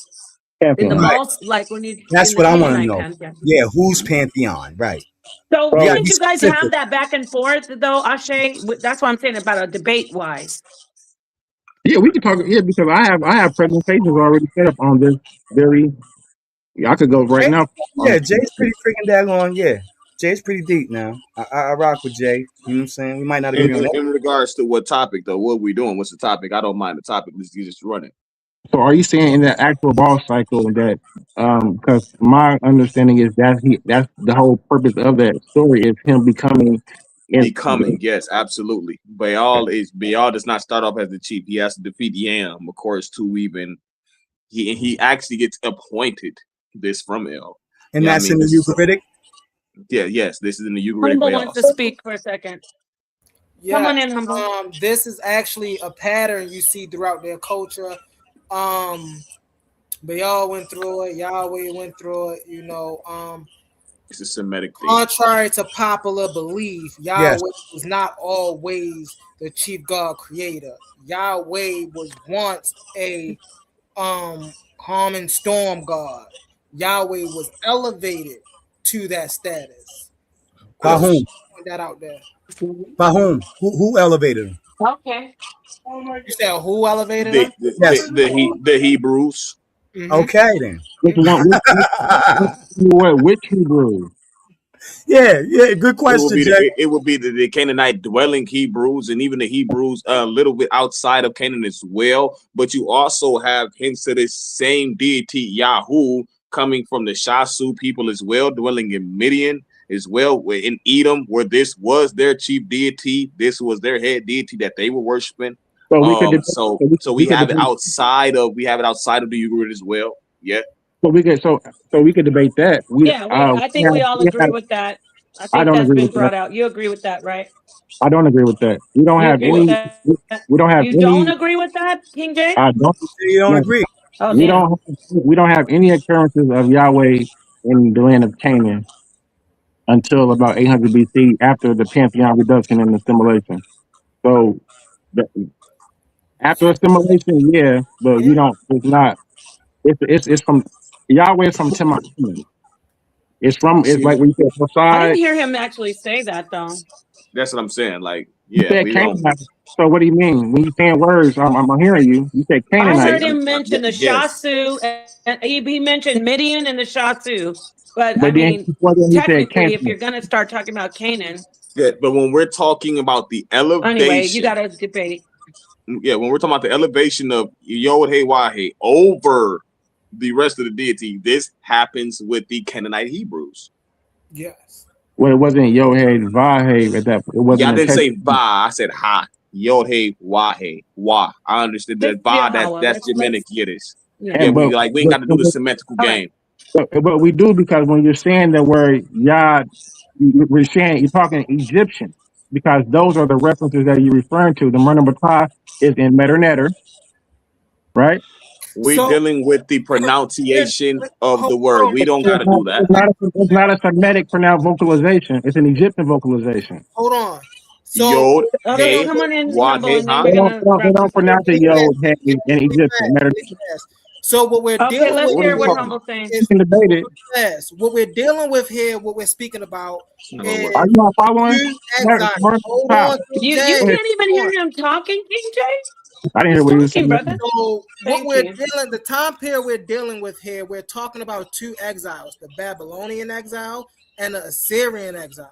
In the Baal, like when you. That's what I want to know. Pantheon. Yeah, whose pantheon, right? So didn't you guys have that back and forth though, Ashay? That's what I'm saying about a debate wise. Yeah, we can talk. Yeah, because I have presentations already set up on this very. I could go right now. Yeah, Jay's pretty freaking daggone. Yeah, Jay's pretty deep now. I rock with Jay. You know what I'm saying? We might not agree on that. In regards to what topic though, what are we doing? What's the topic? I don't mind the topic. Let's just run it. So are you saying in the actual Baal cycle that because my understanding is that's the whole purpose of that story is him becoming yes, absolutely. Baal does not start off as the chief. He has to defeat Yam, of course, to even he actually gets appointed this from El. And that's in the Ugaritic? Yes, this is in the Ugaritic. Humble wants to speak for a second. Yeah, come on in, Humble. This is actually a pattern you see throughout their culture. Baal went through it, Yahweh went through it, it's a Semitic thing. Contrary to popular belief, Yahweh was not always the chief God creator. Yahweh was once a calm and storm God. Yahweh was elevated to that status. By whom? Put that out there. By whom? Who elevated him? Okay. You said who elevated him? The Hebrews. Mm-hmm. Okay then. Which Hebrews? Yeah, good question, Jay. It would be the Canaanite dwelling Hebrews, and even the Hebrews a little bit outside of Canaan as well. But you also have hints to this same deity Yahoo coming from the Shasu people as well, dwelling in Midian as well, in Edom, where this was their chief deity. This was their head deity that they were worshiping. So we have it outside of the Ugarit as well. Yeah. So we could debate that. I think we all agree with that. I I think don't that's agree been with that. brought out. You agree with that, right? I don't agree with that. We don't You have agree with any. that? We don't have You don't any. agree with that, King J? I don't. You don't No, agree. Oh, we damn. don't. We don't have any occurrences of Yahweh in the land of Canaan until about 800 BC, after the Pantheon reduction and assimilation. So the, after assimilation, yeah, but we don't. It's not. It's from Yahweh is from Teman. It's See, like we said I didn't Mosai. hear him actually say that, though. that's what I'm saying. Like, You yeah, said we don't. Canaanite. So what do you mean when you saying words? I'm hearing you. You said I Canaanite. heard him mention the Yes, Shasu, and he mentioned Midian and the Shasu. But I But then mean, before then he said technically, if Canaanite. you're going to start talking about Canaan, yeah, but when we're talking about the anyway, you got elevation, to debate. yeah, when we're talking about the elevation of Yod Hey Wahe over the rest of the deity, this happens with the Canaanite Hebrews. Yes. Well, it wasn't Yohed Vahe at that. It wasn't Yeah, I didn't say intentional. Va, I said Ha. Yod Hey Wahe Wa. I understood This that Va. Yahweh. That's Germanic Yiddish. Yeah. Yeah, And we ain't got to do the but, semantical All game. but we do, because when you're saying the word Yah, we're saying you're talking Egyptian, because those are the references that you're referring to. The Murner Bata is in Meter Netter, right? We're So dealing with the pronunciation of the word. hold We don't got It's to not, do that. it's not a Semitic vocalization. It's an Egyptian vocalization. on. So Yod Okay, Hey come on in, Wa Humble, Hey and then Ha. They we're going to wrap don't this up. pronounce it Yod Hey in Egyptian. Meter. So what we're Okay, dealing let's with hear what here Humble's saying. You is can debate it. yes. What we're dealing with here, what we're speaking about is Are you not following? two exiles. Hold on, You Jay. can't even hear him talking, King J? I didn't hear He's what you were saying. talking, brother. So what Thank we're you. dealing, the time period we're dealing with here, we're talking about two exiles, the Babylonian exile and the Assyrian exile.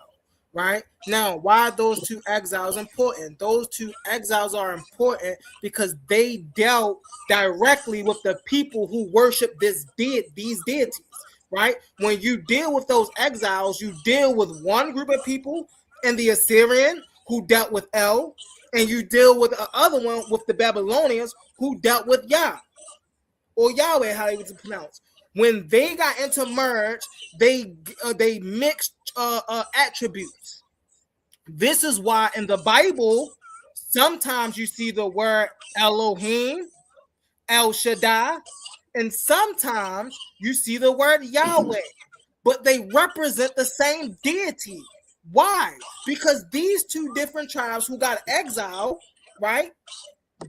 Right now, why are those two exiles important? Those two exiles are important because they dealt directly with the people who worship these deities. Right? When you deal with those exiles, you deal with one group of people in the Assyrian who dealt with El, and you deal with the other one with the Babylonians who dealt with Yah or Yahweh, how they was pronounced. When they got intermerged, they mixed attributes. This is why in the Bible sometimes you see the word Elohim, El Shaddai, and sometimes you see the word Yahweh, but they represent the same deity. Why? Because these two different tribes who got exiled, right?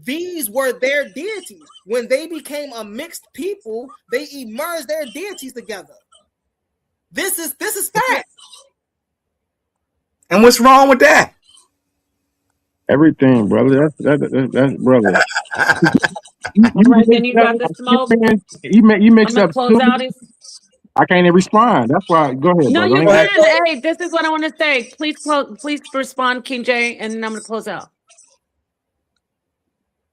These were their deities. When they became a mixed people, they emerged their deities together. This is fact. And what's wrong with that? Everything, brother. That's brother. All right, then you got the smoke. You mixed I'm up gonna two. close out. I can't even respond. That's why. Go ahead, No, brother. you can. Hey, this is what I want to say. Please respond, King J, and then I'm gonna close out.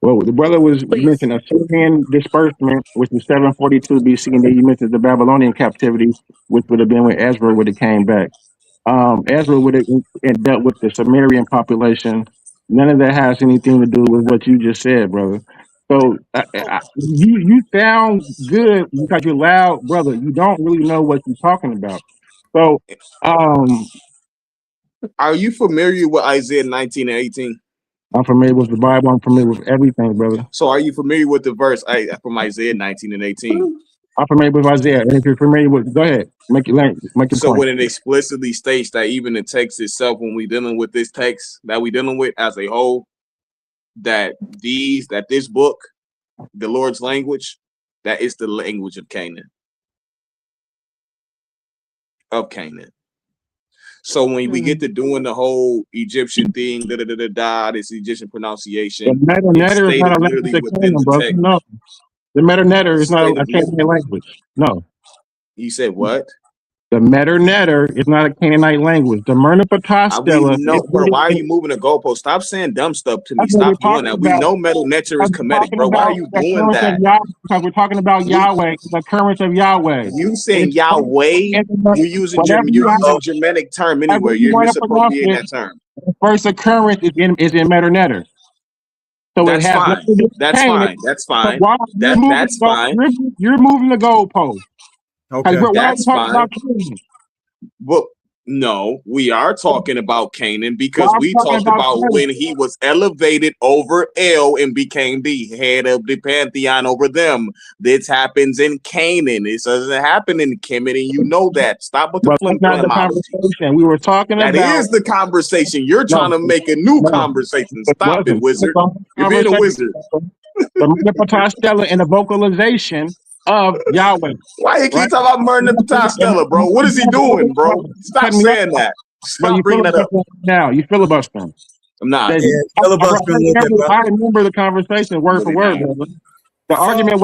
Well, the brother was mentioning Assyrian disbursement, which was 742 BC, and then you mentioned the Babylonian captivity, which would have been when Ezra would have came back. Ezra would have dealt with the Sumerian population. None of that has anything to do with what you just said, brother. So you sound good because you're loud, brother. You don't really know what you're talking about. So are you familiar with Isaiah 19 and 18? I'm familiar with the Bible. I'm familiar with everything, brother. So are you familiar with the verse from Isaiah 19 and 18? I'm familiar with Isaiah. And if you're familiar with, go ahead, make your So point. when it explicitly states that even the text itself, when we dealing with this text that we dealing with as a whole, that this book, the Lord's language, that is the language of Canaan. So when we get to doing the whole Egyptian thing, this Egyptian pronunciation, The Meter Netter is not a language of Canaan, brother. No. The Meter Netter is not a Canaanite language. No. You said what? The Meter Netter is not a Canaanite language. The Murner Patah Stela. Bro, why are you moving the goalpost? Stop saying dumb stuff to me. Stop doing that. We know Metal Netter is Kemetic, bro. Why are you doing that? Because we're talking about Yahweh, the occurrence of Yahweh. You saying Yahweh? You're using Germanic term anywhere. You're misappropriating that term. The first occurrence is in Meter Netter. So that's fine. That's fine. That's fine. That's fine. You're moving the goalpost. Okay, that's fine. Well, No, we are talking about Canaan because we talked about when he was elevated over El and became the head of the pantheon over them. This happens in Canaan. It doesn't happen in Kemet, and you know that. Stop with the conversation. We were talking that about. That is the conversation. You're trying to make a new conversation. Stop it, wizard. You're being a wizard. The Murder Stella and the vocalization of Yahweh. Why you keep talking about Murder Stella, bro? What is he doing, bro? Stop saying that. Stop bringing that up. Now you filibustering. I'm not. I remember the conversation word for word, brother. The argument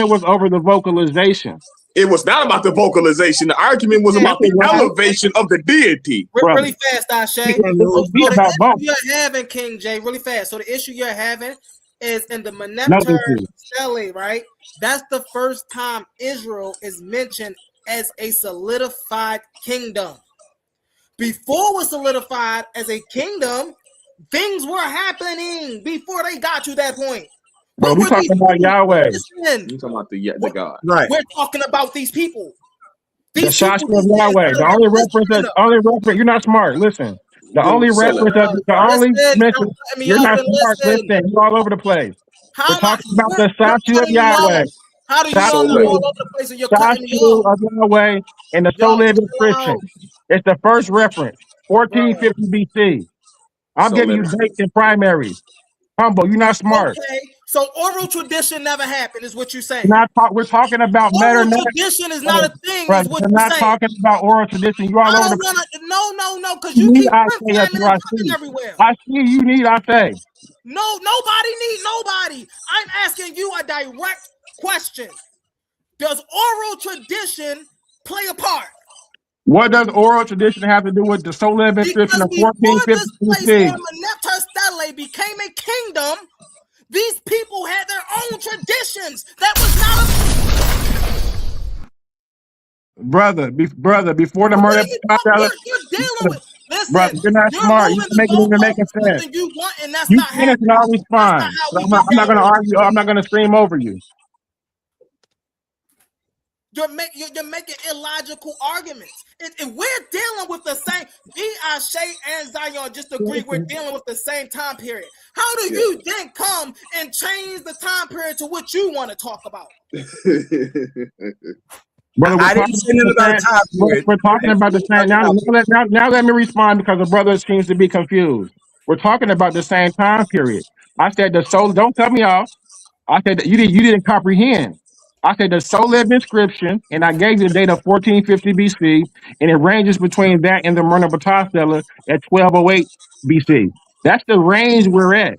was over the vocalization. It was not about the vocalization. The argument was about the elevation of the deity. Really fast, Ashay. So the issue you're having, King J, really fast. So the issue you're having is in the Meneptah Stele, right? That's the first time Israel is mentioned as a solidified kingdom. Before it was solidified as a kingdom, things were happening before they got to that point. But we're talking about Yahweh. You're talking about the God. Right. We're talking about these people. The Shasha of Yahweh. The only reference, you're not smart. Listen. The only reference, you're not smart. Listen, you're all over the place. We're talking about the Shasha of Yahweh. How do you know all over the place and you're cutting me off? Of Yahweh and the soul living Christian. It's the first reference, 1450 BC. I'm giving you dates and primaries. Humble, you're not smart. Okay. So oral tradition never happened, is what you're saying. We're talking about oral tradition is not a thing. Is what we're not talking about oral tradition. You all over no, because you keep everywhere. I see you need. I say. No, nobody needs nobody. I'm asking you a direct question. Does oral tradition play a part? What does oral tradition have to do with the soul living inscription of 1450 BC? When Meneptah Stele became a kingdom, these people had their own traditions. That was not a before the murder. You're dealing with. Listen, brother, you're not smart. You're making sense. You want, and that's you not finish and I'll respond. I'm not going to argue. I'm not going to scream over you. You're making illogical arguments. If we're dealing with the same, Ashay and Zion just agree we're dealing with the same time period. How do you then come and change the time period to what you want to talk about? Brother, we're talking about the same. Now let me respond because the brother seems to be confused. We're talking about the same time period. I said the soul. Don't cut me off. I said that you didn't comprehend. I said the soul lived inscription, and I gave you the date of 1450 BC, and it ranges between that and the Murder Stella at 1208 BC. That's the range we're at.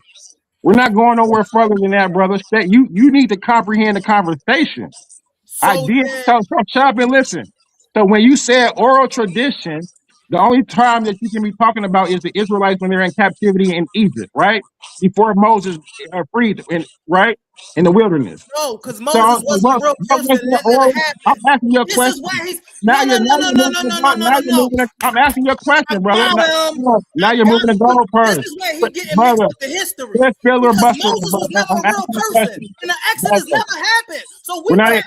We're not going nowhere further than that, brother. You need to comprehend the conversation. So shut up and listen. So when you said oral tradition, the only time that you can be talking about is the Israelites when they're in captivity in Egypt, right? Before Moses freed, right? In the wilderness. No, because Moses wasn't a real person. I'm asking you a question. I'm asking you a question, brother. Now you're moving the goalpost. This is where he getting mixed with the history. Moses was never a real person, and the Exodus never happened. So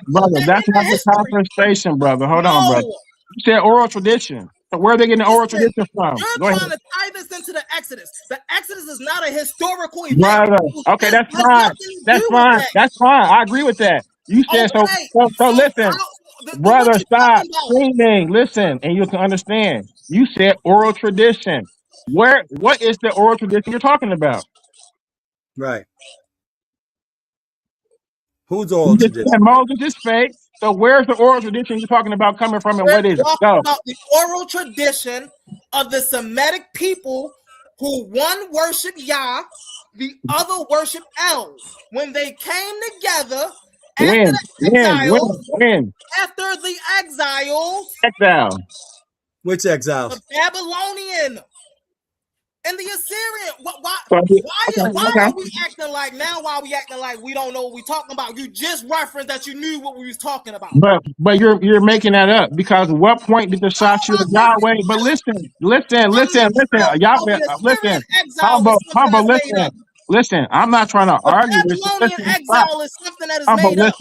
brother, that's not the conversation, brother. Hold on, brother. You said oral tradition. So where are they getting the oral tradition from? You're trying to tie this into the Exodus. The Exodus is not a historical event. Brother. Okay, that's fine. That's fine. I agree with that. You said so listen. Brother, stop screaming. Listen, and you can understand. You said oral tradition. What is the oral tradition you're talking about? Right. Who's oral tradition? Moses is fake. So where's the oral tradition you're talking about coming from, and what is it? About the oral tradition of the Semitic people who one worship Yah, the other worship El. When they came together after the exile. Which exile? The Babylonian and the Assyrian. Why are we acting like now? Why are we acting like we don't know what we're talking about? You just referenced that you knew what we was talking about. But you're making that up because what point did the Shasha of Yahweh? But listen, Yahweh, listen, humble, listen. I'm not trying to argue. Babylonian exile is something that is made up.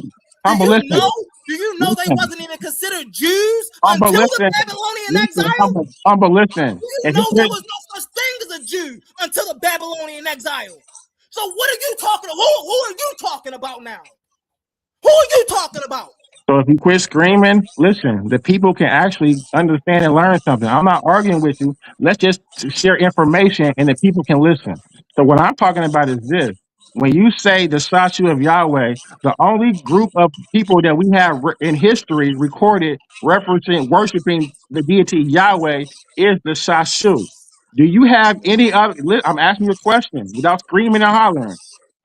Humble, listen. Do you know they wasn't even considered Jews But until the listen, Babylonian exile? but listen. Do you know there was no such thing as a Jew until the Babylonian exile? So what are you talking about? Who are you talking about now? Who are you talking about? So if you quit screaming, listen, the people can actually understand and learn something. I'm not arguing with you. Let's just share information and the people can listen. So what I'm talking about is this. When you say the statue of Yahweh, the only group of people that we have in history recorded referencing worshiping the deity Yahweh is the Shashu. Do you have any other? I'm asking you a question without screaming and hollering.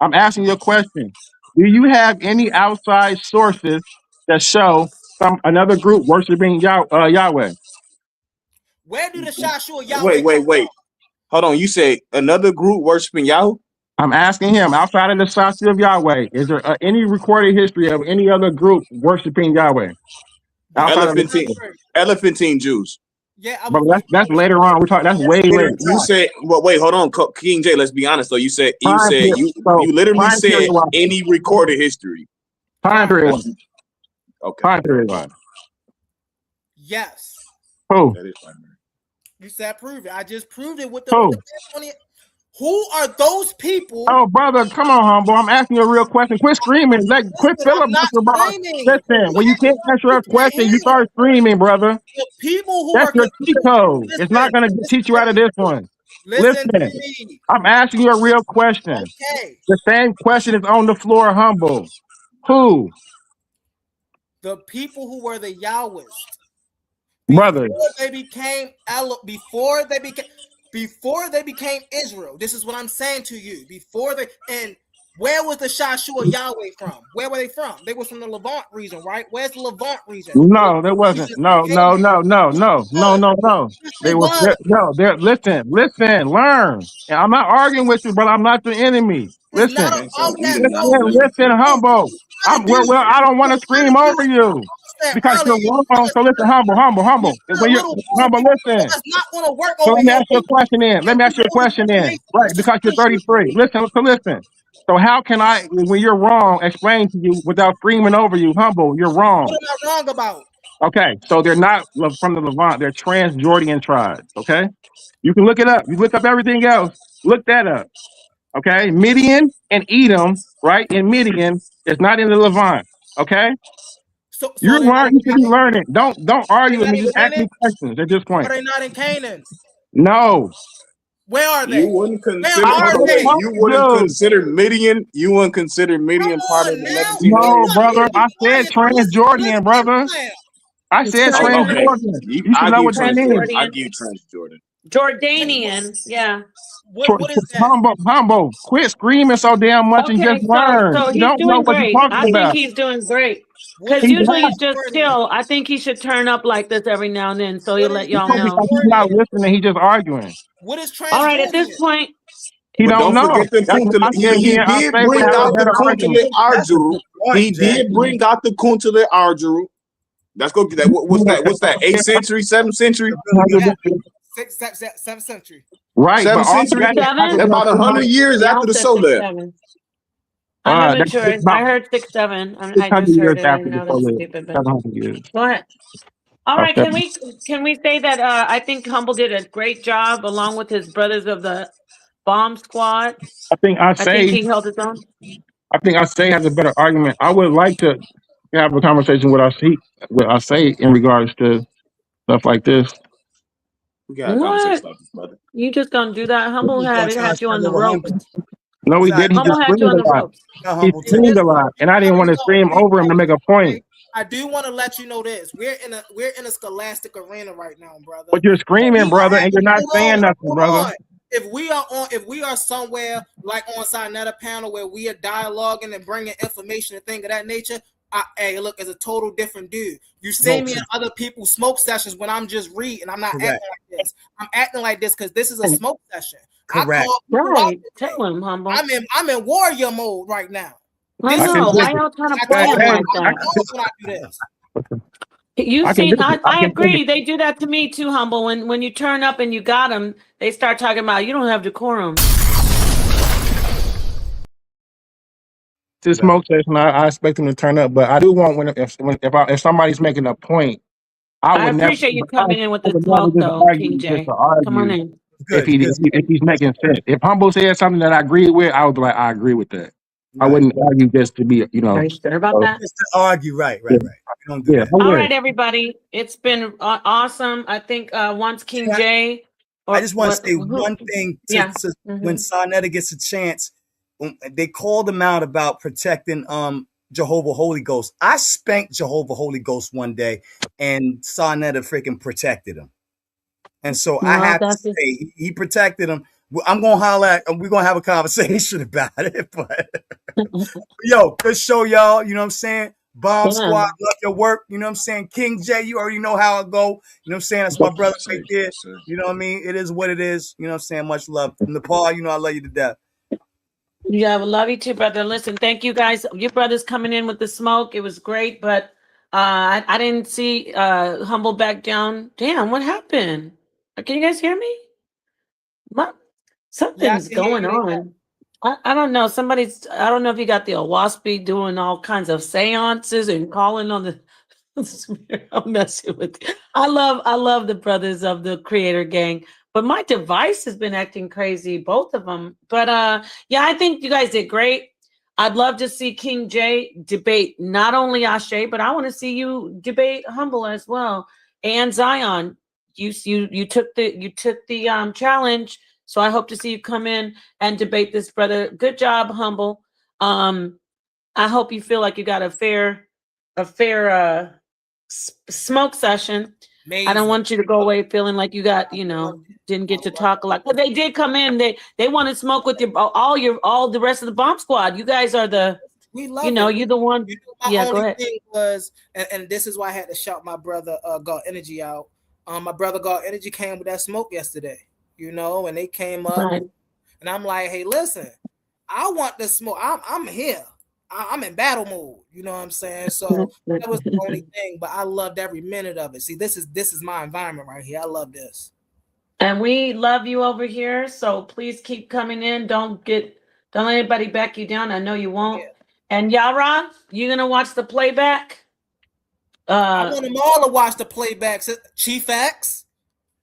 I'm asking you a question. Do you have any outside sources that show another group worshiping Yahweh? Where do the Shashua Yahweh Wait. Hold on. You say another group worshiping Yahweh? I'm asking him, outside of the statue of Yahweh, is there any recorded history of any other group worshiping Yahweh? Elephantine Jews. Yeah, but that's later on. We're talking. That's way later. You said, well, wait, hold on, King J. Let's be honest though. You literally said any recorded history. Time period. Okay. Time period. Yes. Who? That is primary. You said prove it. I just proved it with the who are those people? Oh, brother, come on, humble. I'm asking you a real question. Quit screaming. Quit filibuster, bro. Listen, when you can't answer a question, you start screaming, brother. The people who That's your cheat code. It's not going to teach you out of this one. Listen, I'm asking you a real question. Okay. The same question is on the floor, humble. Who? The people who were the Yahwists. Brother. Before they became Israel. This is what I'm saying to you. And where was the Shashua Yahweh from? Where were they from? They were from the Levant region, right? Where's the Levant region? No, there wasn't. No. They were listen, learn. And I'm not arguing with you, but I'm not the enemy. Listen, humble. I don't want to scream over you. Because you're wrong. So listen, humble. When you're humble, listen. So let me ask you a question then. Right, because you're 33. Listen. So how can I, when you're wrong, explain to you without screaming over you? Humble, you're wrong. What am I wrong about? Okay, so they're not from the Levant. They're Transjordan tribes. Okay, you can look it up. You look up everything else. Look that up. Okay, Midian and Edom, right? In Midian, it's not in the Levant. Okay. So you're learning. You should be learning. Don't argue with me. Just ask me questions at this point. Are they not in Canaan? No. Where are they? You wouldn't consider Midian. You wouldn't consider Midian part of the 11. No, brother. I said Transjordan, brother. I said Transjordan. You should know what that means. I give you Transjordan. Jordanian, yeah. What is that? Humble. Quit screaming so damn much and just learn. So he's doing great. I think he's doing great. Because usually he's just chill. I think he should turn up like this every now and then, so he'll let y'all know. He's not listening. He's just arguing. What is Transjordan? All right, at this point, he don't know. He did bring out the Kuntele Arjuru. Let's go get that. What's that? 8th century, 7th century? 7th century. Right. 7th century. About 100 years after the soul there. I'm not sure. I heard 6, 7. I just heard it. I know that's stupid, but go ahead. All right, can we say that I think Humble did a great job along with his brothers of the bomb squad? I think he held his own. I think Asay has a better argument. I would like to have a conversation with Asay in regards to stuff like this. We got a conversation about this, brother. You just gonna do that? Humble had you on the ropes. No, he didn't. He just screamed a lot. He screamed a lot, and I didn't want to scream over him to make a point. I do want to let you know this. We're in a scholastic arena right now, brother. But you're screaming, brother, and you're not saying nothing, brother. If we are somewhere like on Sinetta panel where we are dialoguing and bringing information and things of that nature, hey, look, as a total different dude. You see me in other people's smoke sessions when I'm just reading. I'm not acting like this. I'm acting like this because this is a smoke session. Correct. Right. Tell him, Humble. I'm in warrior mode right now. I know. Why y'all trying to play like that? You see, I agree. They do that to me too, Humble. When you turn up and you got them, they start talking about you don't have decorum. to the smoke session, I expect them to turn up, but I do want if somebody's making a point, I appreciate you coming in with the would never smoke, just though, argue King just J. to Come on argue. in. If he's making sense. If Humble said something that I agree with, I would be like, I agree with that. I wouldn't argue just to be, you know. Are you sure about that? Just to argue, right. Yeah. We don't do Yeah. that. All right, everybody. It's been awesome. I think once King J. I just want to say one thing to when Sarnetta gets a chance. They called him out about protecting Jehovah Holy Ghost. I spanked Jehovah Holy Ghost one day, and Sarnetta freaking protected him. And so I have to say, he protected him. I'm gonna holler at, we're gonna have a conversation about it. But yo, good show, y'all. You know what I'm saying? Bomb Squad, love your work. You know what I'm saying? King J, you already know how it go. You know what I'm saying? That's my brother right there. You know what I mean? It is what it is. You know what I'm saying? Much love. Nepal, you know I love you to death. Yeah, I love you too, brother. Listen, thank you guys. Your brother's coming in with the smoke. It was great, but I didn't see Humble back down. Damn, what happened? Can you guys hear me? Something's going on. I don't know. I don't know if you got the Owaspy doing all kinds of seances and calling on the I'm messing with you. I love the brothers of the Creator Gang. But my device has been acting crazy, both of them. But yeah, I think you guys did great. I'd love to see King J debate not only Ashe, but I want to see you debate Humble as well. And Zion, you took the challenge. So I hope to see you come in and debate this, brother. Good job, Humble. I hope you feel like you got a fair smoke session. Amazing. I don't want you to go away feeling like you got, didn't get to talk a lot. But they did come in. They want to smoke with all the rest of the bomb squad. You guys are we love you're the one. My go ahead. Thing was, and this is why I had to shout my brother God Energy out. My brother God Energy came with that smoke yesterday, and they came up, right. And I'm like, hey, listen, I want the smoke. I'm here. I'm in battle mode, you know what I'm saying? So that was the only thing, but I loved every minute of it. See, this is my environment right here. I love this. And we love you over here. So please keep coming in. Don't let anybody back you down. I know you won't. Yeah. And Yara, you gonna watch the playback? I want them all to watch the playback. Chief X,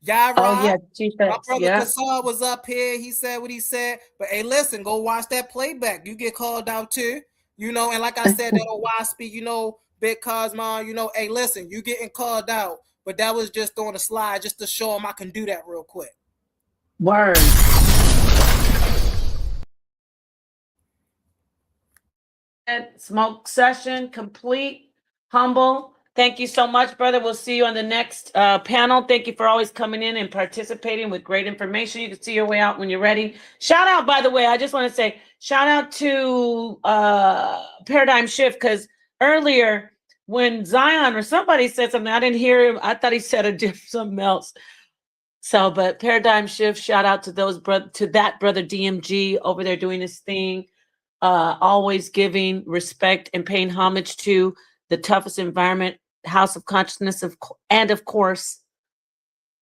Yara. Oh yeah, Chief X. My brother Kassar was up here. He said what he said. But hey, listen, go watch that playback. You get called out too. And like I said, that Owaspy, Big Cosmo, hey, listen, you getting called out, but that was just on the slide just to show them I can do that real quick. Word. Smoke session complete. Humble. Thank you so much, brother. We'll see you on the next panel. Thank you for always coming in and participating with great information. You can see your way out when you're ready. Shout out, by the way, I just want to say, shout out to Paradigm Shift, because earlier when Zion or somebody said something, I didn't hear him. I thought he said something else. So, but Paradigm Shift, shout out to that brother DMG over there doing his thing, always giving respect and paying homage to the toughest environment, House of Consciousness, and of course,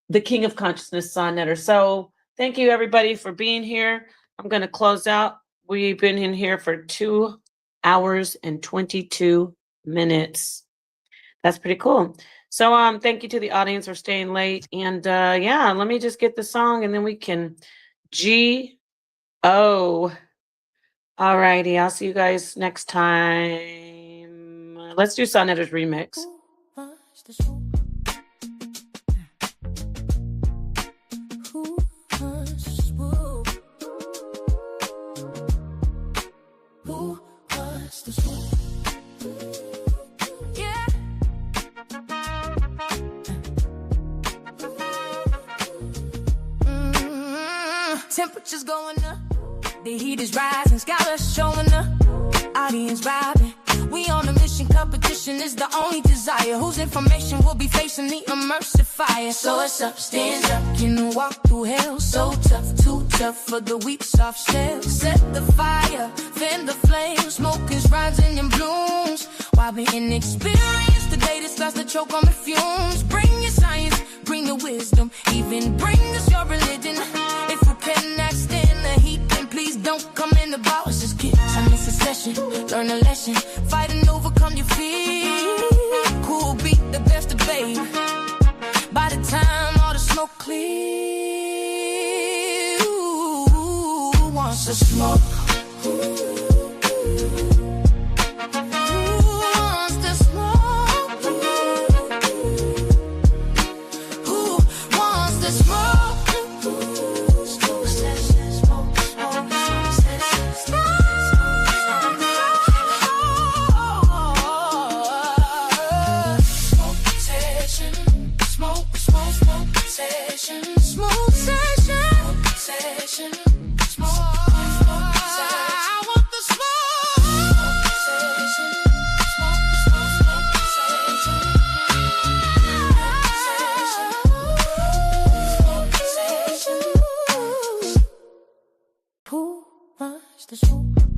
the King of Consciousness, Sarnetta. So thank you, everybody, for being here. I'm going to close out. We've been in here for 2 hours and 22 minutes. That's pretty cool. So thank you to the audience for staying late. And yeah, let me just get the song and then we can G-O. All righty. I'll see you guys next time. Let's do Sarnetta's remix. Temperatures going up, the heat is rising, scholars showing up, audience vibing. We on a mission, competition is the only desire. Whose information will be facing the immersive fire? So it's up, stand up, can walk through hell. So tough, too tough for the weak, soft shell. Set the fire, fan the flame. Smoke is rising in blooms. While being inexperienced, the data starts to choke on the fumes. Bring your science, bring your wisdom, even bring us your religion. If you cannot stand the heat, then please don't don't come in the bars, just get time in succession. Learn a lesson, fight and overcome your fear. Cool beat, the best of babe. By the time all the smoke clear, who wants to smoke? Who wants to smoke? Who wants to smoke? Smoke session, smoke session, smoke session, smoke session, smoke. I want the smoke session, smoke session. Who wants the smoke?